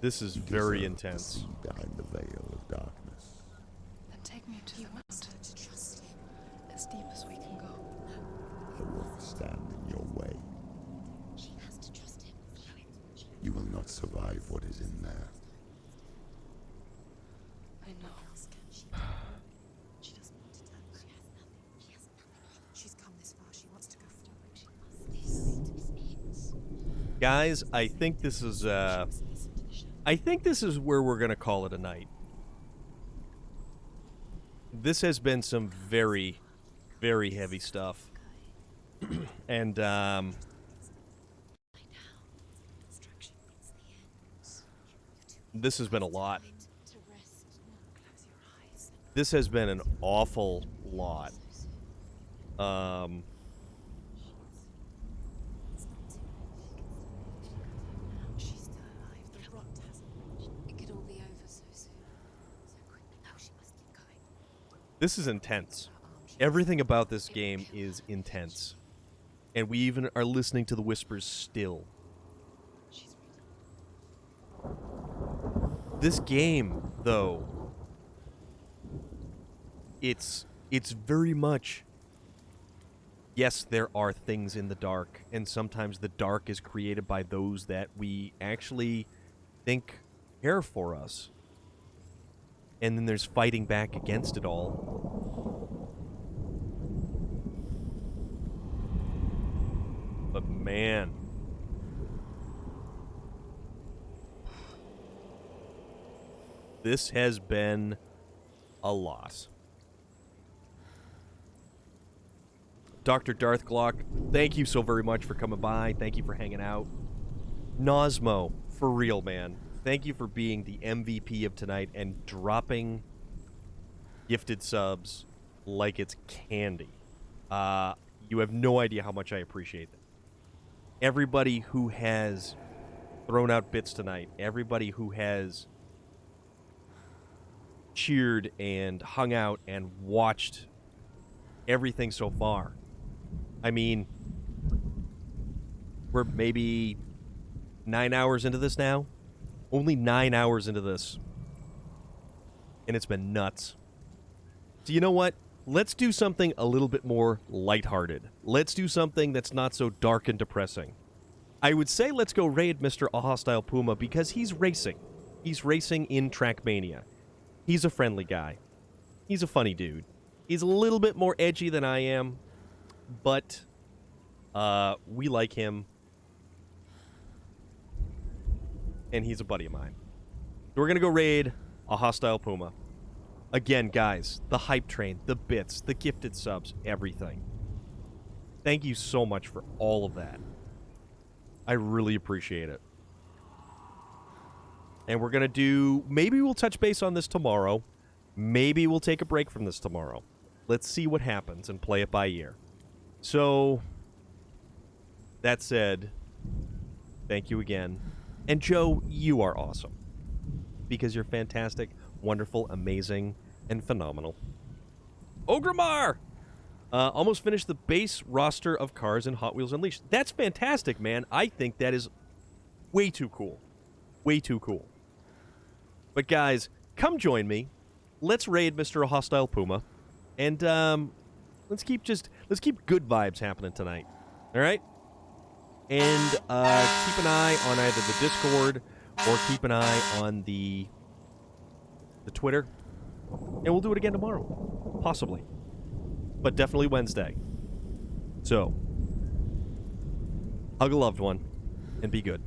This is You very deserve to intense. see behind the veil of darkness. Then take me to the mountain. As deep as we can go. I won't stand in your way. She has to trust him. You will not survive what is in there. I know. She doesn't want to tell. She has nothing. She has nothing. She's come this far. She wants to go further. She must. This is it. Guys, I think this is where we're gonna call it a night. This has been some very, very heavy stuff. And this has been a lot. This has been an awful lot. She's still alive. The rot hasn't. It could all be over so soon. So quick. No, she must keep going. This is intense. Everything about this game is intense. And we even are listening to the whispers still. This game, though, it's very much, yes, there are things in the dark, and sometimes the dark is created by those that we actually think care for us. And then there's fighting back against it all. But man, this has been a lot. Dr. Darth Glock, thank you so very much for coming by. Thank you for hanging out. Nosmo, for real, man. Thank you for being the MVP of tonight and dropping gifted subs like it's candy. You have no idea how much I appreciate that. Everybody who has thrown out bits tonight, everybody who has cheered and hung out and watched everything so far. I mean, we're maybe 9 hours into this now. Only 9 hours into this. And it's been nuts. So you know what? Let's do something a little bit more lighthearted. Let's do something that's not so dark and depressing. I would say let's go raid Mr. A Hostile Puma because he's racing. He's racing in Trackmania. He's a friendly guy. He's a funny dude. He's a little bit more edgy than I am, but we like him. And he's a buddy of mine. So we're going to go raid a hostile puma. Again, guys, the hype train, the bits, the gifted subs, everything. Thank you so much for all of that. I really appreciate it. And we're going to do... Maybe we'll touch base on this tomorrow. Maybe we'll take a break from this tomorrow. Let's see what happens and play it by ear. So, that said, thank you again. And Joe, you are awesome. Because you're fantastic, wonderful, amazing, and phenomenal. Ogrimmar! Almost finished the base roster of cars in Hot Wheels Unleashed. That's fantastic, man. I think that is way too cool. Way too cool. But guys, come join me. Let's raid Mr. Hostile Puma. And let's keep good vibes happening tonight. All right? And keep an eye on either the Discord or keep an eye on the Twitter. And we'll do it again tomorrow. Possibly. But definitely Wednesday. So, hug a loved one and be good.